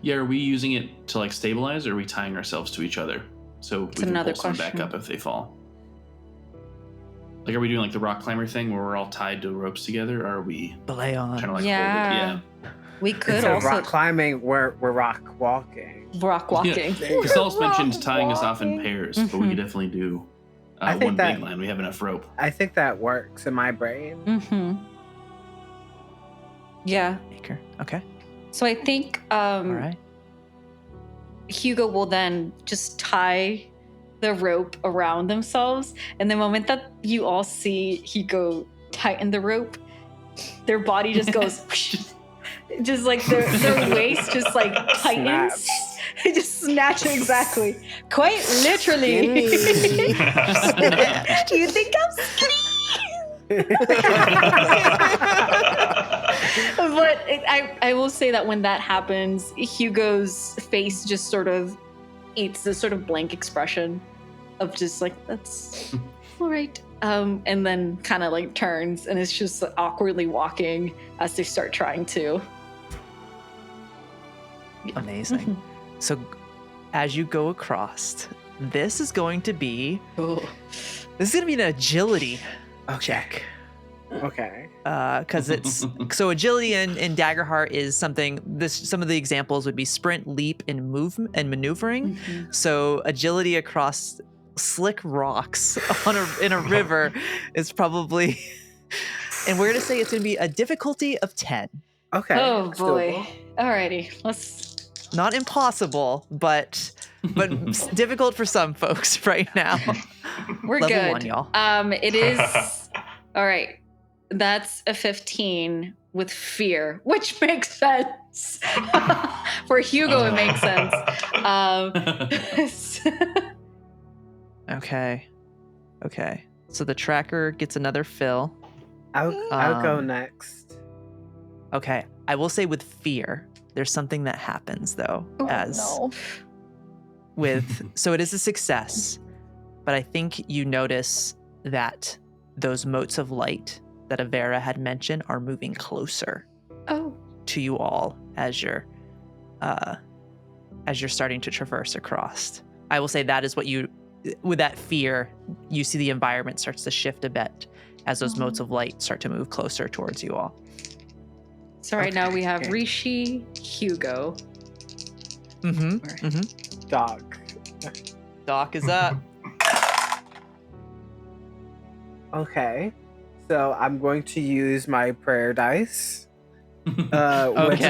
Yeah, are we using it to like stabilize, or are we tying ourselves to each other so we can another pull someone back question. up if they fall? Like, are we doing like the rock climber thing where we're all tied to ropes together, or are we Belay on. trying to like Yeah. hold it? We could Instead of also rock climbing, we're rock walking. rock walking. Yeah. Thessalus mentioned Rock tying us off in walking. pairs, but we could definitely do one big line. We have enough rope. I think that works in my brain. Mm-hmm. Yeah. Maker. Okay. So I think All right. Hugo will then just tie the rope around themselves, and the moment that you all see Hugo tighten the rope, their body just goes just like their waist just like tightens. It just snatches, exactly. Quite literally. Do you think I'm skinny? But I will say that when that happens, Hugo's face just sort of eats this sort of blank expression of just like, that's all right. And then kind of like turns and is just awkwardly walking as they start trying to. Amazing. So as you go across, this is going to be an agility check. Okay. Because it's so agility in Daggerheart is something. Some of the examples would be sprint, leap, and movement and maneuvering. Mm-hmm. So agility across slick rocks in a river is probably, and we're gonna say it's gonna be a difficulty of 10. Okay. Oh that's boy. doable. Alrighty, let's. Not impossible, but difficult for some folks right now. We're Level good. 1, y'all. It is all right. That's a 15 with fear, which makes sense. For Hugo, it makes sense. Okay. So the tracker gets another fill. I'll go next. Okay. I will say with fear, there's something that happens though, so it is a success, but I think you notice that those motes of light that Avera had mentioned are moving closer to you all as you're starting to traverse across. I will say that is what with that fear, you see the environment starts to shift a bit as those motes of light start to move closer towards you all. So right now we have Róisín, Hugo. Doc is up. Okay. So I'm going to use my prayer dice. Which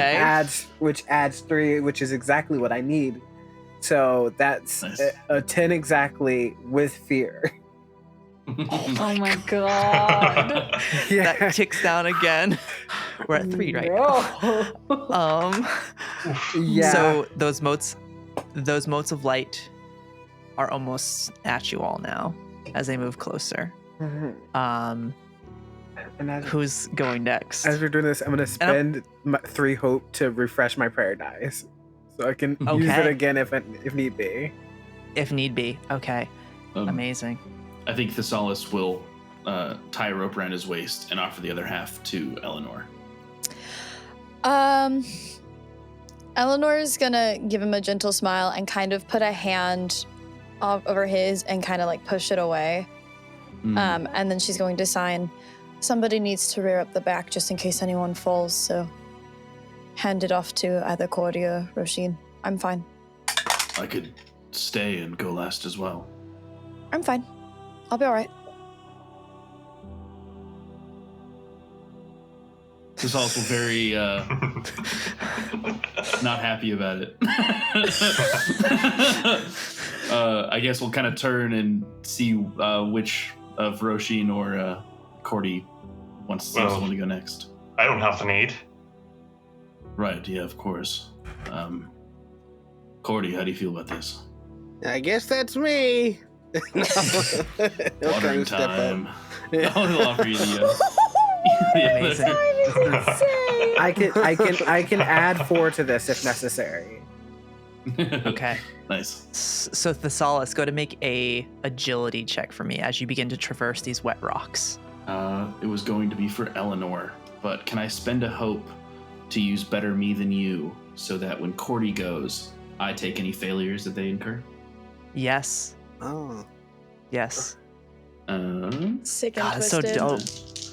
adds 3, which is exactly what I need. So that's Nice. a 10 exactly with fear. Oh my god. That ticks down again. We're at 3, right? Yeah. So those motes of light are almost at you all now as they move closer. And Who's going next? as we're doing this, I'm going to spend 3 hope to refresh my prayer dice, so I can use it again if need be. If need be. Okay. Amazing. I think Thessalus will tie a rope around his waist and offer the other half to Elanor. Elanor is gonna give him a gentle smile and kind of put a hand over his and kind of like push it away. And then she's going to sign, somebody needs to rear up the back just in case anyone falls, so hand it off to either Cordy or Róisín. I'm fine. I could stay and go last as well. I'm fine. I'll be all right. Thessalus will very not happy about it. I guess we'll kind of turn and see which of Róisín or Cordy wants someone to go next. I don't have the need. Right, yeah, of course. Cordy, how do you feel about this? I guess that's me. Watering time. I'll offer you the Amazing. I can add 4 to this if necessary. Okay. Nice. So Thessalus, go to make a agility check for me as you begin to traverse these wet rocks. It was going to be for Elanor, but can I spend a hope to use better me than you so that when Cordy goes, I take any failures that they incur? Yes. Oh. Yes. Sick and God, that's so twisted. dope.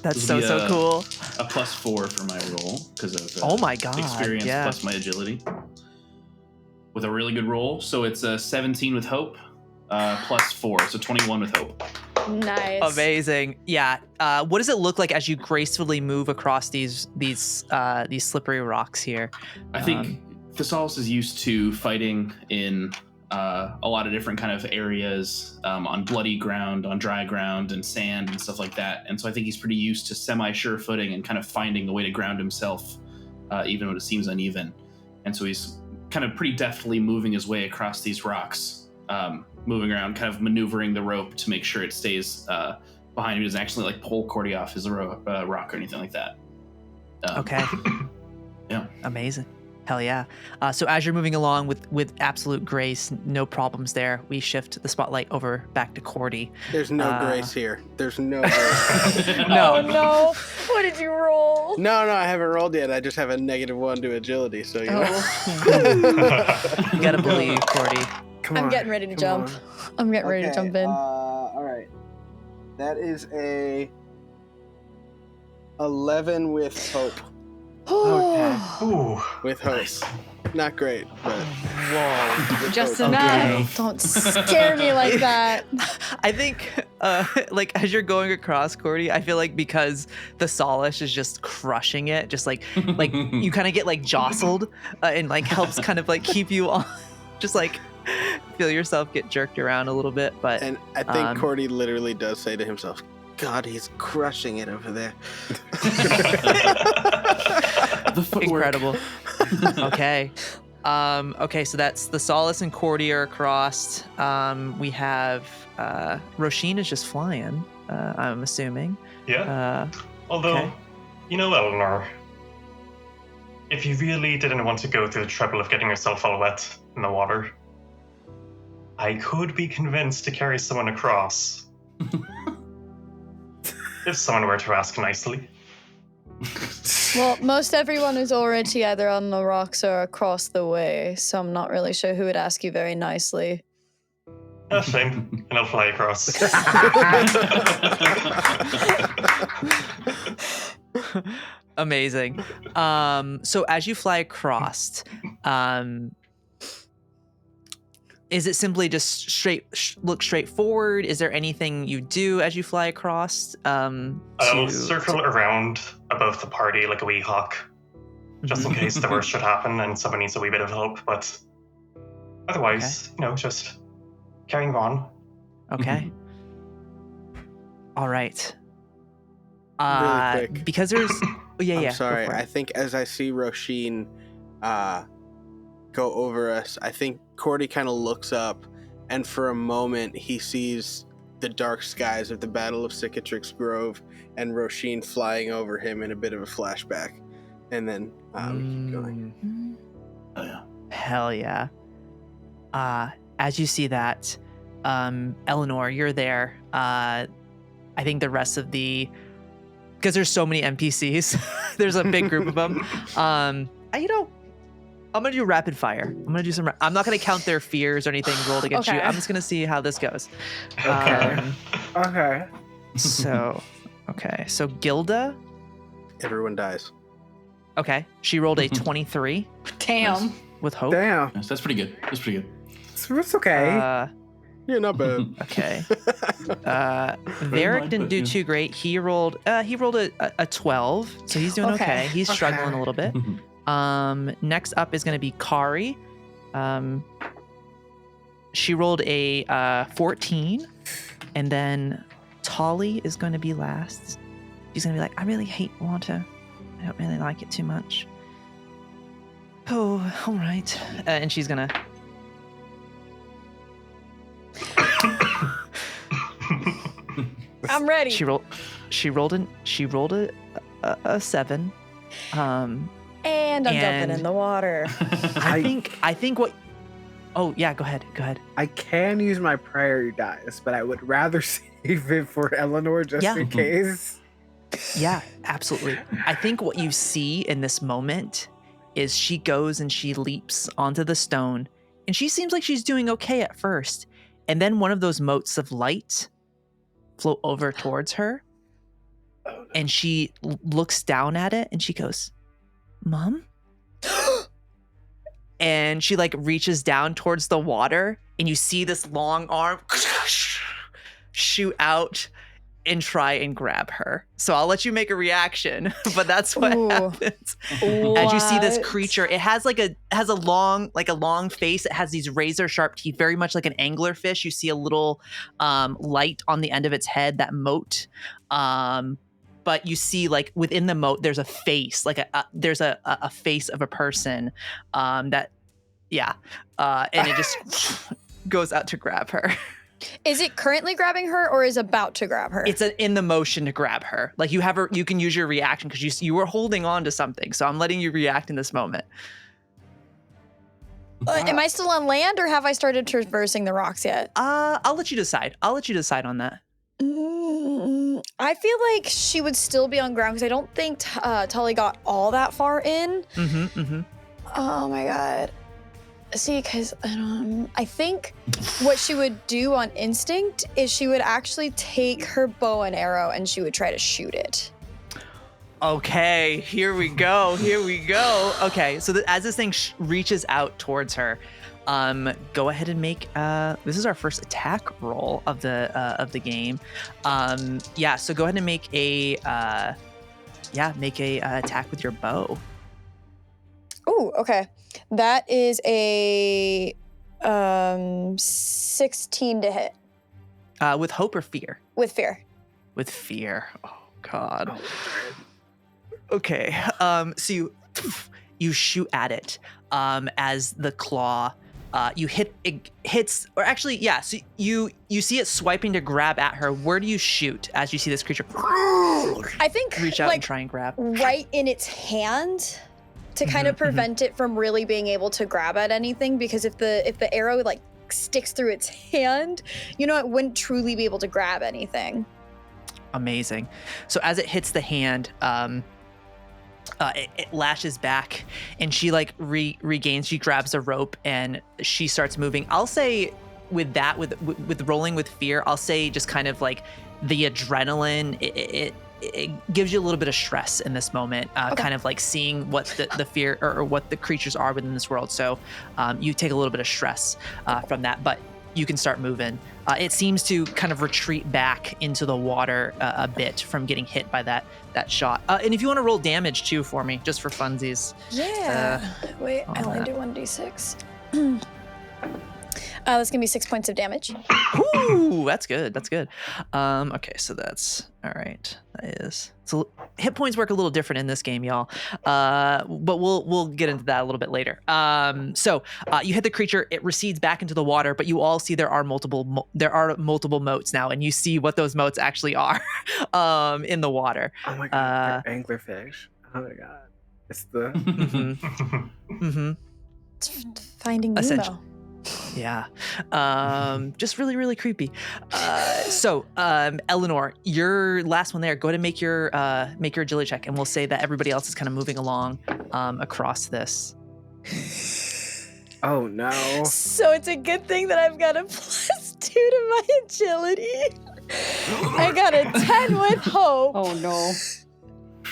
That's This will so be cool. A +4 for my roll because of Oh my God, experience yeah. plus my agility. With a really good roll, so it's a 17 with hope, +4, so 21 with hope. Nice. Amazing. Yeah. What does it look like as you gracefully move across these slippery rocks here? I think Thessalus is used to fighting in a lot of different kind of areas, on bloody ground, on dry ground, and sand and stuff like that. And so I think he's pretty used to semi-sure footing and kind of finding the way to ground himself, even when it seems uneven. And so he's kind of pretty deftly moving his way across these rocks, moving around, kind of maneuvering the rope to make sure it stays behind him. He doesn't actually like pull Cordy off his rock or anything like that. Okay. Yeah. Amazing. Hell yeah. So as you're moving along with absolute grace, no problems there, we shift the spotlight over back to Cordy. There's no grace here. There's no grace. No. Oh no. What did you roll? No, I haven't rolled yet. I just have a -1 to agility, so you know. You gotta believe, Cordy. I'm getting ready to jump. I'm getting ready to jump in. All right. That is a 11 with hope. Okay. Ooh. With hope. Nice. Not great, but Whoa. Just hope. enough. Don't scare me like that. I think, like, as you're going across, Cordy, I feel like because the Solace is just crushing it, just like you kind of get like jostled, and like helps kind of like keep you on, just like feel yourself get jerked around a little bit. But and I think Cordy literally does say to himself, "God, he's crushing it over there." The footwork. incredible. Okay. Okay, so that's the Solace and Cordy are across. We have Róisín is just flying, I'm assuming. Yeah. Although, okay. you know, Elanor, if you really didn't want to go through the trouble of getting yourself all wet in the water, I could be convinced to carry someone across. If someone were to ask nicely. Well, most everyone is already either on the rocks or across the way, so I'm not really sure who would ask you very nicely. No shame, and I'll fly across. Amazing. So as you fly across, is it simply just look straight forward? Is there anything you do as you fly across? I'll circle around above the party like a wee hawk, just in case the worst should happen and someone needs a wee bit of help. But otherwise, just carrying on. Okay. All right. Really quick. Because there's... I'm sorry. I think as I see Róisín go over us, I think Cordy kind of looks up, and for a moment he sees the dark skies of the Battle of Cicatrix Grove and Róisín flying over him in a bit of a flashback. And then we keep going. Oh, yeah. Hell yeah. As you see that, Elanor, you're there. I think the rest of because there's so many NPCs, there's a big group of them. I'm gonna do rapid fire. I'm gonna do some. I'm not gonna count their fears or anything rolled against you. I'm just gonna see how this goes. Okay. Okay. So Gilda. Everyone dies. Okay, she rolled a 23 Damn. with hope. Damn. Nice. That's pretty good. It's okay. Yeah, not bad. Okay. Varric didn't do too great. He rolled a 12, so he's doing okay. He's struggling a little bit. Next up is going to be Kari. She rolled a 14, and then Tolly is going to be last. She's going to be like, I really hate water. I don't really like it too much. Oh, all right. And she's going to... I'm ready. She rolled a 7. And I'm jumping in the water. I think what... Oh, yeah, go ahead. I can use my priority dice, but I would rather save it for Elanor just in case. Yeah, absolutely. I think what you see in this moment is she goes and she leaps onto the stone, and she seems like she's doing okay at first. And then one of those motes of light float over towards her, and she looks down at it and she goes, Mom? And she like reaches down towards the water, and you see this long arm shoot out and try and grab her. So I'll let you make a reaction, but that's what happens. As you see this creature, it has a long face. It has these razor sharp teeth, very much like an anglerfish. You see a little light on the end of its head, that moat. But you see, like, within the moat, there's a face, like there's a face of a person and it just goes out to grab her. Is it currently grabbing her or is about to grab her? It's in the motion to grab her. Like, you can use your reaction because you were holding on to something. So I'm letting you react in this moment. Am I still on land or have I started traversing the rocks yet? I'll let you decide. I'll let you decide on that. I feel like she would still be on ground because I don't think Tully got all that far in. Oh my god. See, because I think what she would do on instinct is she would actually take her bow and arrow and she would try to shoot it. Okay, here we go. Okay, so as this thing reaches out towards her, go ahead and make this is our first attack roll of the game. So go ahead and make a attack with your bow. Oh, okay. That is a 16 to hit. With hope or fear? With fear. With fear. Oh god. Okay. So you shoot at it as the claw you hits, or actually, yeah. So you see it swiping to grab at her. Where do you shoot as you see this creature? I think reach out and try and grab right in its hand to kind of prevent it from really being able to grab at anything. Because if the arrow like sticks through its hand, it wouldn't truly be able to grab anything. Amazing. So as it hits the hand, it lashes back and she like regains, she grabs a rope and she starts moving. I'll say with that, with rolling with fear, I'll say just kind of like the adrenaline, it gives you a little bit of stress in this moment, kind of like seeing what the fear or what the creatures are within this world. So you take a little bit of stress from that, but you can start moving. It seems to kind of retreat back into the water a bit from getting hit by that shot. And if you want to roll damage too for me, just for funsies. Yeah. Wait, I only do 1d6. That's gonna be 6 points of damage. Ooh, that's good. Okay, so that's all right. That is. So hit points work a little different in this game, y'all. But we'll get into that a little bit later. So you hit the creature, it recedes back into the water, but you all see there are multiple moats now, and you see what those moats actually are in the water. Oh my god, they're anglerfish. Oh my god, it's the It's Finding Nemo. Yeah. Just really, really creepy. So, Elanor, you're last one there. Go ahead and make your agility check, and we'll say that everybody else is kind of moving along across this. Oh no. So it's a good thing that I've got a +2 to my agility. I got a 10 with hope. Oh no.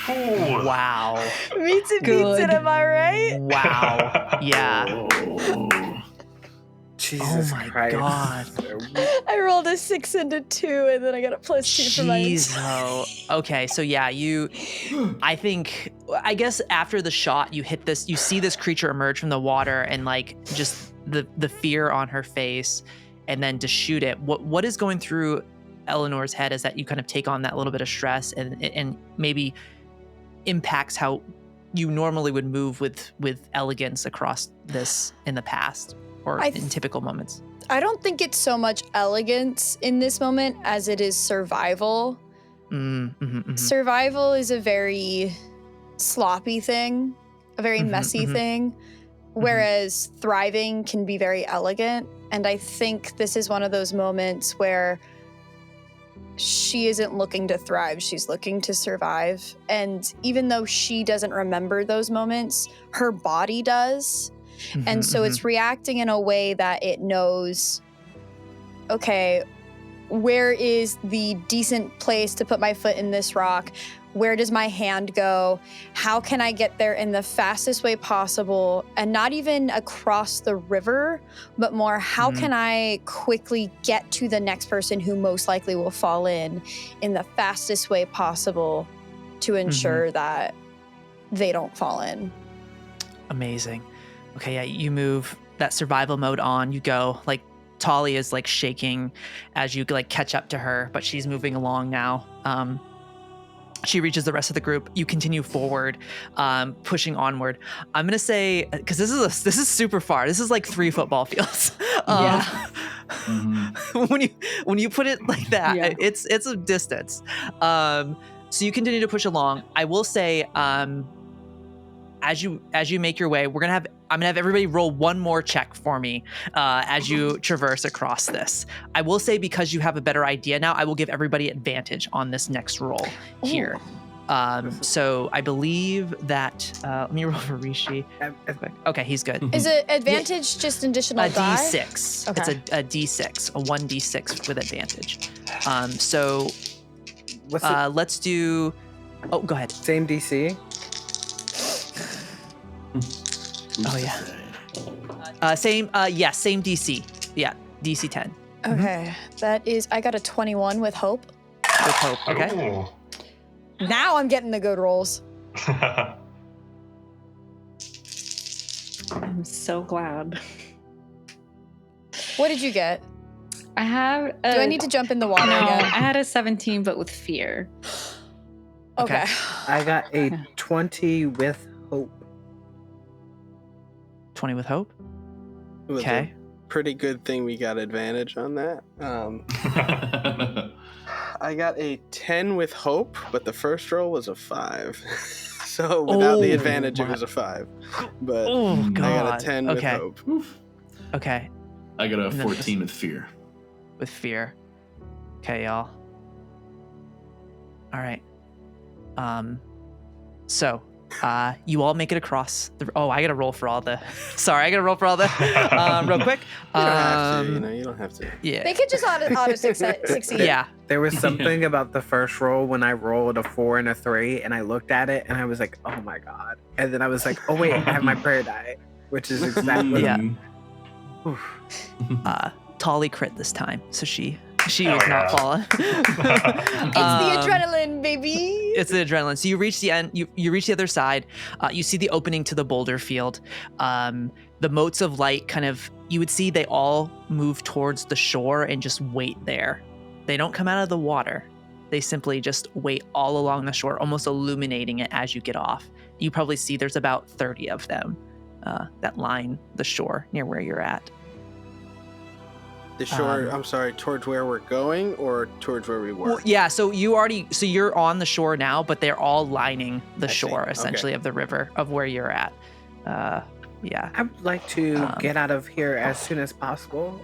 Ooh. Wow. Meets it, am I right? Wow. Yeah. Jesus Christ. God. I rolled a 6 and a 2, and then I got a +2 for my Okay, so yeah, I guess after the shot, you hit this, you see this creature emerge from the water and like just the fear on her face, and then to shoot it. What is going through Eleanor's head is that you kind of take on that little bit of stress and maybe impacts how you normally would move with elegance across this in the past. Or in typical moments? I don't think it's so much elegance in this moment as it is survival. Survival is a very sloppy thing, a very messy thing, whereas thriving can be very elegant. And I think this is one of those moments where she isn't looking to thrive, she's looking to survive. And even though she doesn't remember those moments, her body does. And so it's reacting in a way that it knows, okay, where is the decent place to put my foot in this rock? Where does my hand go? How can I get there in the fastest way possible? And not even across the river, but more how can I quickly get to the next person who most likely will fall in the fastest way possible to ensure that they don't fall in. Amazing. Okay, yeah, you move that survival mode on. You go, like, Tolly is, like, shaking as you, like, catch up to her, but she's moving along now. She reaches the rest of the group. You continue forward, pushing onward. I'm gonna say, because this is super far. This is like 3 football fields. When you put it like that, it's a distance. So you continue to push along. I will say, as you make your way, I'm gonna have everybody roll one more check for me as you traverse across this. I will say, because you have a better idea now, I will give everybody advantage on this next roll here. So I believe that let me roll for Róisín. Okay, he's good. Is it advantage just an additional die? D6. Okay. It's a D6, a 1D6 with advantage. So let's do. Oh, go ahead. Same DC. Oh yeah. Same DC. Yeah, DC 10. Okay, that is, I got a 21 with hope. With hope, okay. Ooh. Now I'm getting the good rolls. I'm so glad. What did you get? I have. Do I need to jump in the water No, again? I had a 17, but with fear. Okay. I got a 20 with hope. 20 with hope. It was Okay. a pretty good thing we got advantage on that. I got a 10 with hope, but the first roll was a 5. So without the advantage, it was a 5. But Oh I god. got a 10 with Okay. hope. Okay. I got a 14 with fear. With fear. Okay, y'all. All right. So, you all make it across the. Oh, I gotta roll for all the. Sorry, I gotta roll for all the. Real quick. You don't have to, you don't have to. Yeah. They could just auto succeed. Yeah. There was something about the first roll when I rolled a 4 and a 3, and I looked at it and I was like, "Oh my god!" And then I was like, "Oh wait, I have my prayer die," which is exactly. Yeah. Tolly crit this time, so she was not yeah. falling. It's the adrenaline, baby. It's the adrenaline. So you reach the end. You reach the other side. You see the opening to the boulder field. The motes of light kind of. You would see they all move towards the shore and just wait there. They don't come out of the water. They simply just wait all along the shore, almost illuminating it as you get off. You probably see there's about 30 of them that line the shore near where you're at. The shore, I'm sorry, towards where we're going or towards where we were? Well, yeah, so you're on the shore now, but they're all lining the shore, essentially, of the river of where you're at. Yeah. I would like to get out of here as soon as possible.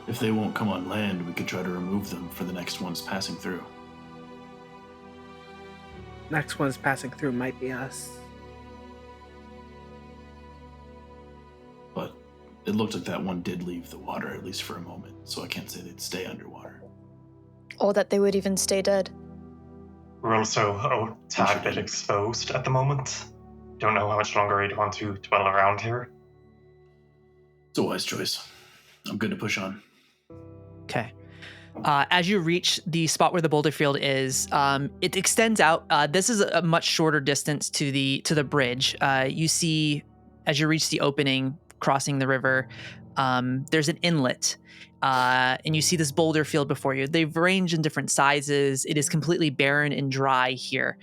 If they won't come on land, we could try to remove them for the next ones passing through. Next one's passing through might be us. But it looked like that one did leave the water, at least for a moment, so I can't say they'd stay underwater. Or that they would even stay dead. We're also a tad bit exposed at the moment. Don't know how much longer we'd want to dwell around here. It's a wise choice. I'm good to push on. Okay. As you reach the spot where the boulder field is, it extends out. This is a much shorter distance to the bridge. You see, as you reach the opening, crossing the river, there's an inlet, and you see this boulder field before you. They've ranged in different sizes. It is completely barren and dry here.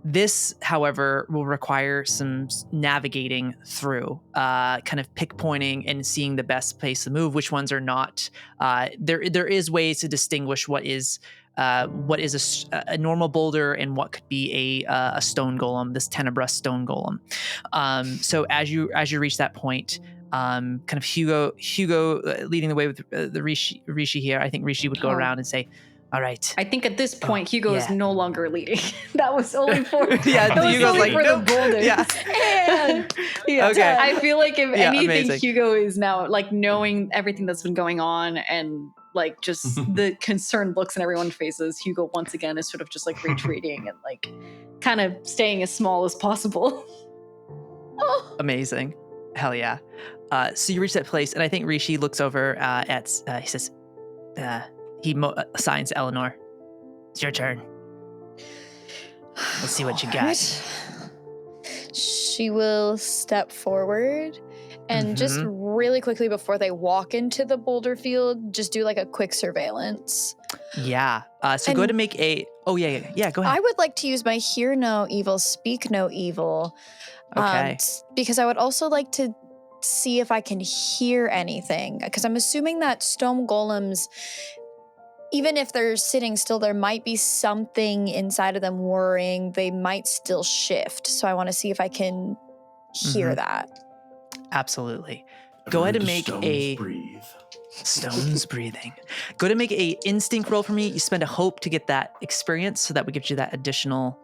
This, however, will require some navigating through, kind of pick-pointing and seeing the best place to move, which ones are not. There is ways to distinguish what is a normal boulder and what could be a stone golem, this Tenebra stone golem. So as you reach that point, kind of Hugo leading the way with the Róisín here. I think Róisín would go around and say, All right. I think at this point, Hugo is yeah. no longer leading. That was only for Yeah, that was Hugo's only like, for nope. the boulders. Yeah. And Okay. I feel like if Yeah, anything, amazing. Hugo is now like knowing everything that's been going on and like just the concerned looks in everyone's faces. Hugo once again is sort of just like retreating and like kind of staying as small as possible. Amazing. Hell yeah. So you reach that place, and I think Róisín looks over at, he says, he assigns Elanor. It's your turn. Let's see what you got. Alright. She will step forward and just really quickly before they walk into the boulder field, just do like a quick surveillance. Yeah. So go ahead and make a, go ahead. I would like to use my hear no evil, speak no evil. Okay. Because I would also like to see if I can hear anything. Because I'm assuming that stone golems, even if they're sitting still, there might be something inside of them worrying. They might still shift. So I want to see if I can hear that. Absolutely. Go ahead and make a breathe. stones breathing. Go ahead and make a instinct roll for me. You spend a hope to get that experience, so that would give you that additional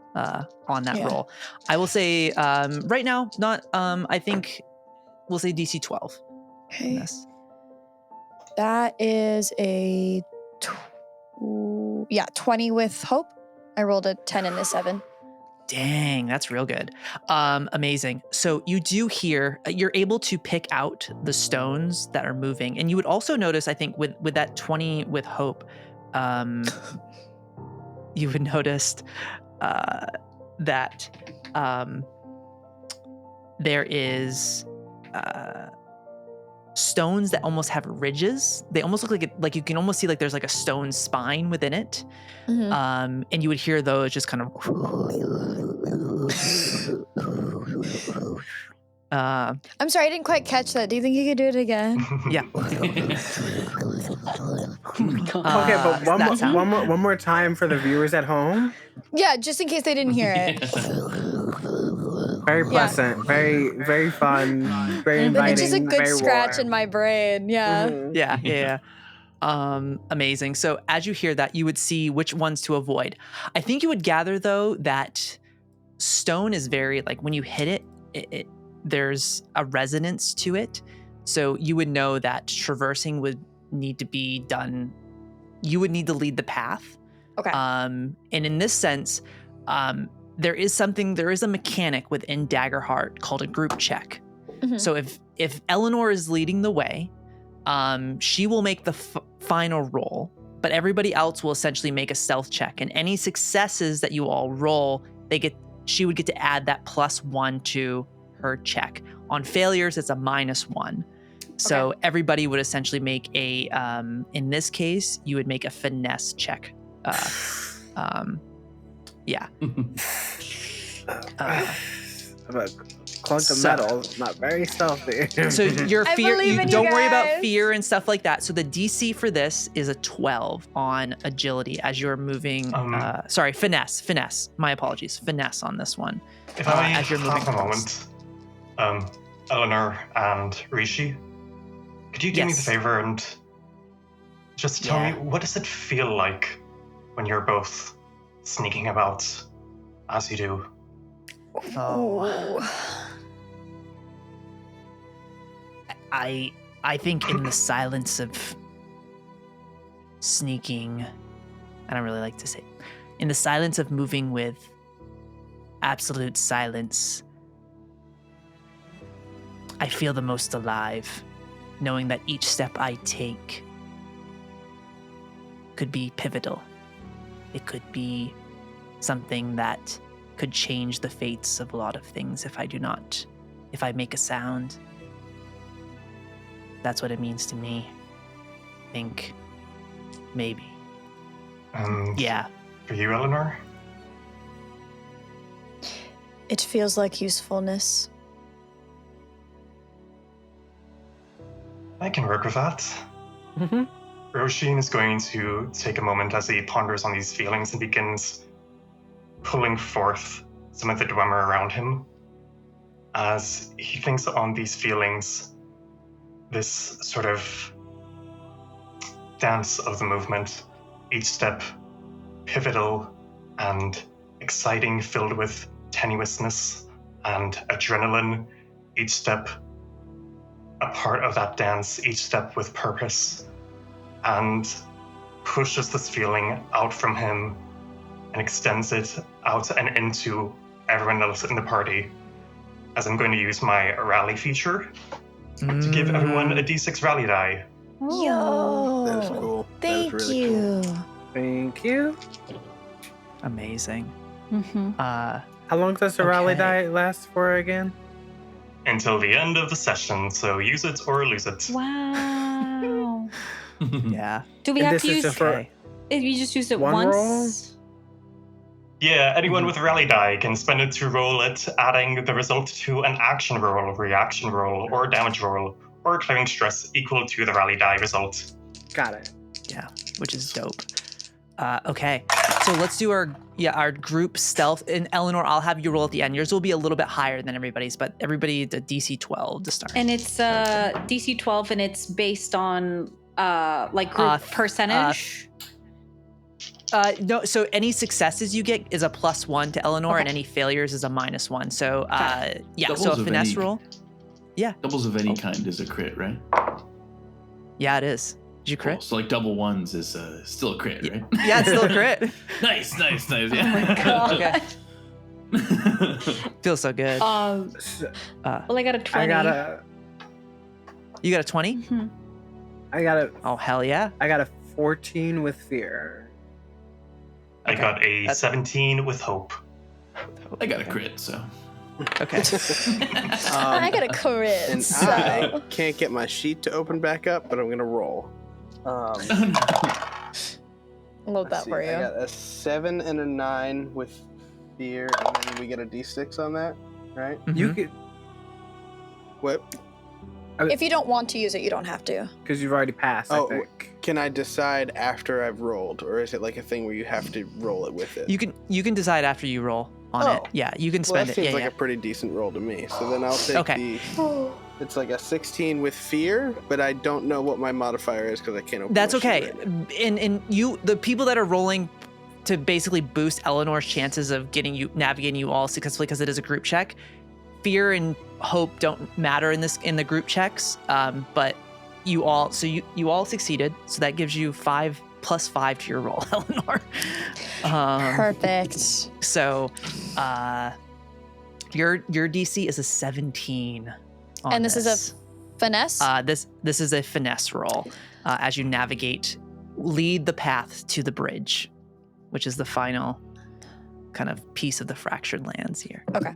on that roll. I will say right now, not I think we'll say DC 12. Okay. Yes. That is a 20 with hope. I rolled a 10 and a 7. Dang, that's real good. Amazing. So you do hear, you're able to pick out the stones that are moving. And you would also notice, I think, with that 20 with hope, you would notice that there is stones that almost have ridges. They almost look like you can almost see like there's like a stone spine within it. And you would hear those just kind of I'm sorry, I didn't quite catch that. Do you think you could do it again? yeah. Okay, but one more time for the viewers at home. Yeah, just in case they didn't hear it. Very pleasant, very, very fun, very inviting. It's just a good very scratch warm. in my brain. Yeah. Yeah. Amazing. So as you hear that, you would see which ones to avoid. I think you would gather though that stone is very, like when you hit it, there's a resonance to it. So you would know that traversing would need to be done. You would need to lead the path. Okay. And in this sense, there is a mechanic within Daggerheart called a group check. So if Elanor is leading the way, she will make the final roll, but everybody else will essentially make a stealth check. And any successes that you all roll, she would get to add that +1 to her check. On failures, it's a -1. So everybody would essentially make a, in this case, you would make a finesse check. Yeah. I'm a clunk of metal, not very stealthy. So your I fear, believe in you don't worry about guys. fear and stuff like that. So the DC for this is a 12 on agility as you're moving. Finesse. My apologies. Finesse on this one. If I as you're moving have a moment, Elanor and Róisín, could you do me the favor and just tell me, what does it feel like when you're both sneaking about as you do? I think in the silence of sneaking, I don't really like to say, in the silence of moving with absolute silence, I feel the most alive, knowing that each step I take could be pivotal. It could be something that could change the fates of a lot of things if I make a sound. That's what it means to me. I think maybe. Yeah. For you, Elanor? It feels like usefulness. I can work with that. Róisín is going to take a moment as he ponders on these feelings and begins pulling forth some of the Dwimmer around him. As he thinks on these feelings, this sort of dance of the movement, each step pivotal and exciting, filled with tenuousness and adrenaline, each step a part of that dance, each step with purpose, and pushes this feeling out from him and extends it out and into everyone else in the party, as I'm going to use my rally feature to give everyone a d6 rally die. Yo! That is cool. Thank that is really you. Cool. Thank you. Amazing. Mm-hmm. How long does the rally die last for again? Until the end of the session, so use it or lose it. Wow. Yeah. Do we And have this to is use just for Okay. if you just used it one once? roll? Yeah, anyone with rally die can spend it to roll it, adding the result to an action roll, reaction roll, or damage roll, or clearing stress equal to the rally die result. Got it. Yeah, which is dope. Okay, so let's do our group stealth. And Elanor, I'll have you roll at the end. Yours will be a little bit higher than everybody's, but everybody the DC 12 to start. And it's DC 12 and it's based on like group percentage. No, so any successes you get is a +1 to Elanor, Okay. and any failures is a -1. So yeah, Doubles so a of finesse any- roll. Doubles of any kind is a crit, right? Yeah, it is. Did you crit? Cool. So like double ones is still a crit, right? Yeah, it's still a crit. Nice. Oh Yeah. my god. Feels so good. Well, I got a 20. You got a 20? Mhm. Oh hell yeah! I got a 14 with fear. I Okay. got a That's- 17 with hope. I got a crit, so. Okay. I got a crit. And So. I can't get my sheet to open back up, but I'm gonna roll. Load Let's that see, for you. I got a 7 and a 9 with fear, and then we get a d6 on that, right? You Mhm. could, What? If you don't want to use it, you don't have to. because you've already passed. Oh, I think. Can I decide after I've rolled, or is it like a thing where you have to roll it with it? You can decide after you roll on it. Oh. Yeah, you can Well, spend that it. seems Yeah, like yeah. a pretty decent roll to me. So then I'll take Okay. it's like a 16 with fear, but I don't know what my modifier is because I can't open That's my sheet okay. right now. And you, the people that are rolling to basically boost Eleanor's chances of navigating you all successfully, because it is a group check. Fear and hope don't matter in the group checks, but you all succeeded, so that gives you 5 + 5 to your roll, Elanor. Perfect. So, your DC is a 17. And this is a finesse? This is a finesse roll as you lead the path to the bridge, which is the final kind of piece of the fractured lands here. Okay.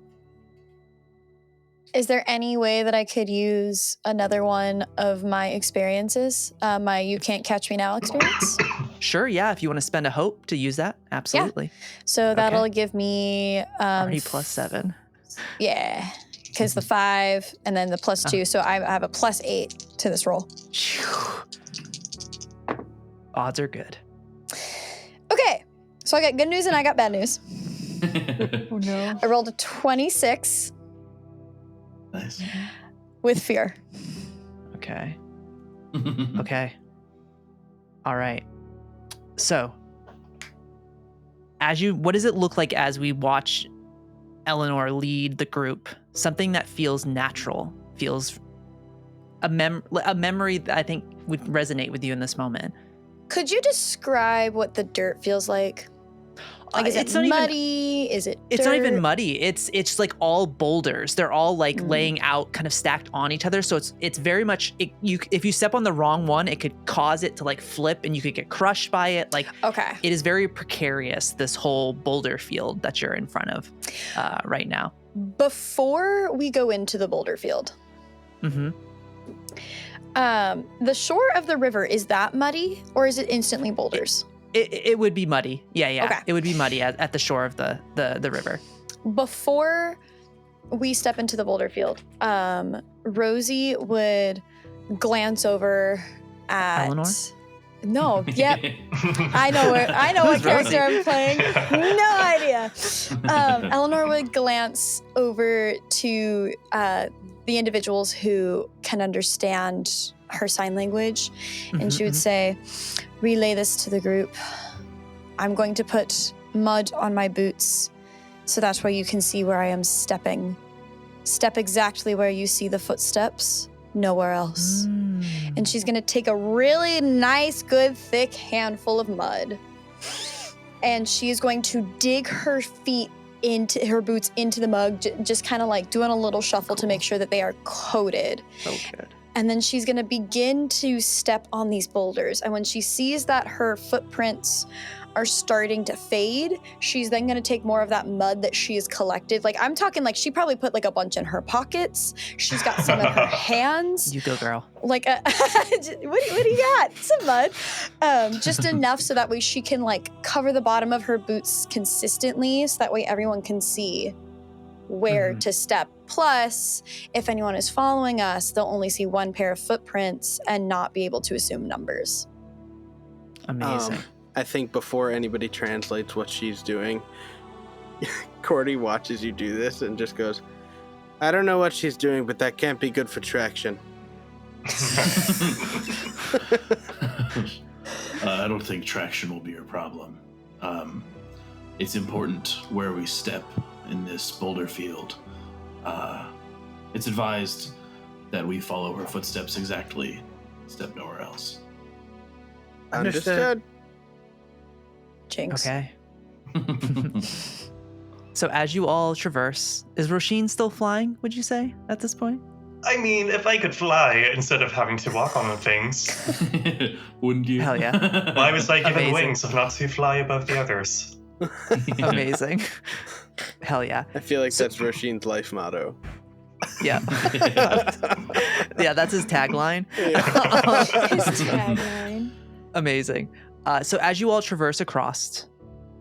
Is there any way that I could use another one of my experiences? My You Can't Catch Me Now experience? Sure, yeah. If you want to spend a hope to use that, absolutely. So that'll give me... Already +7. Yeah, because the 5 and then the +2. So I have a +8 to this roll. Odds are good. Okay, so I got good news and I got bad news. Oh no. I rolled a 26 Nice. with fear. Okay. Okay. All right. So, what does it look like as we watch Elanor lead the group? Something that feels natural, feels a memory that I think would resonate with you in this moment. Could you describe what the dirt feels like? Like, is it's it not muddy? Is it It's not even dirt? muddy. It's like all boulders. They're all like laying out, kind of stacked on each other. So it's very much if you step on the wrong one, it could cause it to like flip, and you could get crushed by it. Like Okay. it is very precarious. This whole boulder field that you're in front of right now. Before we go into the boulder field, Mm-hmm. the shore of the river, is that muddy or is it instantly boulders? It would be muddy. Yeah. Okay. It would be muddy at the shore of the river. Before we step into the boulder field, Rosie would glance over at Elanor? No, yep. I know what Who's character Rosie? I'm playing. No idea. Elanor would glance over to the individuals who can understand her sign language, and she would say, relay this to the group. I'm going to put mud on my boots so that way you can see where I am stepping. Step exactly where you see the footsteps, nowhere else. And she's gonna take a really nice, good, thick handful of mud, and she is going to dig her feet into her boots into the mud, just kind of like doing a little shuffle to make sure that they are coated. So good. And then she's gonna begin to step on these boulders. And when she sees that her footprints are starting to fade, she's then gonna take more of that mud that she has collected. Like, I'm talking like she probably put like a bunch in her pockets. She's got some in her hands. You go, girl. Like, what do you got? Some mud. Just enough so that way she can like cover the bottom of her boots consistently, so that way everyone can see where to step. Plus, if anyone is following us, they'll only see one pair of footprints and not be able to assume numbers. Amazing. I think before anybody translates what she's doing, Cordy watches you do this and just goes, I don't know what she's doing, but that can't be good for traction. I don't think traction will be your problem. It's important where we step in this boulder field. It's advised that we follow her footsteps exactly, step nowhere else. Understood. Jinx. Okay. So as you all traverse, is Róisín still flying, would you say, at this point? I mean, if I could fly instead of having to walk on things. Wouldn't you? Hell yeah. Why was I given Amazing. wings if not to fly above the others? Amazing. Hell yeah. I feel like that's Róisín's life motto. Yeah. Yeah, that's his tagline. His tagline. Amazing. So as you all traverse across,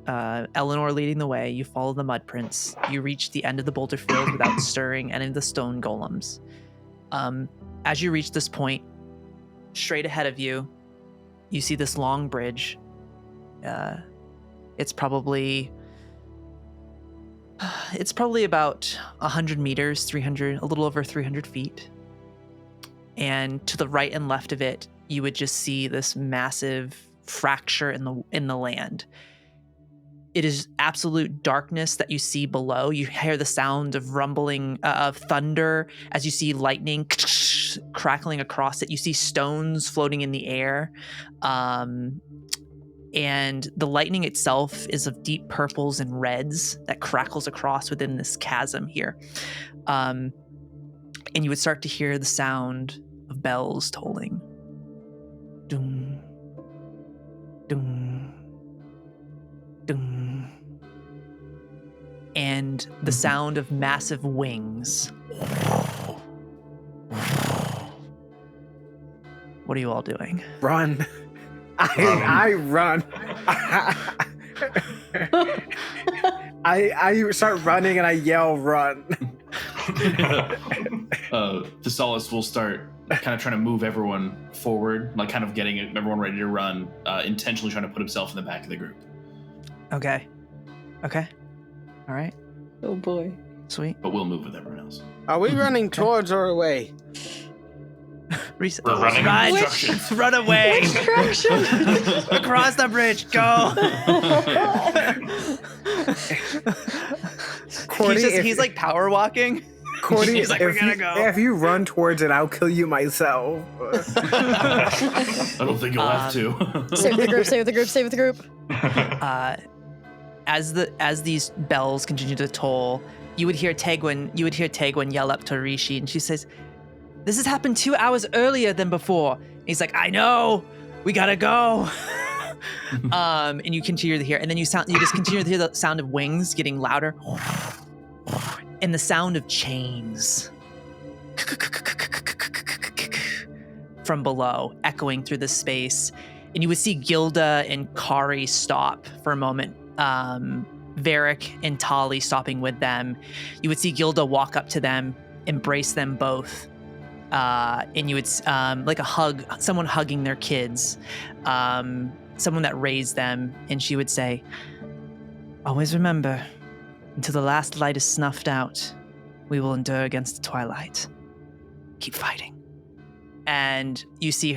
Elanor leading the way, you follow the mud prints. You reach the end of the boulder field without stirring any of the stone golems. As you reach this point, straight ahead of you, you see this long bridge. It's probably about 100 meters, a little over 300 feet. And to the right and left of it, you would just see this massive fracture in the land. It is absolute darkness that you see below. You hear the sound of rumbling of thunder as you see lightning crackling across it. You see stones floating in the air. And the lightning itself is of deep purples and reds that crackles across within this chasm here. And you would start to hear the sound of bells tolling. Doom, doom, doom. And the sound of massive wings. What are you all doing? Run. I run. I start running and I yell, run. Thessalus will start kind of trying to move everyone forward, like kind of getting everyone ready to run, intentionally trying to put himself in the back of the group. Okay. All right. Oh boy. Sweet. But we'll move with everyone else. Are we running towards or away? We're running Run. instructions. Run away. Across the bridge. Go. Cordy, he's like power walking. Cordy, He's like, we're gonna go. If you run towards it, I'll kill you myself. I don't think you'll have to. Stay with the group, stay with the group, stay with the group. As these bells continue to toll, you would hear Tegwin yell up to Róisín, and she says, "This has happened 2 hours earlier than before." And he's like, "I know, we gotta go." And you continue to hear, and then you just continue to hear the sound of wings getting louder, and the sound of chains from below echoing through the space. And you would see Gilda and Kari stop for a moment. Varric and Tali stopping with them. You would see Gilda walk up to them, embrace them both. And you would, like a hug, someone hugging their kids, someone that raised them. And she would say, "Always remember, until the last light is snuffed out, we will endure against the twilight." keep fighting. And you see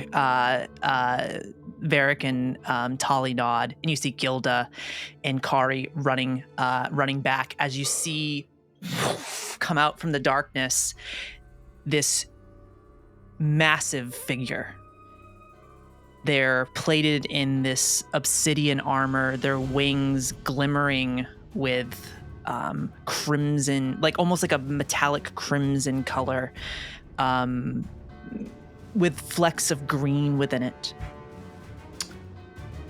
Varric and Tali nod, and you see Gilda and Kari running back as you see come out from the darkness this massive figure. They're plated in this obsidian armor, their wings glimmering with crimson, like almost like a metallic crimson color, with flecks of green within it.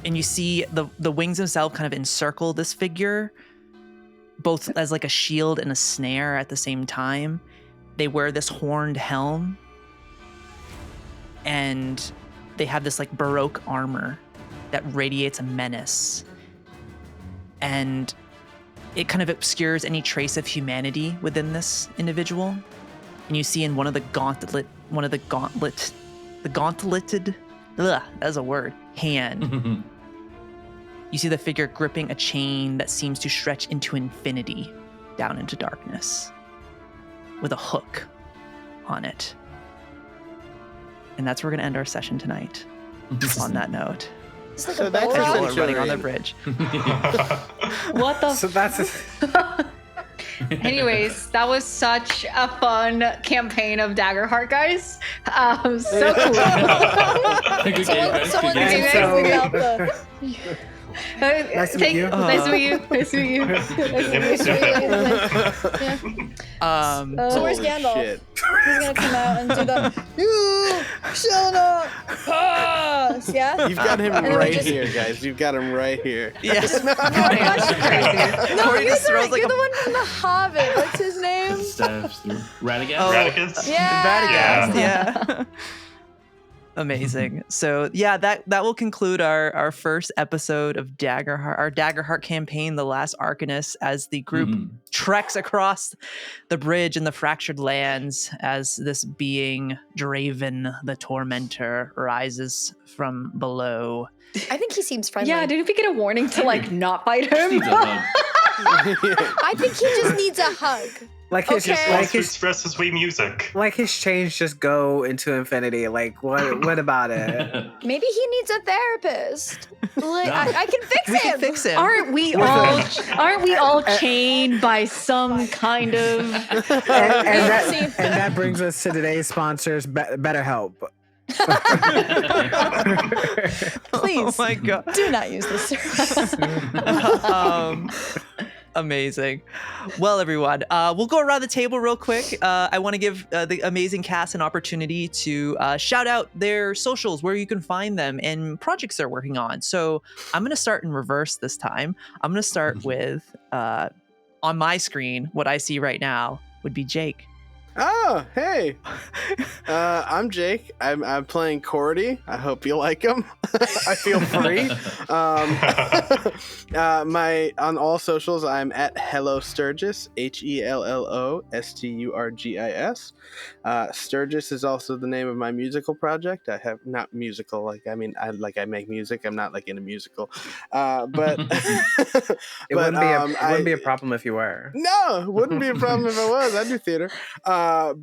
And you see the wings themselves kind of encircle this figure, both as like a shield and a snare at the same time. They wear this horned helm, and they have this like Baroque armor that radiates a menace. And it kind of obscures any trace of humanity within this individual. And you see in one of the gauntleted, that's a word, hand. You see the figure gripping a chain that seems to stretch into infinity, down into darkness, with a hook on it. And that's where we're going to end our session tonight, on that note. It's like So a that's boat As ride. you all are running on the bridge. What the? So that's Anyways, that was such a fun campaign of Daggerheart, guys. So cool. Good game, guys. Someone Good game. guys figure out the... Nice to meet you. Nice to meet you. Nice to meet you. So where's Gandalf? Shit. He's gonna come out and do the you shall not pass. Yeah. You've got him And then we right just- here, guys. You've got him right here. Yes. No, Cordy you're just throws like you're a the one from the Hobbit. What's his name? Stabs through. Radagast? Oh. Radicus? Yeah. Yeah. Amazing. So yeah, that will conclude our first episode of Daggerheart, our Daggerheart campaign, The Last Arcanist, as the group treks across the bridge in the fractured lands as this being Draven, the tormentor, rises from below. I think he seems friendly. Yeah, didn't we get a warning to like not fight him? Needs a hug. I think he just needs a hug. like his Okay. Wants to express his wee music. like his chains just go into infinity. Like what about it? Maybe he needs a therapist. Like, No. I can fix We him. can fix him. Aren't we all chained by some kind of? and that brings us to today's sponsors, BetterHelp. Please. Oh my god. Do not use this service. Amazing. Well, everyone, we'll go around the table real quick. I want to give the amazing cast an opportunity to shout out their socials, where you can find them, and projects they're working on. So I'm going to start in reverse this time. I'm going to start with, on my screen, what I see right now would be Jake. Oh, hey. I'm Jake. I'm playing Cordy. I hope you like him. I feel free. On all socials, I'm at Hello Sturgis, HELLOSTURGIS. Sturgis is also the name of my musical project. I have not musical, I make music. I'm not like in a musical. But It wouldn't be a problem if you were. No, it wouldn't be a problem if I was. I do theater. Wow,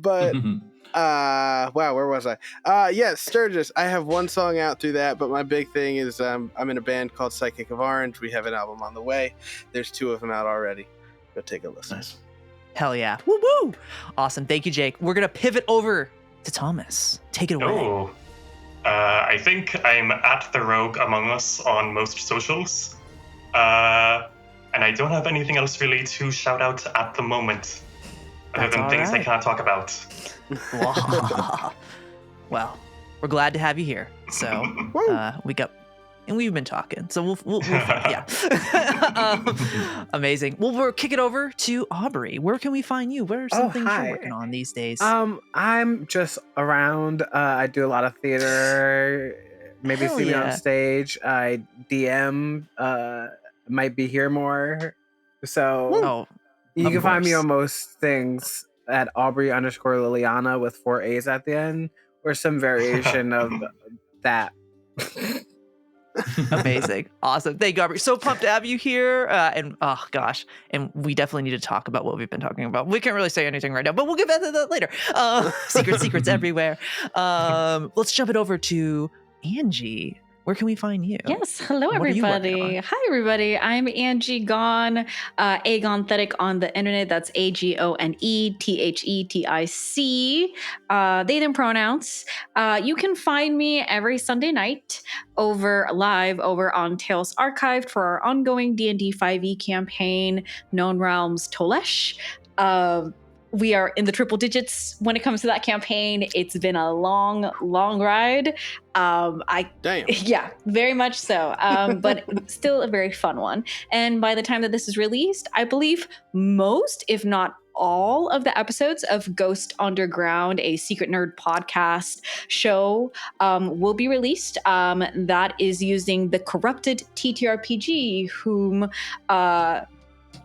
where was I? Yeah, Sturgis. I have one song out through that, but my big thing is I'm in a band called Psychic of Orange. We have an album on the way. There's 2 of them out already. Go take a listen. Nice. Hell yeah. Woo woo. Awesome. Thank you, Jake. We're going to pivot over to Thomas. Take it away. Oh. I think I'm at the Rogue Among Us on most socials. And I don't have anything else really to shout out at the moment. Other That's than all things I right. cannot talk about. Well, we're glad to have you here. So we've been talking. So we'll yeah. Amazing. Well, we'll kick it over to Aubrey. Where can we find you? What are some things hi. you're working on these days? I'm just around. I do a lot of theater. Maybe Hell see me yeah. on stage. I DM. Might be here more. So Oh, you of can find me course. on most things at Aubrey_Liliana with 4 A's at the end, or some variation of that. Amazing. Awesome. Thank you, Aubrey. So pumped to have you here. And oh gosh, and we definitely need to talk about what we've been talking about. We can't really say anything right now, but we'll get back to that later. Secrets everywhere. Let's jump it over to Angie. Where can we find you? Yes. Hello, What are you working everybody. on? Hi, everybody. I'm Angie Gone, Agonthetic on the internet. That's AGONETHETIC. They, them pronouns. You can find me every Sunday night live over on Tales Archived for our ongoing D&D 5e campaign, Known Realms Tolesh. We are in the triple digits when it comes to that campaign. It's been a long, long ride. Damn. Yeah, very much so. But still a very fun one. And by the time that this is released, I believe most, if not all, of the episodes of Ghost Underground, a Secret Nerd podcast show, will be released. That is using the corrupted ttrpg, whom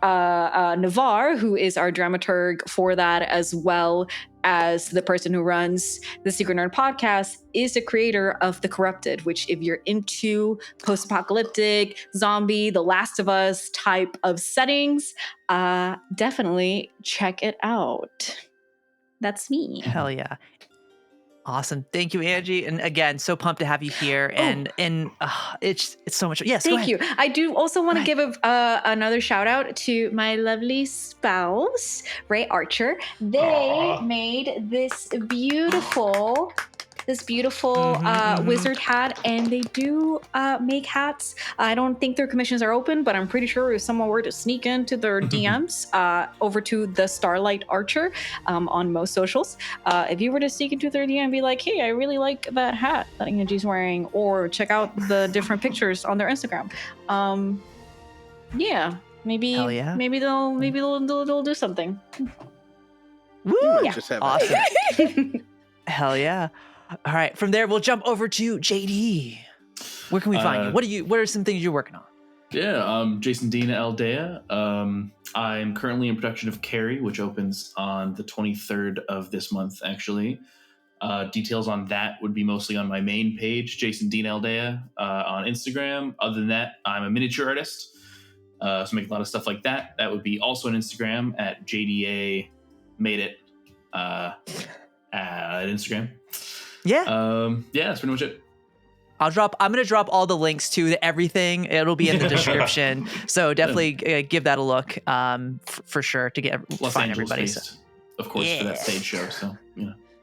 Navar, who is our dramaturg for that, as well as the person who runs the Secret Nerd podcast, is the creator of The Corrupted, which, if you're into post-apocalyptic, zombie, The Last of Us type of settings, definitely check it out. That's me. Hell yeah. Awesome. Thank you, Angie. And again, so pumped to have you here. And it's so much. Yes, Thank you. I do also want to give another shout out to my lovely spouse, Ray Archer. They made this beautiful wizard hat, and they do make hats. I don't think their commissions are open, but I'm pretty sure if someone were to sneak into their DMs over to the Starlight Archer on most socials, if you were to sneak into their DM and be like, hey, I really like that hat that Angie's wearing, or check out the different pictures on their Instagram. Maybe they'll do something. Woo! Yeah. Just have Awesome. Hell yeah. All right. From there, we'll jump over to JD. Where can we find you? What are some things you're working on? Yeah, Jason Dean Aldea. I'm currently in production of Carrie, which opens on the 23rd of this month, actually. Details on that would be mostly on my main page, Jason Dean Aldea, on Instagram. Other than that, I'm a miniature artist, so make a lot of stuff like that. That would be also on Instagram at JDA Made It at Instagram. Yeah. That's pretty much it. I'm going to drop all the links to everything. It'll be in the description. So definitely give that a look for sure to find everybody. Based, of course, for that stage show. So,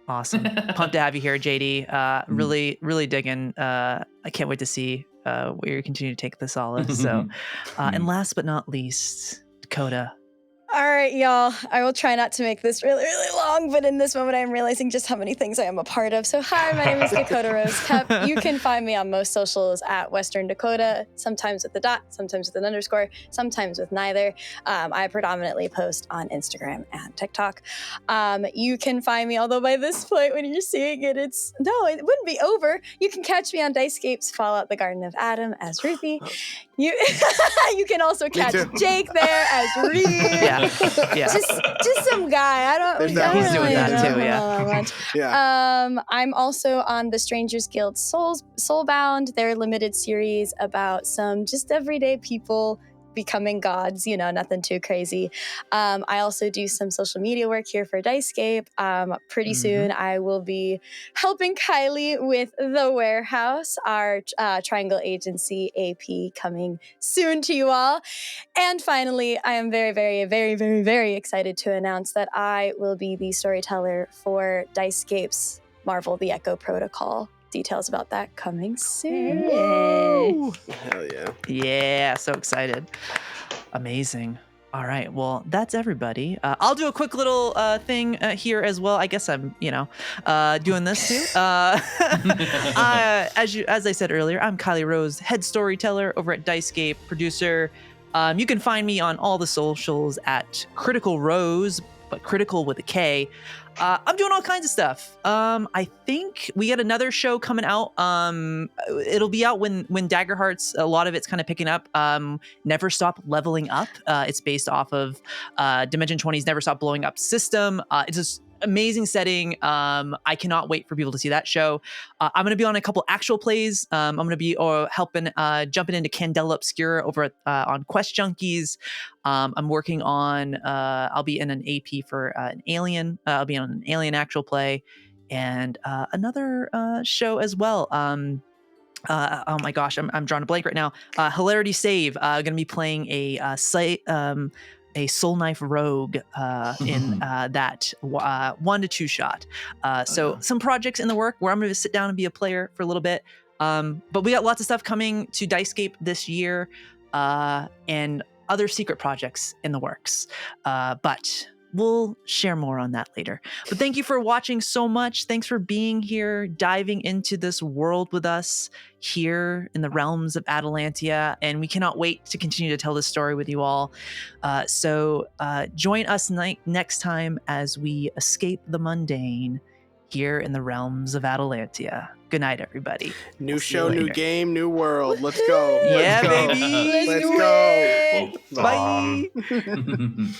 Awesome. Pumped to have you here, JD. Really, really digging. I can't wait to see where you continue to take Thessalus. So, and last but not least, Dakota. All right, y'all. I will try not to make this really, really long, but in this moment, I'm realizing just how many things I am a part of. So, hi, my name is Dakota Rose Kep. You can find me on most socials at Western Dakota, sometimes with a dot, sometimes with an underscore, sometimes with neither. I predominantly post on Instagram and TikTok. You can find me, although by this point, when you're seeing it, it wouldn't be over. You can catch me on Dicescape's Fallout the Garden of Adam as Ruthie. You can also catch Jake there as Reed. Yeah. Just some guy. I don't He's doing that too, yeah. I'm also on the Strangers Guild Soulbound, their limited series about some just everyday people becoming gods, nothing too crazy. I also do some social media work here for Dicescape. Pretty soon I will be helping Kylie with The Warehouse, our Triangle Agency AP, coming soon to you all. And finally, I am very, very, very, very, very excited to announce that I will be the storyteller for Dicescape's Marvel the Echo Protocol. Details about that coming soon. Hell yeah. Yeah, so excited. Amazing. All right, well, that's everybody. I'll do a quick little thing here as well. I guess I'm, doing this too. As I said earlier, I'm Kylie Rose, head storyteller over at Dicescape, producer. You can find me on all the socials at Critical Rose, but critical with a K. I'm doing all kinds of stuff. I think we got another show coming out. It'll be out when Daggerheart's, a lot of it's kind of picking up. Never Stop Leveling Up. It's based off of Dimension 20's Never Stop Blowing Up system. It's just amazing setting. I cannot wait for people to see that show. I'm going to be on a couple actual plays. I'm going to be helping jumping into Candela Obscura over on Quest Junkies. I'm working on I'll be in an AP for an Alien. I'll be on an Alien actual play and another show as well. Oh my gosh, I'm drawing a blank right now. Hilarity Save. Going to be playing a Soul Knife Rogue in that 1 to 2 shot. So some projects in the work where I'm going to sit down and be a player for a little bit. But we got lots of stuff coming to Dicescape this year, and other secret projects in the works. But we'll share more on that later. But thank you for watching so much. Thanks for being here, diving into this world with us here in the realms of Atalantia. And we cannot wait to continue to tell this story with you all. So join us next time as we escape the mundane here in the realms of Atalantia. Good night, everybody. New show, new game, new world. Let's go. Yeah, Let's go. baby. Let's do go. it. Bye.